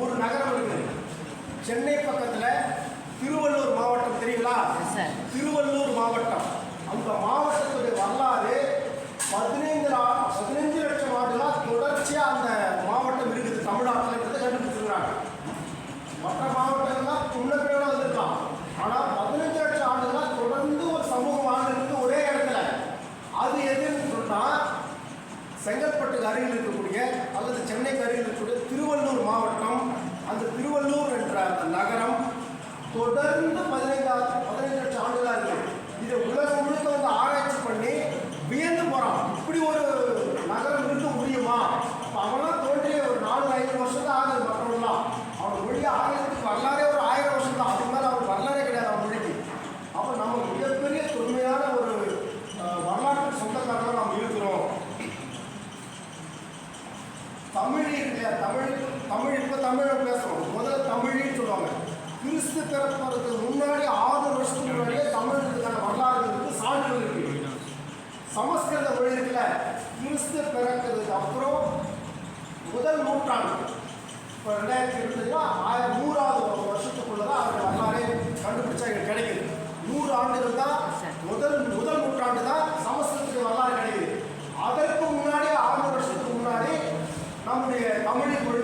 ஒரு நகரம் இருக்குது. சென்னை பக்கத்துல திருவள்ளூர் மாவட்டம் தெரியுங்களா? திருவள்ளூர் மாவட்டம். அந்த மாவட்டத்துடைய வரலாறு 15 லட்சம் ஆண்டுகளா தொடர்ச்சியா அந்த மாவட்டம் இருக்குது தமிழ்நாட்டில் கண்டுபிடிச்சிருக்கிறாங்க. மற்ற மாவட்டங்கள்லாம் முன்னப்பியோட வந்திருக்கலாம். ஆனால் 15 லட்சம் ஆண்டுகளா தொடர்ந்து ஒரு சமூகம் வாழ்ந்துருக்கு ஒரே இடத்துல. அது எதுன்னு சொன்னால் செங்கல்பட்டுக்கு அருகில் இருக்கக்கூடிய அல்லது சென்னைக்கு அருகில் இருக்கக்கூடிய திருவள்ளூர் மாவட்டம். அந்த திருவள்ளூர் என்ற அந்த நகரம் தொடர்ந்து 15 லட்சம் ஆண்டுகளாக இருக்குது. இதை உலகம் முழுக்க வந்து ஆராய்ச்சி பண்ணி வியந்து போகிறான். இப்படி ஒரு நகரம் இருக்க முடியுமா? அவெல்லாம் தோன்றிய ஒரு 400-500 வருஷம் தான் ஆகுது. மற்றவங்களாம் அவன் மொழி ஆயிரத்துக்கு வரலாறே ஒரு 1000 வருஷம் தான். அதுக்கு மேலே அவன் வரலாறே கிடையாது அவன் மொழிக்கு. அப்போ நம்ம மிகப்பெரிய தொன்மையான ஒரு வரலாற்று சொந்தக்காரர்கள் நாம் இருக்கிறோம். தமிழ் இருக்கு, தமிழ் இப்போ தமிழ் பேசுகிறோம். முதல்ல தமிழின்னு சொல்லுவாங்க. கிறிஸ்து பிறப்பதற்கு முன்னாடி 6 வருஷத்துக்கு முன்னாடியே தமிழுக்கான வரலாறு இருக்குது, சான்றுகள் இருக்கு. சமஸ்கிருத மொழி இருக்குல்ல, கிறிஸ்து பிறக்கிறதுக்கு அப்புறம் முதல் நூற்றாண்டு, இப்போ 2020 100வது வருஷத்துக்குள்ளதான் அவருடைய வரலாறே கண்டுபிடிச்சா எங்களுக்கு கிடைக்குது. 100 ஆண்டுகள் தான் முதல் நூற்றாண்டு தான் சமஸ்கிருதத்துக்கு வரலாறு கிடைக்குது. அதற்கு முன்னாடி 600 வருஷத்துக்கு முன்னாடி நம்முடைய தமிழ் மொழி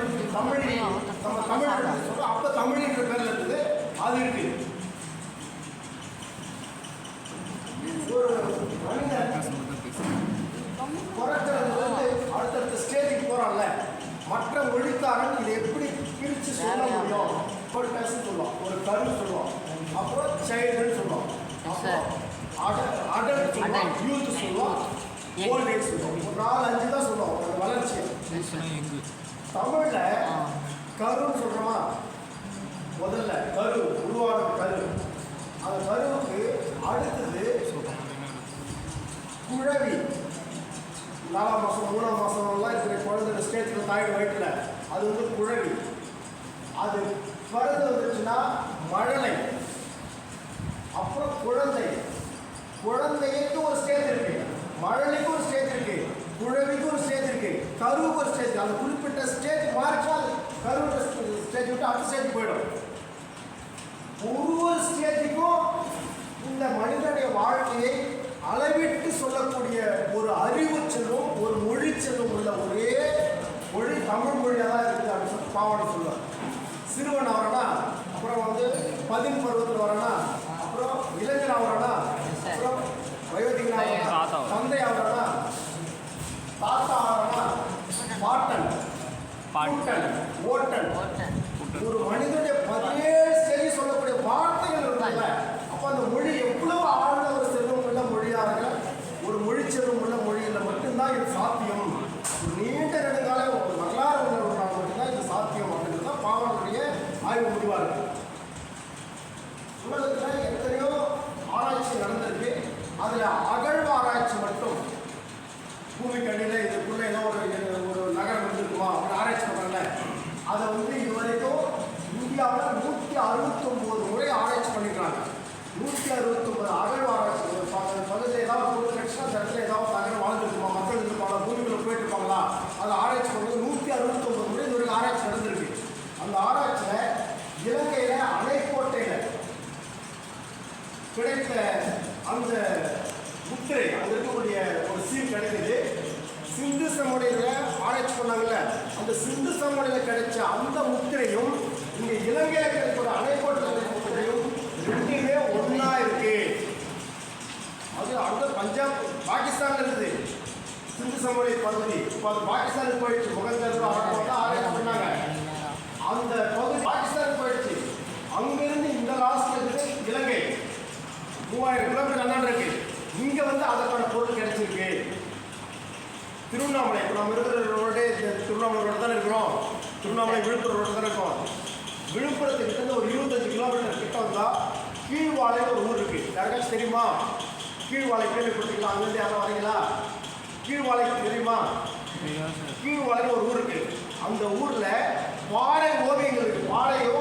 கருன்னு சொல்லுவோம். அப்புறம் சைல்டுன்னு சொல்லுவோம். அடல்ட் சொல்லுவோம், யூத் சொல்லுவோம், ஓல்ட் ஏஜ் சொல்லுவோம். ஒரு 4-5 தான் சொல்லுவோம் ஒரு வளர்ச்சி. தமிழ்ல கருன்னு சொல்றோமா, முதல்ல கரு உருவான கரு, அந்த கருவுக்கு அடுத்தது குழவி. 4ஆம் மாதம் 3ஆம் மாதம்லாம் இருக்கிற குழந்தை ஸ்டேஜில் தாயோட வயிற்றில் அது வந்து குழவி. அது பிறந்து வந்துச்சுன்னா மழலை, அப்புறம் குழந்தை. குழந்தைக்கு ஒரு ஸ்டேஜ் இருக்கு, மழலைக்கு ஒரு ஸ்டேஜ் இருக்கு, குழவிக்கு ஒரு ஸ்டேஜ் இருக்கு, கருவுக்கு ஒரு ஸ்டேஜ். அந்த குறிப்பிட்ட ஸ்டேஜ் மாறிச்சா அது கருவோட ஸ்டேஜ் விட்டு அடுத்த ஸ்டேஜ் போயிடும். ஒவ்வொரு ஸ்டேஜுக்கும் இந்த மனிதனுடைய வாழ்க்கையை அளவிட்டு சொல்லக்கூடிய ஒரு அறிவு செல்வம், ஒரு மொழி செல்வம் உள்ள ஒரே மொழி தமிழ் மொழியாக தான் இருக்குது அப்படின்னு சொல்லி பாவனை சொல்லுவார். சிறுவன் ஆவரனா, அப்புறம் வந்து 10 பருவத்தில் வரனா, அப்புறம் இளைஞர் ஆவரனா, அப்புறம் வயோதிகன் ஆவரனா, தந்தை ஆவரனா, தாத்தா ஆவரனா, பாட்டன், பாட்டன், ஓட்டன். ஒரு மனிதனுடைய 17 ஸ்டேஜ் சொல்லக்கூடிய வார்த்தைகள் இருக்குல்ல, அப்போ அந்த மொழி எவ்வளவு ஆழ்ந்த ஒரு செல்வம் உள்ள மொழியாக, ஒரு மொழி செல்வம் உள்ள மொழியில் மட்டும்தான் இது சாத்தியம். ஒரு நீண்ட நெடுங்கால ஒரு வரலாறு உள்ளவர்களால் மட்டும்தான் இது சாத்தியம் அப்படின்றது தான் பாவனுடைய ஆய்வு முடிவாக இருக்கு. உலகத்தில் எத்தனையோ ஆராய்ச்சி நடந்திருக்கு. அதில் அகழ்வு ஆராய்ச்சி மட்டும் பூமிக்கு அடியில் இதுக்குள்ளே ஏதோ ஒரு நகரம் இருந்திருக்குமா அப்படின்னு ஆராய்ச்சி பண்ணுறாங்க. அதை வந்து இதுவரைக்கும் இந்தியாவில் 169 முறை ஆராய்ச்சி பண்ணிக்கிறாங்க. 169 அகழ்வு ஆராய்ச்சி. பகுதியில் ஏதாவது பொருள் கிடைச்சுன்னா அந்த இடத்துல ஏதாவது நகரம் வாழ்ந்துருக்குமா, மக்கள் இருப்பாங்களா, பூமிக்குள்ள போயிட்டுருப்பாங்களா, அதை ஆராய்ச்சி பண்ணுறது 169 முறை இது வரைக்கும் ஆராய்ச்சி நடந்திருக்கு. அந்த ஆராய்ச்சியில் இலங்கையில் அணைக்கோட்டையில் கிடைத்த அந்த முத்திரை, அங்கே இருக்கக்கூடிய ஒரு சீல் கிடைக்குது. சிந்து சமவெளியில் ஆராய்ச்சி பண்ணாங்கல்ல, அந்த சிந்து சமவெளியில் கிடைச்ச அந்த முத்திரையும் இங்கே இலங்கையில் கிடைக்கிற அணைக்கோட்டையில் கிடைச்ச முத்திரையும் ரெண்டுமே ஒன்றா இருக்கு. அது அடுத்த பஞ்சாப் பாகிஸ்தானில் இருக்குது சிந்து சமவெளி பகுதி. இப்போ அது பாகிஸ்தானுக்கு போயிடுச்சு. முகந்தர் ஆராய்ச்சி பண்ணாங்க. அந்த பகுதி பாகிஸ்தானுக்கு போயிடுச்சு. அங்கிருந்து இந்த லாஸ்ட்ல இருக்குது இலங்கை. 3000 கிலோமீட்டர் அண்ணாண்டு இருக்கு. இங்கே வந்து அதற்கான பொருள் கிடைச்சிருக்கு. திருவண்ணாமலை, இப்போ நம்ம இருக்கிற ரோடே திருவண்ணாமலை ரோடு தான் இருக்கிறோம். திருவண்ணாமலை விழுப்புரம் ரோடு தான் இருக்கோம். விழுப்புரத்துக்கிட்ட ஒரு 25 கிலோமீட்டர் கிட்ட வந்தால் கீழ்வாழைன்னு ஒரு ஊர் இருக்குது. யாருக்காச்சும் தெரியுமா? கீழ்வாழை கேள்விப்பட்டீங்களா? அங்கேருந்து யாரும் வரீங்களா? கீழ்வாழைக்கு தெரியுமா? கீழ்வாழைன்னு ஒரு ஊர் இருக்குது. அந்த ஊரில் பாறை ஓவியங்கள் இருக்குது. பாறையில்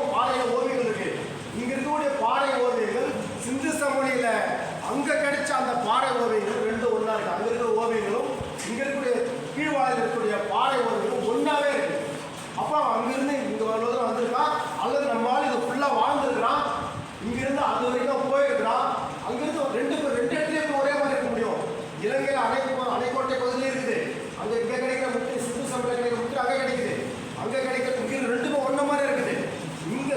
ஓவியங்கள் இருக்குது. இங்கே இருக்கக்கூடிய பாறை ஓவியங்கள் சிந்து சமவெளியில் அங்கே கிடைச்ச அந்த பாறை ஓவியங்கள் ரெண்டும் ஒன்றா இருக்குது. அங்கே இருக்கிற ஓவியங்களும் இங்கே இருக்கக்கூடிய கீழ்வாழையில் இருக்கக்கூடிய பாறை ஓவியங்களும் ஒன்றாவே இருக்குது. அப்போ அங்கேருந்து இங்கே வருவதில் வந்திருக்கான், அல்லது நம்மளால் இது ஃபுல்லாக வாழ்ந்துருக்கிறான். இங்கிருந்து அது வரைக்கும் போயிருக்கிறான். அங்கிருந்து ரெண்டு இடத்துலேயும் ஒரே மாதிரி இருக்க முடியும். இலங்கையில் அணைக்கோட்டை பகுதியில் இருக்குது. அங்கே இங்கே கிடைக்கிற முத்திரை, சிந்து சமவெளியில் கிடைக்கிற முத்திரை அங்கே கிடைக்குது. அங்கே கிடைக்கிற இங்கே ரெண்டுமே ஒன்றை மாதிரி இருக்குது. இங்கே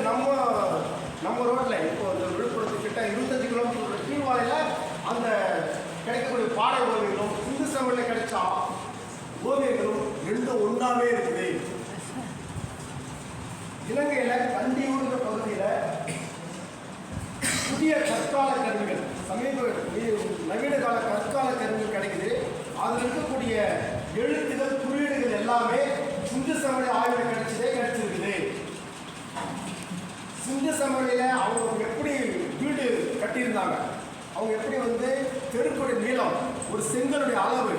நம்ம ரோட்டில் இப்போ இந்த விழுப்புரத்துக்கிட்ட 25 கிலோமீட்டர் கீழ்வாழையில் அந்த கிடைக்கக்கூடிய பாறை ஓவியங்களும் சிந்து சமவெளியில் கிடைச்சா ஓவியங்களும் ரெண்டும் ஒன்றாவே இருக்குது. இலங்கையில் கண்டியூர்ன்ற பகுதியில் புதிய கற்கால கருவிகள், நவீன கால கற்கால கருவிகள் கிடைக்குது. அதில் இருக்கக்கூடிய எழுத்துகள், குறியீடுகள் எல்லாமே சிந்து சமவெளி ஆய்வில் கிடைச்சிருக்குது. சிந்து சமவெளியில் அவங்க எப்படி வீடு கட்டியிருந்தாங்க, அவங்க எப்படி வந்து தெருக்குடைய நீளம், ஒரு செங்கலுடைய அளவு,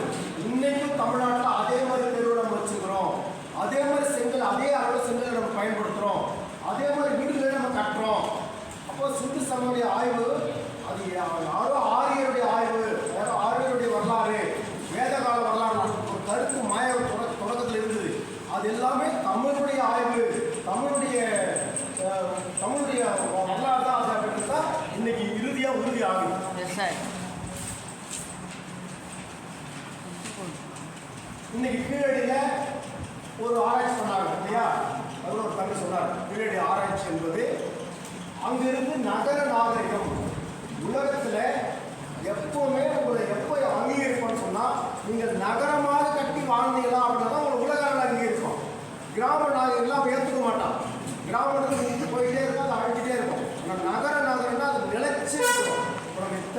இன்னைக்கும் தமிழ்நாட்டில் அதே மாதிரி தெருவை நம்ம வச்சுக்கிறோம். அதே மாதிரி செங்கல், அதே அளவு செங்கலை நம்ம பயன்படுத்துகிறோம். அதே மாதிரி வீடுகளை நம்ம கட்டுறோம். அப்போ சிந்து சமவெளி ஆய்வு அது யாரோ ஆரியருடைய ஆய்வு, யாரோ ஆரியருடைய வரலாறு, வேதகால வரலாறு ஒரு கருத்து மாய தொடக்கத்தில் இருந்தது. அது எல்லாமே தமிழுடைய ஆய்வு, தமிழுடைய வரலாறு தான். அதை பற்றி தான் இன்னைக்கு இறுதியாக உறுதி ஆகுது. இன்னைக்கு கீழடியில் ஒரு ஆராய்ச்சி பண்ணாங்க இல்லையா? அதில் ஒரு தம்பி சொன்னார், கீழடி ஆராய்ச்சி என்பது அங்கிருந்து நகர நாகரிகம். உலகத்தில் எப்போவுமே உங்களை எப்போ அங்கீகரிப்போம்னு சொன்னால், நீங்கள் நகரமாக கட்டி வாழ்ந்தீங்களா அப்படின்னா தான் உங்களை உலக அளவில் அங்கீகரிப்போம். கிராம நாகரிகம்லாம் அவன் ஏற்றுக்க மாட்டான். கிராமத்துக்கு போயிட்டே இருக்கும், அதை அழிஞ்சிட்டே இருக்கும்.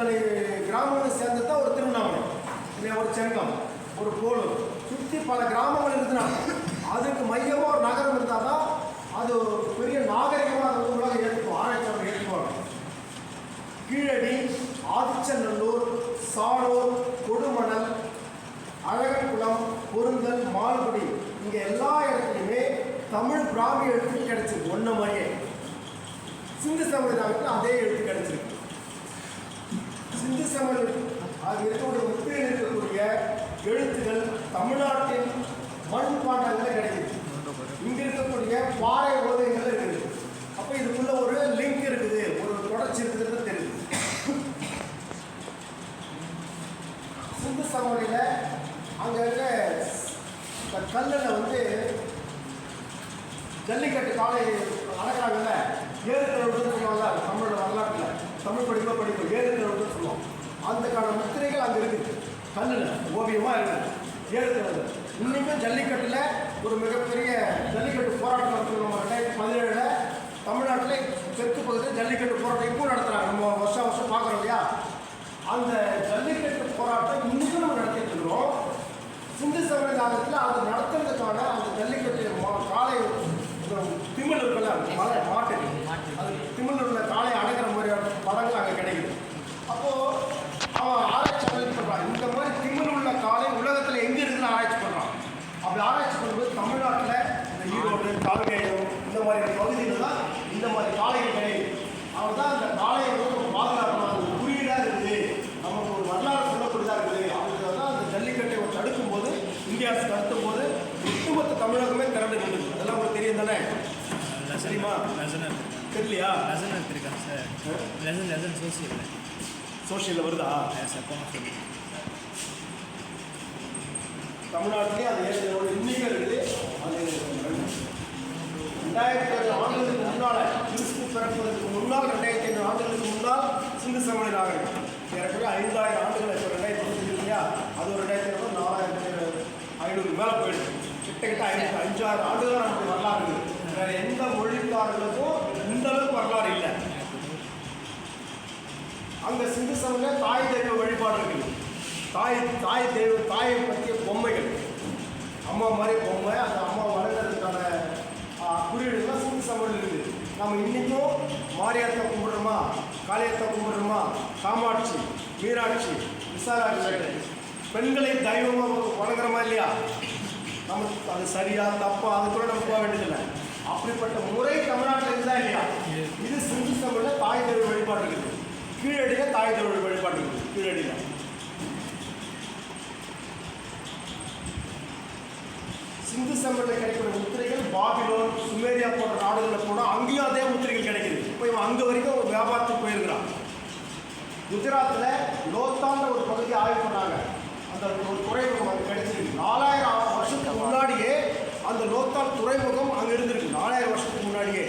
இத்தனை கிராமங்களை சேர்ந்தது தான் ஒரு திருவண்ணாமலை, இல்லை ஒரு செங்கம், ஒரு போலூர், சுற்றி பல கிராமங்கள் இருந்தாங்க. அதுக்கு மையமாக ஒரு நகரம் இருந்தால் தான் அது ஒரு பெரிய நாகரிகமாக அது உலகம் ஏற்றுக்கும், ஆராய்ச்சியாளர்கள் ஏற்றுக்குவாங்க. கீழடி, ஆதிச்சநல்லூர், சாலூர், கொடுமணல், அழகன்குளம், பொருந்தல், மால்குடி, இங்கே எல்லா இடத்துலையுமே தமிழ் பிராமி எழுத்து கிடைச்சிருக்கு. ஒன்று மாதிரியே சிந்து சமயத்தில் அதே எழுத்து கிடைச்சிருக்கு. சிந்து சமய அது இருக்கக்கூடிய முத்திரையில் இருக்கக்கூடிய எழுத்துக்கள் தமிழ்நாட்டின் மண் பாண்டங்களில் கிடைக்குது. இங்கே இருக்கக்கூடிய பாறை ஓதைகள் இருக்குது. அப்போ இதுக்குள்ள ஒரு லிங்க் இருக்குது, ஒரு தொடர்ச்சி இருக்குதுன்னு தெரியுது. சிந்து சமவெளியில் அங்கே இருக்க இந்த கல்லில் வந்து ஜல்லிக்கட்டு காலை அடக்கிறாங்கல்ல, ஏறுதழுவுன்னு சொல்லுவாங்கல்ல தமிழோட வரலாற்றில், தமிழ் படிப்பு ஏறுதழுவுன்னு சொல்லுவோம். அதுக்கான முத்திரைகள் அங்கே இருக்குது, கல்லில் ஓவியமாக இருக்குது ஏறுதழுவு. இன்னைக்கும் ஜல்லிக்கட்டில் ஒரு மிகப்பெரிய ஜல்லிக்கட்டு போராட்டம் நடத்துகிறோம். நம்ம 2017 தமிழ்நாட்டில் தெற்கு பகுதியில் ஜல்லிக்கட்டு போராட்டம் இப்போ நடத்துகிறாங்க. நம்ம வருஷம் பார்க்குறோம் இல்லையா? அந்த ஜல்லிக்கட்டு போராட்டம் இன்னைக்கும் நம்ம நடத்திட்டு இருக்கிறோம். சிந்து சமய காலத்தில் அது நடத்துறதுக்கான அந்த ஜல்லிக்கட்டு காலை திமிழ் இருக்குல்ல, மலை மாட்டு அது திமிழ் உள்ள காலை அடக்கிற மாதிரியான படங்கள் அங்கே கிடைக்குது. அப்போது அவன் ஆராய்ச்சி பண்ணுறான், இந்த மாதிரி திமிழ் உள்ள காலை உலகத்தில் எங்கே இருக்குன்னு ஆராய்ச்சி பண்ணுறான். அப்படி ஆராய்ச்சி பண்ணும்போது தமிழ்நாட்டில் இந்த ஈரோடு, கால்கேயம் இந்த மாதிரி பகுதியில் தான் இந்த மாதிரி காளைகள் கிடையாது. அவன் தான் அந்த காளையை வந்து நம்ம பாதுகாக்கணும், அது குறியீடாக இருக்குது, நமக்கு ஒரு வரலாறு சொல்லக்கூடியதாக இருக்குது. அவங்களுக்கு தான் அந்த ஜல்லிக்கட்டை தடுக்கும் போது, இந்தியா தடுத்தும் போது ஒட்டுமொத்த தமிழகமே திரண்டு நின்றுது. அதெல்லாம் உங்களுக்கு தெரியும் தானே? சரிம்மா? தெரியலையா? லெசன் எடுத்திருக்கேன் சார். லெசன் சோஷியலில் வருதா? தமிழ்நாட்டிலே அது ஏற்கனவே இன்னைக்கு இருக்குது. அது 2500 ஆண்டுகளுக்கு முன்னால், கிறிஸ்து பிறப்பதற்கு முன்னால் 2500 ஆண்டுகளுக்கு முன்னால் சிந்து சமவெளி நாகரிகம் ஏற்கனவே 5000 ஆண்டுகள். இப்போ 2020 இல்லையா? அது ஒரு 2500 4500 மேலே போயிடுது. கிட்டத்தட்ட 5000 ஆண்டுகள் நமக்கு வரலாறு இருக்குது. வேறு எந்த மொழிக்காரர்களுக்கும் இந்த அளவுக்கு வரலாறு இல்லை. அங்கே சிந்து சமவெளியில் தாய் தெய்வ வழிபாடு இருக்குது. தாயை பற்றிய பொம்மைகள், அம்மா மாதிரி பொம்மை, அந்த அம்மா வளர்கிறதுக்கான குறியீடுலாம் சிந்து சமவெளியில் இருக்குது. நம்ம இன்றைக்கும் மாரியாத்தை கும்பிடுறோமா, காளியத்தை கும்பிடுறோமா, காமாட்சி, மீனாட்சி, விசாலாட்சி, பெண்களை தெய்வமாக வணங்குறோமா இல்லையா? நமக்கு அது சரியா தப்பா அது கூட நம்ம போக வேண்டியதில்லை. அப்படிப்பட்ட முறை தமிழ்நாட்டில் இருந்தா இல்லையா? இது சிந்து சமவெளியில் தாய் தெய்வ வழிபாடு இருக்குது. கீழடியில் தாய் தெய்வ வழிபாடு இருக்குது. கீழடியில் சிந்து சமவெளியில் கிடைக்கிற முத்திரைகள் பாபிலோன், சுமேரியா போன்ற நாடுகளில் போனால் அங்கேயும் அதே முத்திரைகள் கிடைக்குது. இப்போ இவன் அங்கே வரைக்கும் ஒரு வியாபாரத்துக்கு போயிருக்கிறான். குஜராத்தில் லோத்தான்ற ஒரு பகுதியை ஆய்வு பண்ணாங்க. அந்த ஒரு துறைமுகம் அங்கே கிடைச்சிருக்கு. 4000 வருஷத்துக்கு முன்னாடியே அந்த லோத்தால் துறைமுகம் அங்கே இருந்திருக்கு. 4000 வருஷத்துக்கு முன்னாடியே.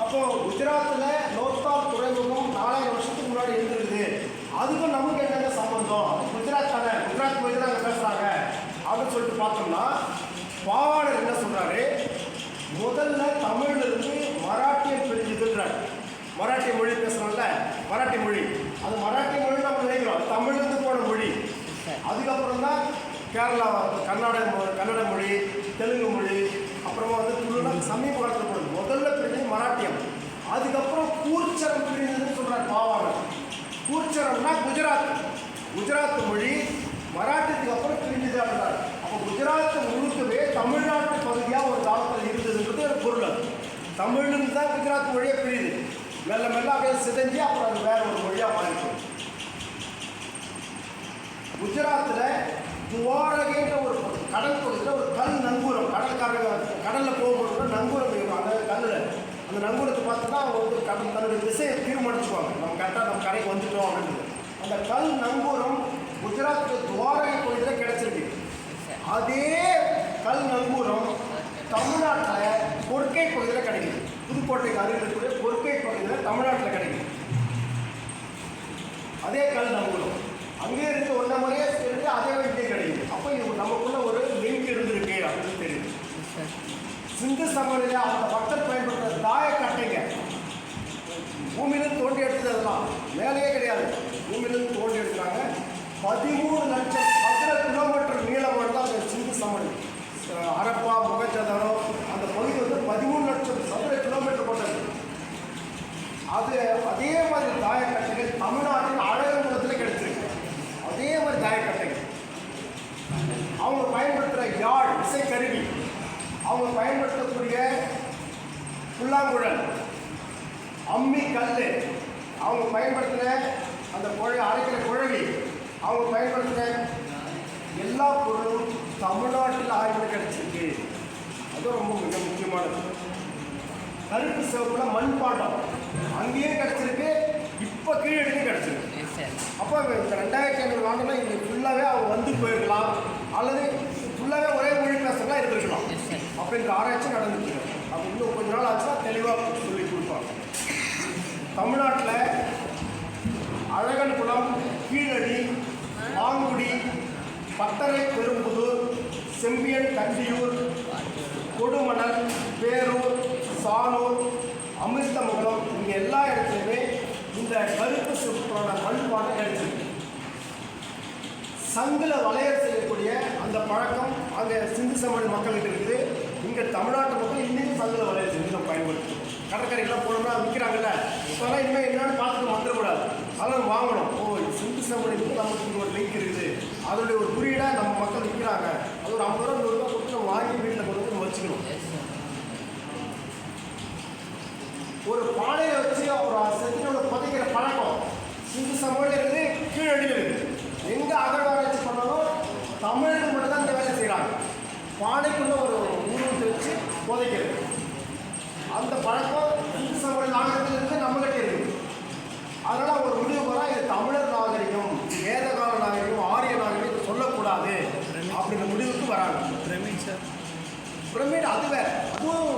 அப்போது குஜராத்தில் லோத்தால் துறைமுகம் 4000 வருஷத்துக்கு முன்னாடி இருந்திருக்குது. அதுக்கும் நமக்கு என்னென்ன சம்பந்தம்? குஜராத் தானே, குஜராத் போய் தான் அங்கே பேசுகிறாங்க அப்படின்னு சொல்லிட்டு பார்த்தோம்னா, பாவாணர் என்ன சொல்கிறாரு? முதல்ல தமிழ்லேருந்து மராட்டியம் பிரிஞ்சுதுன்றார். மராட்டிய மொழி பேசுகிறோம்ல, மராட்டி மொழி, அது மராட்டி மொழி நம்ம நினைக்கிறோம், தமிழ்லேருந்து போன மொழி. அதுக்கப்புறம் தான் கேரளா கன்னட மொழி, தெலுங்கு மொழி, அப்புறமா வந்து துளுனா சமீப காலத்தில் போனது. முதல்ல பிரிஞ்சது மராட்டியம். அதுக்கப்புறம் கூர்ச்சரம் பிரிஞ்சதுன்னு சொல்கிறார் பாவாணர். கூர்ச்சரம்னா குஜராத் மொழி மராட்டியத்துக்கு அப்புறம் பிரிஞ்சது அப்படின்னாரு. அப்போ குஜராத் முழுக்கவே தமிழ்நாட்டு பகுதியாக ஒரு காலத்தில் இருந்ததுன்றது ஒரு பொருள். அது தமிழ்லேருந்து தான் குஜராத் மொழியை பிரியுது. மெல்ல மெல்ல அப்படியே சிதைஞ்சு அப்புறம் அது வேற ஒரு மொழியாக மாறிக்கும். குஜராத்தில் துவாரகைன்ற ஒரு கடல் பகுதியில் ஒரு கல் நங்கூரம், கடலில் போகும்போது நங்கூரம் இருக்கும். அந்த கல்லில் அந்த நங்கூரத்தை பார்த்தோன்னா அவங்க வந்து தன்னுடைய திசையை தீர்மானிச்சுக்குவாங்க, நம்ம கரெக்டாக நம்ம கரைக்கு வந்துட்டோம் அப்படின்றது. அந்த கல் நங்கூரம் குஜராத்தில் துவாரகை பகுதியில் கிடைச்சிருக்கு. அதே கல் நங்கூரம் தமிழ்நாட்டில் கொர்க்கை பகுதியில் கிடைக்குது. புதுக்கோட்டைக்கு அருகில் இருக்கக்கூடிய கொர்க்கை பகுதியில் தமிழ்நாட்டில் கிடைக்குது. அதே கல் நங்கூரம் அங்கே இருந்து ஒன்றை முறையே இருந்து அதே வழியே கிடைக்குது. அப்போ இது நமக்குள்ள ஒரு லிங்க் இருந்திருக்கு அப்படின்னு தெரியுது. சிந்து சமவெளியில் அந்த மக்கள் பயன்படுத்துகிற தாயக்கட்டைங்க பூமியிலிருந்து தோண்டி எடுத்தது, அதெல்லாம் மேலேயே கிடையாது. அதே மாதிரி தாயக்கட்டைகள் தமிழ்நாட்டின் அழகங்குளத்தில் கிடைச்சிருக்கு. அதே மாதிரி தாயக்கட்டைகள் அவங்க பயன்படுத்துகிற யாழ் இசைக்கருவி, அவங்க பயன்படுத்தக்கூடிய புல்லாங்குழல், அம்மி கல், அவங்க பயன்படுத்துகிற அந்த அரைக்கிற குழவி, அவங்க பயன்படுத்துகிற எல்லா பொருளும் தமிழ்நாட்டில் ஆய்வில் கிடைச்சிருக்கு. அதுவும் ரொம்ப மிக முக்கியமானது. கருப்பு சிவப்புல மண்பாண்டம் அங்கேயும் கிடைச்சிருக்கு, இப்போ கீழடியும் கிடைச்சிருக்கு. அப்போ இந்த 2500 ஆண்டுனா இங்கே ஃபுல்லாகவே அவங்க வந்து போயிருக்கலாம், அல்லது ஃபுல்லாகவே ஒரே மொழி பேசுறதா இருந்திருக்கலாம் அப்படின்ற ஆராய்ச்சி நடந்துச்சு. அப்போ இன்னும் கொஞ்ச நாள் ஆச்சுன்னா தெளிவாக சொல்லி கொடுப்பாங்க. தமிழ்நாட்டில் அழகன்குளம், கீழடி, மாங்குடி, பட்டறை பெரும்புதூர், செம்பியன் கண்டியூர், கொடுமணல், பேரூர், சானூர், அமிர்தமங்கலம், இங்கே எல்லா இடத்துலையுமே இந்த கருப்பு சிவப்போட மண்பாட்டம் கிடைச்சிருக்கு. சங்கில வளையல் செய்யக்கூடிய அந்த பழக்கம் அங்கே சிந்து சமவெளி மக்கள்கிட்ட இருக்குது. இங்கே தமிழ்நாட்டு மக்கள் இன்னும் சங்கில வளையல் செஞ்சு நம்ம பயன்படுத்தும். கடற்கரையெல்லாம் போனோம்னா விற்கிறாங்கல்ல, இப்போலாம் இனிமேல் என்னென்னு பார்த்துட்டு வந்துடக்கூடாது, அதெல்லாம் வாங்கணும். சிந்து சமவெளிக்கு நமக்கு ஒரு லிங்க் இருக்குது, அதோடைய ஒரு குறியீடாக நம்ம மக்கள் விற்கிறாங்க, அது ஒரு 50 ரூபா 100 ரூபா கொடுத்து நம்ம வாங்கி வீட்டில் கொண்டு வந்து வச்சுக்கணும். ஒரு பானையை வச்சு ஒரு செத்தினோட புதைக்கிற பழக்கம் சிந்து சமவெளியில் இருக்குது, கீழடியில் இருக்குது. எங்கே அகழ்வாராய்ச்சி பண்ணாலும் தமிழர்கள் மட்டும் தான் இந்த வேலை செய்கிறாங்க. பானைக்குள்ள ஒரு உருவத்தை வச்சு புதைக்கிறது, அந்த பழக்கம் சிந்து சமவெளி நாகரிகத்தில் இருந்து நம்மகிட்ட இருக்குது. அதனால் ஒரு முடிவு போகிறா, இது தமிழர் நாகரிகம், வேதகால நாகரிகம், ஆரிய நாகரிகம் சொல்லக்கூடாது அப்படின்ற முடிவுக்கு வராங்க. பிரமிட் அது வேறு, அதுவும்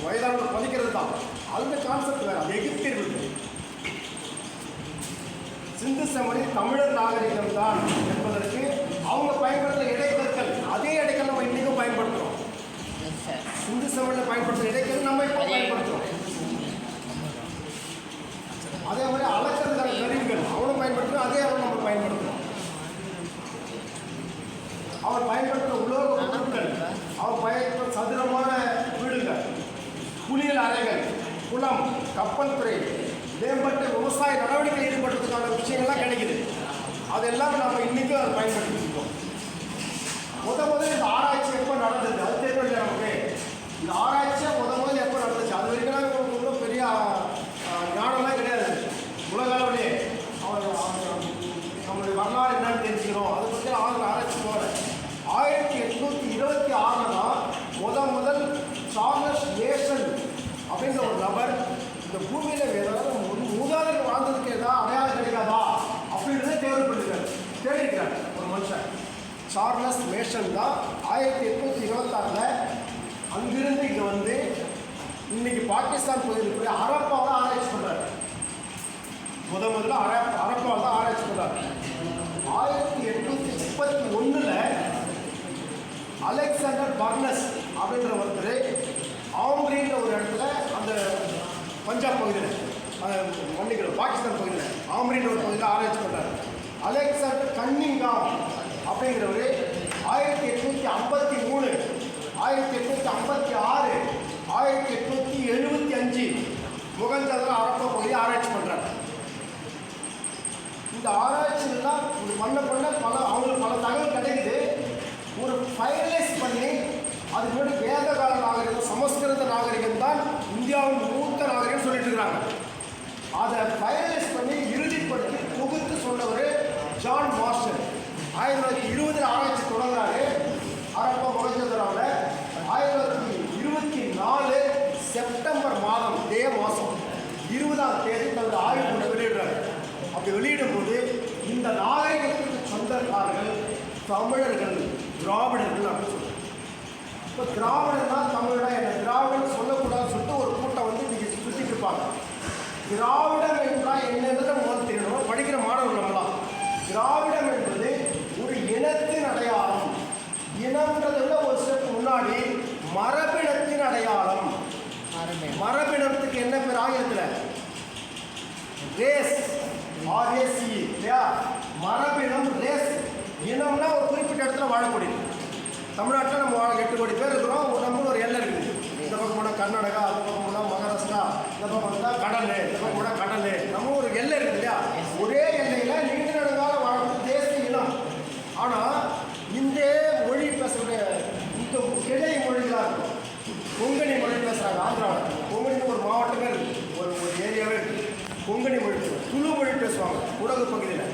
வயதான பதிக்கிறது தான், அந்த கான்செப்ட் வேறு, அது எகிப்தியர்களுக்கு. சிந்து சமவெளி தமிழர் நாகரிகம் தான் என்பதற்கு அவங்க பயன்படுத்துகிற இடைக்கற்கள், அதே இடைக்கல் நம்ம இன்றைக்கும் பயன்படுத்துகிறோம். சிந்து சமவெளியில் பயன்படுத்துகிற இடைக்கல் நம்ம இப்போ பயன்படுத்துகிறோம். அதே மாதிரி அளக்கிறதுக்கான கருவிகள் அவனும் பயன்படுத்துகிறோம், அதே அவன் நம்ம பயன்படுத்துகிறோம். அவர் பயன்படுத்துகிற உலோக பொருட்கள், அவர் பயன்படுத்த சதுரமான வீடுகள், குளியல் அறைகள், குளம், கப்பல் துறை, மேம்பட்ட விவசாய நடவடிக்கை ஈடுபடுறதுக்கான விஷயங்கள்லாம் கிடைக்குது. அதெல்லாம் நம்ம இன்றைக்கும் அதை பயன்படுத்திருக்கோம். முதல்ல இந்த ஆராய்ச்சி எப்போ நடந்தது அது தெரியல நமக்கு. இந்த ஆராய்ச்சியாக முதல்ல எப்போ நடந்துச்சு அது வரைக்கும் ஒன்றும் பெரிய ஞானம்லாம் கிடையாது. உலக அளவிலே நம்மளுடைய வரலாறு என்னன்னு தெரிஞ்சுக்கிறோம், அதை பற்றி ஆராய்ச்சி போகல. 1826 தான் முதல் சார்லஸ் மேசன் அப்படின்ற ஒரு நபர் இந்த பூமியில் ஏதாவது மூதாதையர் வாழ்ந்ததுக்கு ஏதாவது அடையாளம் கிடைக்காதா அப்படின்றத தேடிக்கிறார் ஒரு மனுஷன். சார்லஸ் மேசன் தான் 1826 அங்கிருந்து இங்கே வந்து இன்னைக்கு பாகிஸ்தான் பகுதியில் ஹரப்பாவை ஆராய்ச்சி பண்ணுறாரு. முதல்ல ஹரப்பாவை தான் ஆராய்ச்சி பண்ணுறாரு. 1831 அலெக்சாண்டர் பர்னஸ் அப்படின்ற ஒருத்தர் ஆம்ரின்ற ஒரு இடத்துல அந்த பஞ்சாப் பகுதியில் மன்னிக்கிறோம் பாகிஸ்தான் பகுதியில் ஆம்ரின்ற ஒரு பகுதியில் ஆராய்ச்சி பண்ணுறாரு. அலெக்சாண்டர் கன்னிங்காம் அப்படிங்கிறவர் 1853, 1856, 1875 முகஞ்சதுல ஹரப்பா பகுதியை ஆராய்ச்சி பண்ணுறாரு. இந்த ஆராய்ச்சியெல்லாம் பண்ண அவங்களுக்கு பல தகவல் கிடைக்குது. ஒரு ஃபைனலைஸ் பண்ணி அதுக்கு முன்னாடி வேதகால நாகரிகம், சமஸ்கிருத நாகரிகம் தான் இந்தியாவின் மூத்த நாகரிகம் சொல்லிட்டு இருக்கிறாங்க. அதை ஃபைனலைஸ் பண்ணி இறுதிப்படுத்தி தொகுத்து சொன்னவர் ஜான் மார்ஷல். 1920 ஆராய்ச்சி தொடங்குறாரு ஹரப்பா மொஹஞ்சதாரோவில். 1924 செப்டம்பர் மாதம் இதே மாதம் 20ஆம் தேதி தனது ஆய்வு வெளியிடுறாரு. அப்படி வெளியிடும்போது இந்த நாகரிகத்துக்கு சொந்தக்காரர்கள் தமிழர்கள், திராவிடர்கள் அப்படின்னு சொல்லுவாங்க. இப்போ திராவிடன்னா தமிழா என்ன, திராவிடம் சொல்லக்கூடாதுன்னு சொல்லிட்டு ஒரு கூட்டம் வந்து இன்றைக்கி சுற்றிட்டு இருப்பாங்க. திராவிடம் என்றால் என்னென்னு முதல் தெரியணும், படிக்கிற மாணவர்கள் நம்மளாம். திராவிடம் என்பது ஒரு இனத்தின் அடையாளம். இனம்ன்றதை விட ஒரு ஸ்டெப் முன்னாடி மரபினத்தின் அடையாளம். மரபினத்துக்கு என்ன பேர் ஆங்கிலத்தில்? ரேஸ், RACE இல்லையா? மரபினம், ரேஸ். இனம்னா ஒரு குறிப்பிட்ட இடத்துல வாழக்கூடியது. தமிழ்நாட்டில் நம்ம 8 கோடி பேர் இருக்கிறோம். நம்மளும் ஒரு எல்லை இருக்குது. இந்த பக்கம் போனால் கர்நாடகா, அந்த பக்கம் போனால் மகாராஷ்டிரா, பார்த்தா இந்த பக்கம் வந்தால் கடல், இந்த பக்கம் கூட கடல். நம்ம ஒரு எல்லை இருக்கு இல்லையா, ஒரே எல்லையில் நீண்ட நெடுங்காலம் வாழ்ந்து தேசிய இனம். ஆனால் இந்த மொழி பேசக்கூடிய இந்த கிளை மொழிகளாக இருக்கும். கொங்கணி மொழி பேசுகிறாங்க ஆந்திராவில். கொங்கணி ஒரு மாவட்டமே இருக்குது, ஒரு ஏரியாவே இருக்குது. கொங்கணி மொழி பேசுவாங்க, துளு மொழி பேசுவாங்க குடகு பகுதியில்,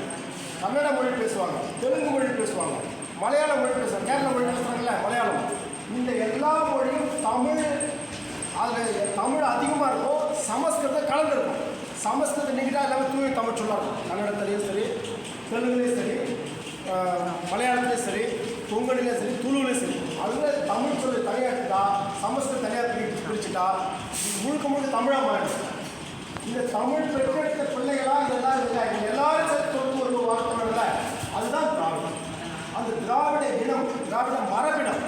கன்னட மொழி பேசுவாங்க, தெலுங்கு மொழி பேசுவாங்க, மலையாள மொழி பேசுவாங்க, கேரள மொழி பேசுகிறாங்கல்ல மலையாளம். இந்த எல்லா மொழியும் தமிழ், அதில் தமிழ் அதிகமாக இருக்கும், சமஸ்கிருதம் கலந்துருக்கும். சமஸ்கிருதம் நீக்கிட்டால் எல்லாமே தூய தமிழ் சொல்லாக இருக்கும். கன்னடத்துலேயும் சரி, தெலுங்குலேயும் சரி, மலையாளத்துலேயும் சரி, கொங்கணிலையும் சரி, துளுலையும் சரி. அதில் தமிழ் சொல்லி தனியாகிட்டா, சமஸ்கிருதம் தனியாக பிரிச்சுட்டா முழுக்க முழுக்க தமிழாக மாறிடும். இந்த தமிழ் பெற்றெடுத்த பிள்ளைகளாக இதெல்லாம் இருக்காங்க. எல்லாரும் சேர்த்து ஒரு வார்த்தை இல்லை, அதுதான் திராவிடம். அந்த திராவிட இனம், திராவிட மரபினம்,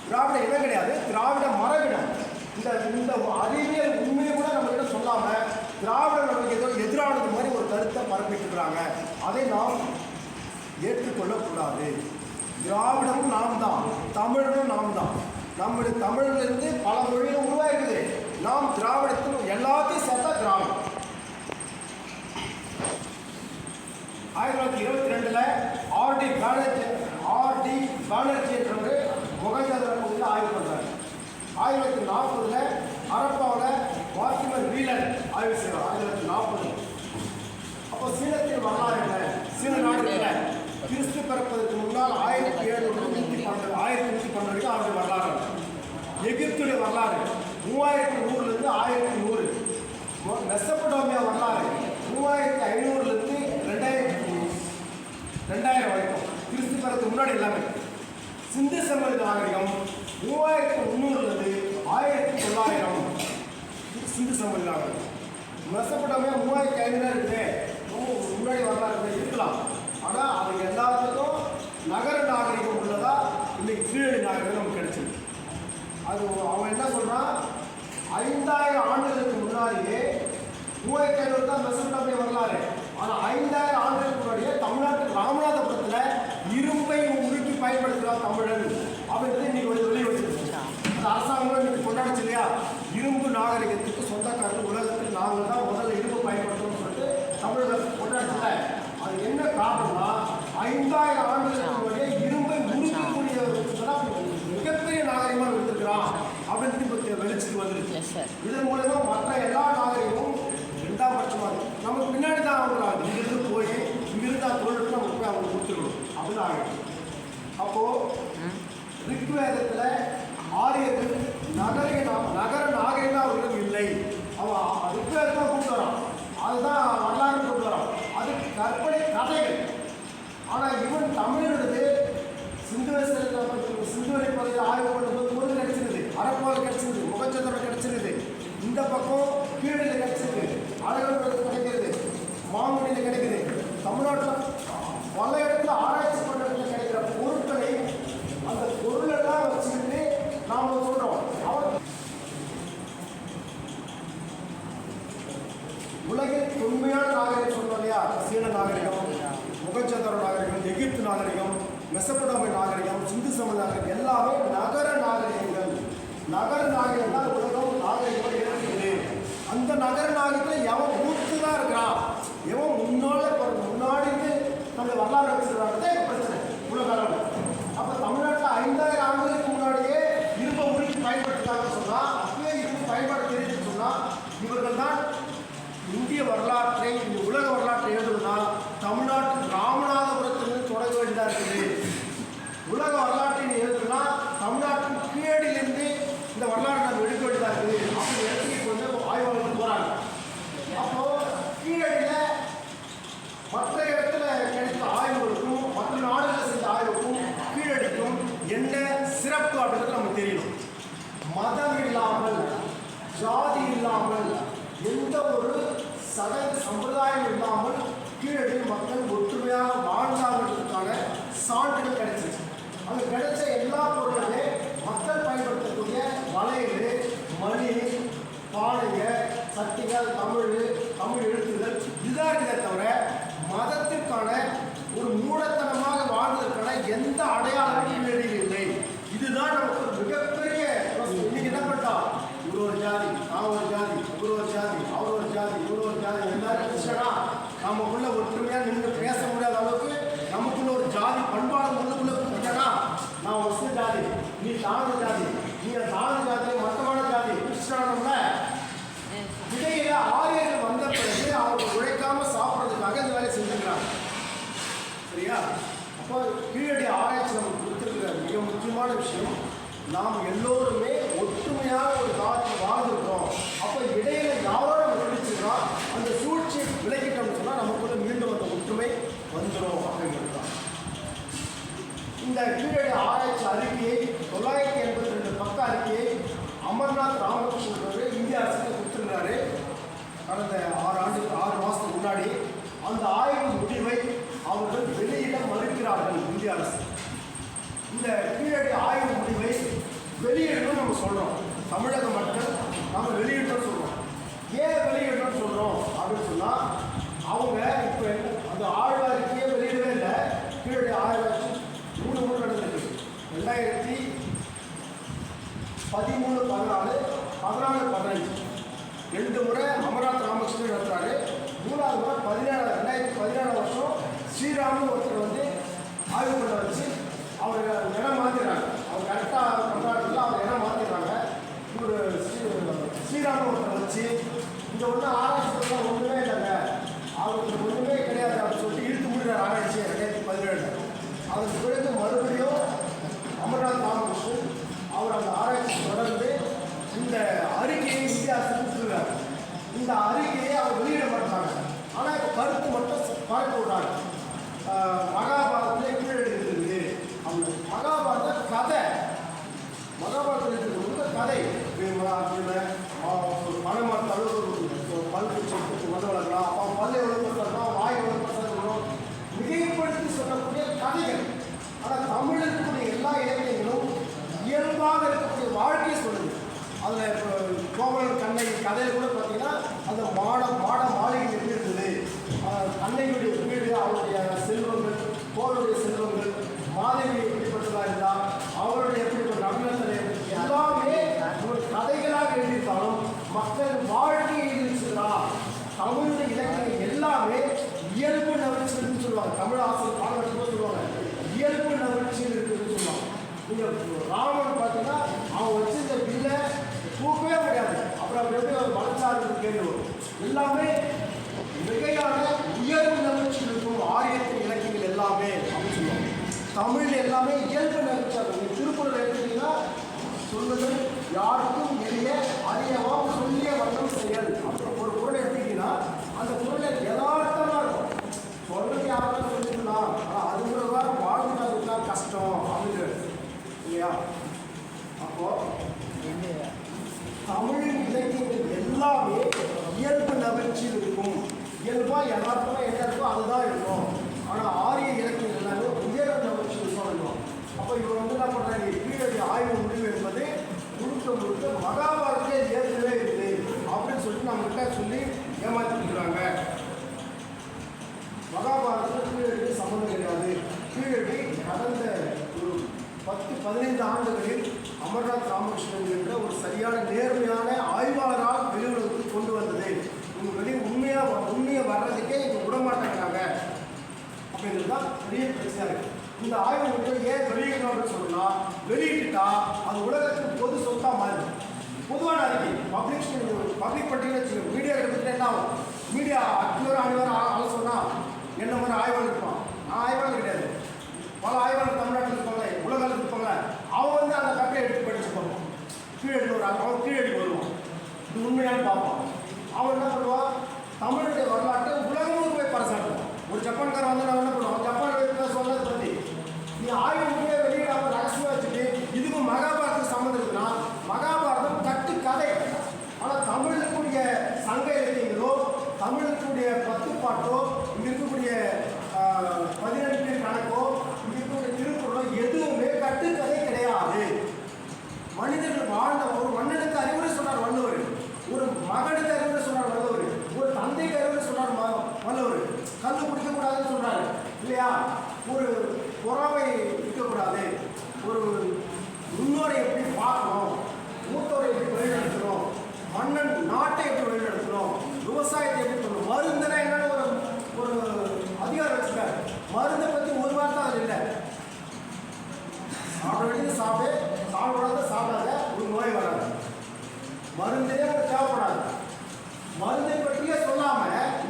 திராவிட இனம் கிடையாது, திராவிட மரபினம். இந்த அறிவியல் உண்மையை கூட நம்மகிட்ட சொல்லாமல் திராவிடம் நமக்கு ஏதோ எதிரானது மாதிரி ஒரு கருத்தை பரப்பிட்டுருக்காங்க. அதை நாம் ஏற்றுக்கொள்ளக்கூடாது. திராவிடமும் நாம் தான், தமிழும் நாம் தான். நம்முடைய தமிழிலிருந்து பல மொழிகளும் உருவாயிருக்குது. நாம் திராவிடத்தில் எல்லாத்தையும் சேர்த்தா திராவிடம். 1922 ஆர்டி பானர்ஜி என்றவர் மொகஞ்சதாரோ பகுதியில் ஆய்வு பண்ணுறாரு. 1940 ஹரப்பாவில் வாக்கிமர் வீலன் ஆய்வு செய்வார். 1940 அப்போ சீனத்தின் வரலாறு என்ன? சீன நாடுகளில் கிறிஸ்து பிறப்பதற்கு முன்னால் 1712 வரைக்கும் அவருடைய வரலாறு. எகிப்துடைய வரலாறு 3100 1100. மெசபடோமியா வரலாறு 3500 2000 வரைக்கும், கிறிஸ்து பிறகு முன்னாடி எல்லாமே. சிந்து சமவெளி நாகரிகம் 3300 1900. சிந்து சமவெளி நாகரிகம். மெசபடோமியா 3500 இருக்குது, முன்னாடி வரலாறு இருக்கலாம். ஆனால் அது எல்லாத்துக்கும் நகர நாகரிகம் உள்ளதா இன்னைக்கு கீழடி நாகரிகம் நமக்கு கிடைச்சிருக்கு. அது அவன் என்ன சொல்கிறான், 5000 ஆண்டுகளுக்கு முன்னாடியே 3500 தான் மெசபடோமியா வரலாறு. ஆனால் 5000 ஆண்டுகளுக்கு முன்னாடியே தமிழ்நாட்டு ராமநாதபுரத்தில் இரும்பை உருக்கி பயன்படுத்துகிறார் தமிழன் அப்படின்றது இன்னைக்கு வெளியே வச்சிருக்கோம். அந்த அரசாங்கம் இன்னைக்கு கொண்டாடிச்சு இல்லையா, இரும்பு நாகரிகத்துக்கு சொந்தக்காரர்கள் உலகத்தில் நாங்கள் தான் முதல்ல இரும்பு பயன்படுத்தணும்னு சொல்லிட்டு தமிழர்கள் கொண்டாடிச்சுல. அது என்ன காரணம்னா 5000 ஆண்டுகளுக்கு முன்னாடியே இரும்பை உருக்கக்கூடிய மிகப்பெரிய நாகரிகமாக எடுத்துருக்கிறான் அப்படின்னு இப்போ வெளிச்சுட்டு வந்துருக்கு. இதன் மூலமா மற்ற எல்லா நாகரிகமும் 2ஆம் பட்சமாக நமக்கு பின்னாடி தான் அவங்க இங்கிருந்து போய் இங்கிருந்து அந்த தொழில்நுட்பம் நமக்கு போய் அவங்க கொடுத்துருக்கணும் அப்படின்னு ஆகிடும். அப்போது ரிக்வேதத்தில் ஆரியர்கள் நகர நாகரிகம் அவர்களும் இல்லை. அவன் ரிக்வேதத்தை கொண்டு வரான், அதுதான் வரலாறு கொண்டு வரான். அது கற்பனை கதைகள். ஆனால் இவன் தமிழனுடைய சிந்துவெளி பகுதியில் ஆய்வு பண்ணும்போது பொருள் கிடைச்சிருது, அரப்பால் கிடைச்சிருது, முகச்சதோட கிடைச்சிருது, இந்த பக்கம் கீழடியில் கிடைச்சிருக்கு, அழகர்கள் கிடைக்கிறது, மாங்குடியில் கிடைக்குது. தமிழ்நாட்டில் பல இடத்துல ஆராய்ச்சி பண்ண இடத்துல கிடைக்கிற பொருட்களை அந்த பொருளெல்லாம் வச்சுக்கிட்டு நாம் சொல்கிறோம். உலகில் தொன்மையான நாகரிகம் சொல்றோம் இல்லையா, சீன நாகரிகம், முகச்சதோர நாகரிகம், எகிப்து நாகரிகம், மெசபடோமிய நாகரிகம், சிந்து சமவெளி நாகரிகம் எல்லாமே நகர நாகரிகங்கள். நகர நாகரிகம் தான் உலகம் நாகரிகமாக இருக்குது. அந்த நகர நாகரிகத்தில் எவன் ஊத்து தான் இருக்கிறான், எவன் முன்னாடி நம்மளை வரலாறு வச்சுருக்காங்க பிரச்சனை உலக அளவில். அப்போ தமிழ்நாட்டில் 5000 ஆண்டுகளுக்கு முன்னாடியே இரும்பை உருக்கி பயன்படுத்துறாங்கன்னு சொன்னால், அப்பவே இரும்பு பயன்பாடு தெரிஞ்சுன்னு சொன்னால், இவர்கள் தான் இந்திய வரலாற்றை, இந்த உலக வரலாற்றை எழுதுனா தமிழ்நாட்டில் ராமநாதபுரத்திலிருந்து தொடங்க வேண்டியதாக இருக்குது. உலக வரலாற்றை எழுதுனா தமிழ்நாட்டின் கீழடியிலிருந்து இந்த வரலாறு நம்ம எடுக்க வேண்டியதாக இருக்குது. அப்படி எடுத்துக்கிட்டு வந்து ஆய்வாளர்கள் போகிறாங்க. அப்போது கீழடியில் மற்ற இடத்துல கிடைத்த ஆய்வுகளுக்கும் மற்ற நாடுகளில் செஞ்ச ஆய்வுக்கும் கீழடிக்கும் என்ன சிறப்பு அப்படின்றது நமக்கு தெரியணும். மதம் இல்லாமல், ஜாதி இல்லாமல், எந்த ஒரு சம்பிரதாயம் இல்லாமல் கீழடி மக்கள் ஒற்றுமையாக வாழ்ந்தார்களுக்கான சான்றுகள் கிடைச்சிச்சு. அங்கே கிடைச்ச எல்லா பொருளுமே மக்கள் பயன்படுத்தக்கூடிய வளையல், மணி, பானைங்க, சட்டிகள், தமிழ் எழுத்துகள் இதுதான் இருக்கிறத தவிர மதத்திற்கான ஒரு மூடத்தனமாக வாழ்வதற்கான எந்த அடையாளமும் கீழடியில் இல்லை. இதுதான் நமக்கு ஒரு மிகப்பெரிய இன்னைக்கு என்ன பண்ணா, இவர் ஒரு ஜாதி, நான் ஒரு ஜாதி, இவர் ஜாதி இவ்வளோ ஒரு ஜாதி எல்லாரும் கிறிஸ்டனா நமக்குள்ள ஒற்றுமையாக நின்று பேச முடியாத அளவுக்கு நமக்குள்ள ஒரு ஜாதி பண்பாடு உள்ளுக்குள்ள கிறிஸ்டனா நான் ஒசு ஜாதி நீ தாழ்ந்த ஜாதி நீ தாழ்ந்த ஜாதி மட்டமான ஜாதி கிறிஸ்டனோட இடையில ஆரியர்கள் வந்த பிறகு அவங்க உழைக்காம சாப்பிட்றதுக்காக இந்த வேலையை செஞ்சுக்கிறாங்க. சரியா? அப்போ கீழடி ஆராய்ச்சி நமக்கு கொடுத்துருக்கிற மிக முக்கியமான விஷயம், நாம் எல்லோருமே ஒற்றுமையாக ஒரு காலத்தில் வாழ்ந்துருக்கோம். அப்போ இடையில யாரோட நம்ம பிடிச்சிக்கிறோம் அந்த சூழ்ச்சியை விலக்கிட்டோம்னு சொன்னால் நமக்குள்ள மீண்டும் அந்த ஒற்றுமை வந்துடும் அப்படிங்கிறது தான். இந்த கீழடி ஆராய்ச்சி அறிக்கையை 982 பக்க அறிக்கையை அமர்நாத் ராமகிருஷ்ணன் இந்திய அரசுக்கு கொடுத்துருக்கிறாரு கடந்த 6 மாதத்துக்கு முன்னாடி. அந்த ஆய்வு முடிவை அவர்கள் வெளியிட மறுக்கிறார்கள் இந்திய அரசு. இந்த கீழடி ஆய்வு முடிவை வெளியிடணும்னு நம்ம சொல்கிறோம். தமிழக மக்கள் நம்ம வெளியிடணும்னு சொல்கிறோம். ஏன் வெளியிடணும்னு சொல்கிறோம் அப்படின்னு சொன்னால், அவங்க இப்போ அந்த ஆய்வு அறிக்கையே வெளியிடவே இல்லை. கீழடி ஆய்வாச்சு 3 முறை நடந்திருக்கு. 2013, 14, 15 2 முறை அமர்நாத் ராமகிருஷ்ணன் நடத்துகிறாரு. 3வது முறை 2017 வருஷம் ஸ்ரீராம்னு ஒருத்தர் வந்து ஆய்வு பண்ண வச்சு அவர் இடம் மாற்றிடுறாங்க. அவர் கரெக்டாக கொண்டாடுறதுல அவர் இடம் மாற்றிடுறாங்க. ஒரு ஸ்ரீராம்னு ஒருத்தர் வச்சு இந்த ஒன்றும் ஆராய்ச்சிலாம் ஒன்றுமே இல்லைங்க, அவருக்கு ஒன்றுமே கிடையாது அப்படின்னு சொல்லிட்டு இழுத்து முடிகிறார் ஆராய்ச்சி 2017. அதற்கு பிறகு மறுபடியும் அமர்நாத் ராமகிருஷ்ணன் அவர் அந்த ஆராய்ச்சி தொடர்ந்து இந்த அறிக்கையை இந்திய அரசு கொடுத்துருக்காரு. இந்த அறிக்கையை அவர் வெளியிட மாட்டாங்க. ஆனால் இப்போ கருத்து மட்டும் பரப்பி விடுறாங்க. மகாபாரதத்திலே கீழடி இருக்குது. அவங்க மகாபாரத கதை, மகாபாரதத்தில் இருக்கிறது கதை. பணமாக பல்குச்சி வந்து வளர்க்கலாம், அப்போ பல்லை வளர்க்கலாம், வாய் வளர்க்கலாம், மிகைப்படுத்தி சொல்லக்கூடிய கதைகள். ஆனால் தமிழில் இருக்கக்கூடிய எல்லா இலக்கியங்களும் இயல்பாக இருக்கக்கூடிய வாழ்க்கையை சொல்லுது. அதில் இப்போ கோவலன் கண்ணகி கதையில் கூட பார்த்தீங்கன்னா அந்த மாட மாளிகை எப்படி இருந்தது, கண்ணகியுடைய வீடு, அவருடைய செல்வங்கள், கோவலுடைய செல்வங்கள், மாதவி எப்படிப்பட்டதாக இருந்தால் அவருடைய எப்படிப்பட்ட நடனத்தில் எல்லாமே ஒரு கதைகளாக எழுதியிருந்தாலும் மக்கள் வாழ்க்கையை எழுதிச்சுன்னா தமிழ் இலக்கியம் எல்லாமே இயல்பு நவிழ்ச்சின்னு சொல்லுவாங்க. தமிழ் ஆசிரியர் பாடல்கள் சொல்லுவாங்க இயல்பு நவிழ்ச்சியில் இருக்குதுன்னு சொல்லுவாங்க. நீங்கள் ராமன் பார்த்தீங்கன்னா அவன் வச்சிருந்த வில்லை தூக்கவே முடியாது, அப்புறம் அப்படி எப்படி அவர் வளர்ச்சாரு கேள்வி வரும். எல்லாமே மிகையான உயர்வு நவிழ்ச்சியில் இருக்கும் ஆரியத்தின் இலக்கியங்கள் எல்லாமே அப்படின்னு சொல்லுவாங்க. தமிழ் எல்லாமே இயல்பு நவிழ்ச்சி. திருக்குறள் எடுத்துட்டீங்கன்னா சொல்வது யாருக்கும் எளிய அறியவாம் சொல்லிய வண்ணம் செயல். அப்புறம் ஒரு குரலை எடுத்துக்கிட்டீங்கன்னா அந்த குரலை யதார்த்தமாக இருக்கும். சொல்றது யாரும் சொல்லிக்கலாம், ஆனால் அது ஒரு வாரம் வாழ்ந்துட்டா கஷ்டம் அப்படிங்கிறது இல்லையா? அப்போ தமிழின் இலக்கியங்கள் எல்லாமே இயல்பு நவிழ்ச்சியில் இருக்கும். இயல்பாக யதார்த்தமாக என்ன இருக்கோ அதுதான் இருக்கும். ஆனால் ஆரிய இலக்கியங்கள் எல்லாமே உயர் நவிழ்ச்சி இருக்கும். அப்போ இவர் வந்து என்ன பண்ணுறாங்க, கீழடி ஆய்வு முடிவு என்பது முழுக்க மகாபாரதத்தை ஏற்கனவே இருக்குது அப்படின்னு சொல்லிட்டு நம்மகிட்ட சொல்லி ஏமாற்றிருக்கிறாங்க. மகாபாரதத்தில் கீழடி சம்மந்தம் கிடையாது. கீழடி கடந்த ஒரு 10-15 ஆண்டுகளில் அமர்நாத் ராமகிருஷ்ணன் என்ற ஒரு சரியான நேர்மையான ஆய்வாளரால் வெளியுறவுக்கு கொண்டு வந்தது. இவங்க வெளியே உண்மையை வர்றதுக்கே இவங்க விடமாட்டேங்கிறாங்க அப்படிங்கிறது தான் பெரிய பிரச்சனையாக இருக்குது. இந்த ஆய்வு வந்து ஏன் வெளியிடணும் அப்படின்னு சொன்னால், வெளியிட்டுட்டா அது உலகத்துக்கு பொது சொத்தாக மாறுது. பொதுவான அறிக்கை பப்ளிக் பண்ணிட்டு வச்சுக்கோங்க. மீடியா எடுத்துகிட்டு என்ன ஆகும், மீடியா அக்யூர் ஆய்வாளர் சொன்னால் என்ன மாதிரி ஆய்வாளர் இருப்பான். ஆய்வாளர் கிடையாது, பல ஆய்வாளர் தமிழ்நாட்டில் இருப்பாங்க, உலக அளவில் இருப்பாங்க. அவங்க வந்து அந்த கட்டை எடுத்து படிச்சு பார்ப்பான். கீழடி அவன் கீழடி வருவான், இது உண்மையான பார்ப்பான். அவன் என்ன பண்ணுவான், தமிழுடைய வரலாற்றை உலகமும் போய் பறைசாட்டுவான். ஒரு ஜப்பான்காரன் வந்து நான் என்ன பண்ணுவான், ஜப்பான் சொன்னதை பற்றி நீ ஆய்வு முடிய வெளியிடாமல் ரகசியமாக வச்சுட்டு இதுக்கும் மகாபாரதத்துக்கு சம்மந்தம் இருக்குன்னா மகாபாரதம் கட்டு கதை. ஆனால் தமிழுக்குரிய சங்க இலக்கியங்களோ தமிழுக்குரிய 10 பாட்டோ இங்கே இருக்கக்கூடிய 18 கணக்கோ இங்கே இருக்கக்கூடிய திருக்குறளோ எதுவுமே கட்டுக்கதை கிடையாது. மனிதர்கள் வாழ்ந்த ஒரு மன்னனுக்கு அறிவுரை சொன்னார் வள்ளுவர், ஒரு மகனுக்கு அறிவுரை சொன்னார் வள்ளுவர், ஒரு தந்தைக்கு அறிவுரை சொன்னார் வள்ளுவர். கல் குடிக்கக்கூடாதுன்னு சொல்றாரு இல்லையா? ஒரு பொறாமை இருக்கக்கூடாது, ஒரு முன்னோரை எப்படி பார்க்கணும், மூத்தோரை எப்படி வழிநடத்தணும், மன்னன் நாட்டை எப்படி வழிநடத்தணும், விவசாய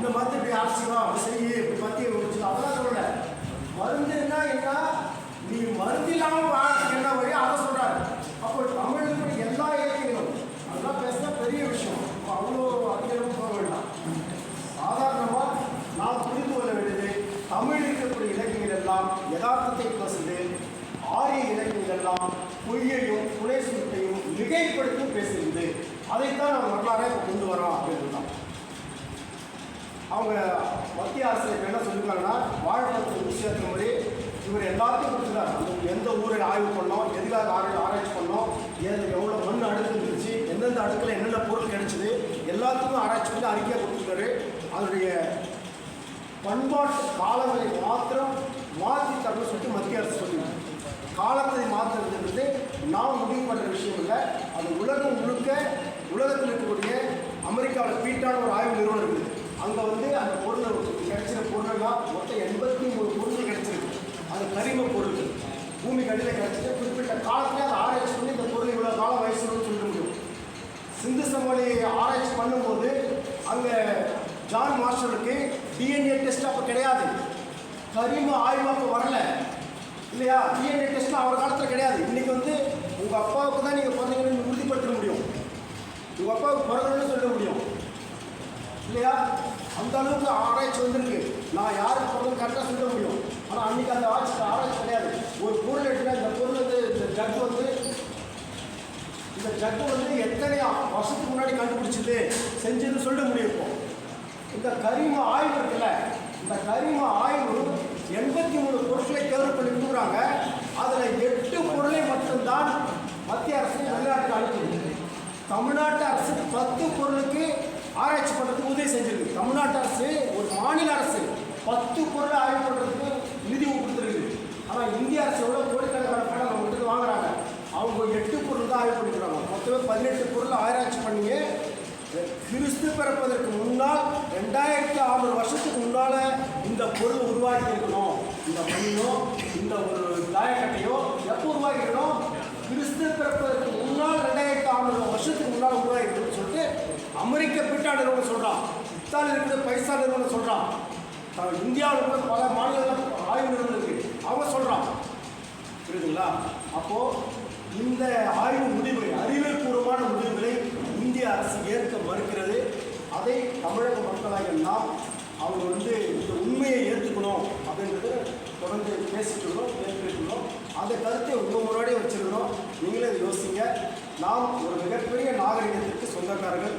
இந்த மருந்து இப்படி அரைச்சிக்கோ, அப்படி செய்யி, இப்படி மத்திய வச்சுக்கோ, அதெல்லாம் சொல்லலை. மருந்துன்னா என்ன, நீ மருந்து இல்லாமல் வாழ்க்கை என்ன வழி அதை சொல்கிறாரு. அப்போ தமிழுக்கு எல்லா இலக்கியங்களும் அதெல்லாம் பேசினா பெரிய விஷயம். அப்போ அவ்வளோ அதிகம் போக வேண்டாம். சாதாரணமாக நாம் புரிந்து கொள்ள வேண்டியது, தமிழ் இருக்கக்கூடிய இலக்கியங்கள் எல்லாம் யதார்த்தத்தை பேசுது, ஆரிய இலக்கியங்கள் எல்லாம் பொய்யையும் புனை சுருட்டையும் மிகைப்படுத்தும் பேசுகிறது. அதைத்தான் நம்ம வரலாறாக இப்போ கொண்டு வரோம் அப்படின்னு தான். அவங்க மத்திய அரசு இப்போ என்ன சொல்லியிருக்காங்கன்னா, வாழ்க்கை விஷயத்தின் முறை இவர் எல்லாத்தையும் கொடுத்துருக்காரு. அந்த எந்த ஊரை ஆய்வு பண்ணோம், எதுக்காக ஆராய்ச்சி பண்ணோம், எவ்வளோ மண் அடுக்கு இருந்துச்சு, எந்தெந்த அடுக்கில் என்னென்ன பொருள் கிடைச்சிது, எல்லாத்துக்கும் ஆராய்ச்சி பண்ணி அறிக்கையாக கொடுத்துருக்காரு. அதனுடைய பண்பாட்டு காலங்களை மாத்திரம் மாற்றி தரணும்னு சொல்லிட்டு மத்திய அரசு சொல்லியிருக்காங்க. காலத்தை மாற்றுறது நாம் முடிவு பண்ணுற விஷயம் இல்லை. அது உலகம் முழுக்க உலகத்தில் இருக்கக்கூடிய அமெரிக்காவில் பீட்டான ஒரு ஆய்வு நிறுவனம் இருக்குது. அங்கே வந்து அந்த பொருளை கிடைச்சிற பொருளெல்லாம் மொத்தம் 83 பொருட்கள் கிடைச்சிருக்கு. அது கரிம பொருட்கள் பூமிக்கு அடியில் கிடைச்சிட்டு குறிப்பிட்ட காலத்திலே அதை ஆராய்ச்சி பண்ணி இந்த பொருள் இவ்வளோ காலம் வயசுன்னு சொல்ல முடியும். சிந்து சமவெளி ஆராய்ச்சி பண்ணும்போது அங்கே ஜான் மார்ஷலுக்கு டிஎன்ஏ டெஸ்ட் அப்போ கிடையாது, கரிம ஆய்வு அப்போ வரல இல்லையா. டிஎன்ஏ டெஸ்ட்லாம் அவர் காலத்தில் கிடையாது. இன்றைக்கி வந்து உங்கள் அப்பாவுக்கு தான் நீங்கள் பிறந்தீங்கன்னு உறுதிப்படுத்த முடியும், உங்கள் அப்பாவுக்கு பிறந்தன்னு சொல்ல முடியும் இல்லையா. அந்த அளவுக்கு ஆராய்ச்சி வந்துருக்கு. நான் யாருக்கு பிறந்தது கரெக்டாக சொல்ல முடியும். ஆனால் அன்றைக்கி அந்த ஆராய்ச்சி கிடையாது. ஒரு பொருள் எடுத்துனா இந்த பொருள் வந்து இந்த ஜக்கு வந்து எத்தனை வருஷத்துக்கு முன்னாடி கண்டுபிடிச்சது செஞ்சதுன்னு சொல்ல முடியும். இப்போ இந்த கரிம ஆய்வு இருக்குல்ல, இந்த கரிம ஆய்வு 83 பொருட்களை தேர்வு பண்ணி கொடுக்குறாங்க. அதில் 8 பொருளை மட்டும்தான் மத்திய அரசு வெளிநாட்டுக்கு அனுப்பிடுது. தமிழ்நாட்டு அரசு 10 பொருளுக்கு ஆராய்ச்சி பண்ணுறதுக்கு உதவி செஞ்சிருக்கு. தமிழ்நாட்டு அரசு ஒரு மாநில அரசு 10 பொருளை ஆய்வு பண்ணுறதுக்கு நிதி கொடுத்துருக்குது. ஆனால் இந்திய அரசு எவ்வளோ கோடிக்கணக்கான பணம் அவங்க கிட்ட வாங்குறாங்க. அவங்க 8 பொருள் தான் ஆய்வு பண்ணிக்கிறாங்க. மொத்தமே 18 பொருள் ஆராய்ச்சி பண்ணி கிறிஸ்து பிறப்பதற்கு முன்னால் 2600 வருஷத்துக்கு முன்னால் இந்த பொருள் உருவாக்கி இருக்கணும். இந்த மண்ணியோ இந்த ஒரு தாயக்கட்டையோ எப்போ உருவாக்கிக்கணும், கிறிஸ்து பிறப்பதற்கு முன்னால் 2600 வருஷத்துக்கு முன்னால் உருவாக்கிக்கணும்னு சொல்லிட்டு அமெரிக்க பீட்டா நிறுவனம் சொல்கிறான். இத்தாலி இருக்கிற பைசா நிறுவனம் சொல்கிறான். இந்தியாவில் கூட பல மாநிலங்கள் ஆய்வு நிறுவனம் இருக்குது, அவங்க சொல்கிறான். புரியுதுங்களா? அப்போது இந்த ஆய்வு முடிவுகளை, அறிவியல் பூர்வமான முடிவுகளை இந்திய அரசு ஏற்க மறுக்கிறது. அதை தமிழக மக்களாக நாம் அவங்க வந்து இந்த உண்மையை ஏற்றுக்கணும் அப்படின்றது தொடர்ந்து பேசிட்டுருக்கோம், ஏற்றுக்கணும். அந்த கருத்தை உங்கள் முன்னாடியே வச்சுருக்கிறோம். நீங்களே யோசிங்க. நாம் ஒரு மிகப்பெரிய நாகரிகத்திற்கு சொந்தக்காரர்கள்.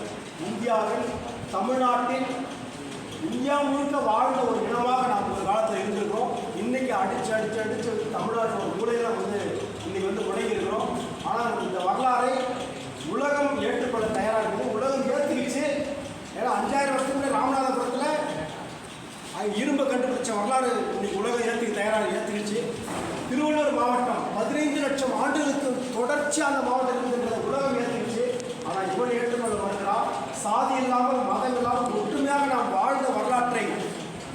இந்தியாவில் தமிழ்நாட்டில் இந்தியா முழுக்க வாழ்ந்த ஒரு இனமாக நாம் ஒரு காலத்தில் இருந்திருக்கிறோம். இன்றைக்கி அடித்து தமிழ்நாட்டில் ஒரு மூலையில் வந்து இன்றைக்கி வந்து முடங்கியிருக்கிறோம். ஆனால் இந்த வரலாறை உலகம் ஏற்றுக்கொள்ள தயாராக இருக்குது. உலகம் ஏற்றுக்கிச்சு. ஏன்னா 5000 வருஷத்துக்கு ராமநாதபுரத்தில் இரும்பை கண்டுபிடிச்ச வரலாறு இன்னைக்கு உலகம் ஏற்றுக்கிச்சு. திருவள்ளூர் மாவட்டம் 15 லட்சம் ஆண்டுகளுக்கு தொடர்ச்சி அந்த மாவட்டம் இருக்கின்றத உலகம் ஏற்றுக்கிச்சு. ஆனால் இவன் ஏற்றுக்கொள்ள வருகிறான். சாதி இல்லாமல் மதம் இல்லாமல் ஒற்றுமையாக நாம் வாழ்ந்த வரலாற்றை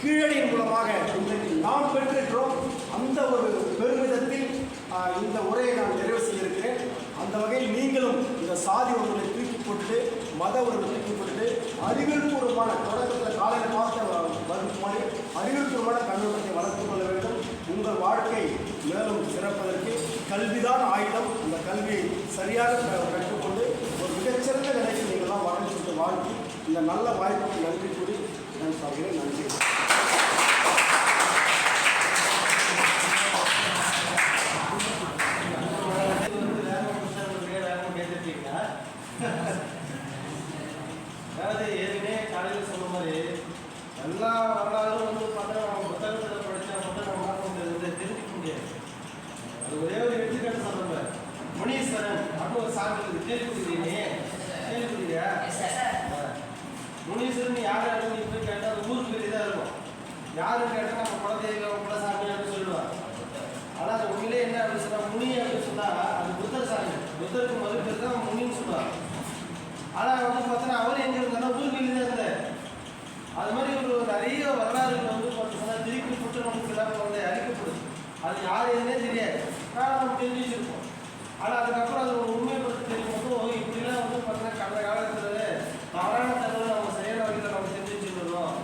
கீழடியின் மூலமாக இன்றைக்கு நாம் பெற்றிருக்கிறோம். அந்த ஒரு பெருமிதத்தில் இந்த உரையை நான் நிறைவு செய்திருக்கிறேன். அந்த வகையில் நீங்களும் இந்த சாதி ஒருவரை தூக்கி போட்டுட்டு, மத ஒருவரை தூக்கி போட்டுட்டு, அறிவியல் பூர்வமான தொடக்கத்தில் காலையில் பார்த்த வரும் மாதிரி அறிவியல் பூர்வமான கண்ணோட்டத்தை வளர்த்து கொள்ள வேண்டும். உங்கள் வாழ்க்கை மேலும் சிறப்பதற்கு கல்விதான் ஆயுதம். அந்த கல்வியை சரியாக கற்றுக்கொண்டு ஒரு மிகச்சிறந்த நிலைக்கு நீங்கள்லாம் வரணும்னு சொல்லிட்டு வாழ்க்கை இந்த நல்ல வாய்ப்புக்கு நன்றி கூறி நான் சொல்கிறேன். நன்றி. அதாவது ஏற்கனவே காலையில் சொன்ன மாதிரி எல்லா வரலாறும் வந்து பார்த்தா நம்ம புத்தகத்தில் படித்தா மட்டும் நம்ம பார்க்க முடியாது, தெரிஞ்சுக்க முடியாது. அது ஒரே ஒரு எடுத்துக்காட்டு சொல்கிறேன். முனீஸ்வரன் அப்படின்னு ஒரு சாப்பிட்டு கேள்விப்படுறியா? முனீஸ்வரன் யார் அப்படின்னு போய் கேட்டால் அது ஊருக்கு வெளியே தான் இருக்கும். யாருன்னு கேட்டால் நம்ம குலதெய்வம் குலசாமி அப்படின்னு சொல்லுவாங்க. ஆனால் அது உண்மையிலே என்ன அப்படின்னு சொன்னால் முனி அப்படின்னு சொன்னால் அது புத்தர் சாமி. புத்தருக்கு முதல் பேர் தான் முனின்னு சொல்லுவாங்க. ஆனால் வந்து பார்த்தோன்னா அவர் எங்கே இருந்தாலும் ஊருக்கு வெளியே தான் இருந்தார். அது மாதிரி ஒரு நிறைய வரலாறுகள் வந்து பார்த்தோம்னா திருப்பி புத்தகம் எல்லாம் வந்து அழிக்கப்படுது. அது யார் எதுனே தெரியாது. ஆனால் நம்ம தெரிஞ்சு வச்சுருப்போம். ஆனால் அதுக்கப்புறம் அது ஒரு உண்மைப்படுத்த தெரியும் போது இப்படிலாம் வந்து பார்த்தீங்கன்னா கடந்த காலத்தில் தவறான தகவல் நம்ம சரியான வகையில் நம்ம தெரிஞ்சு வச்சுருந்தோம்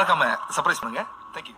மறக்காம சர்ப்ரைஸ் பண்ணுங்க. தேங்க்யூ.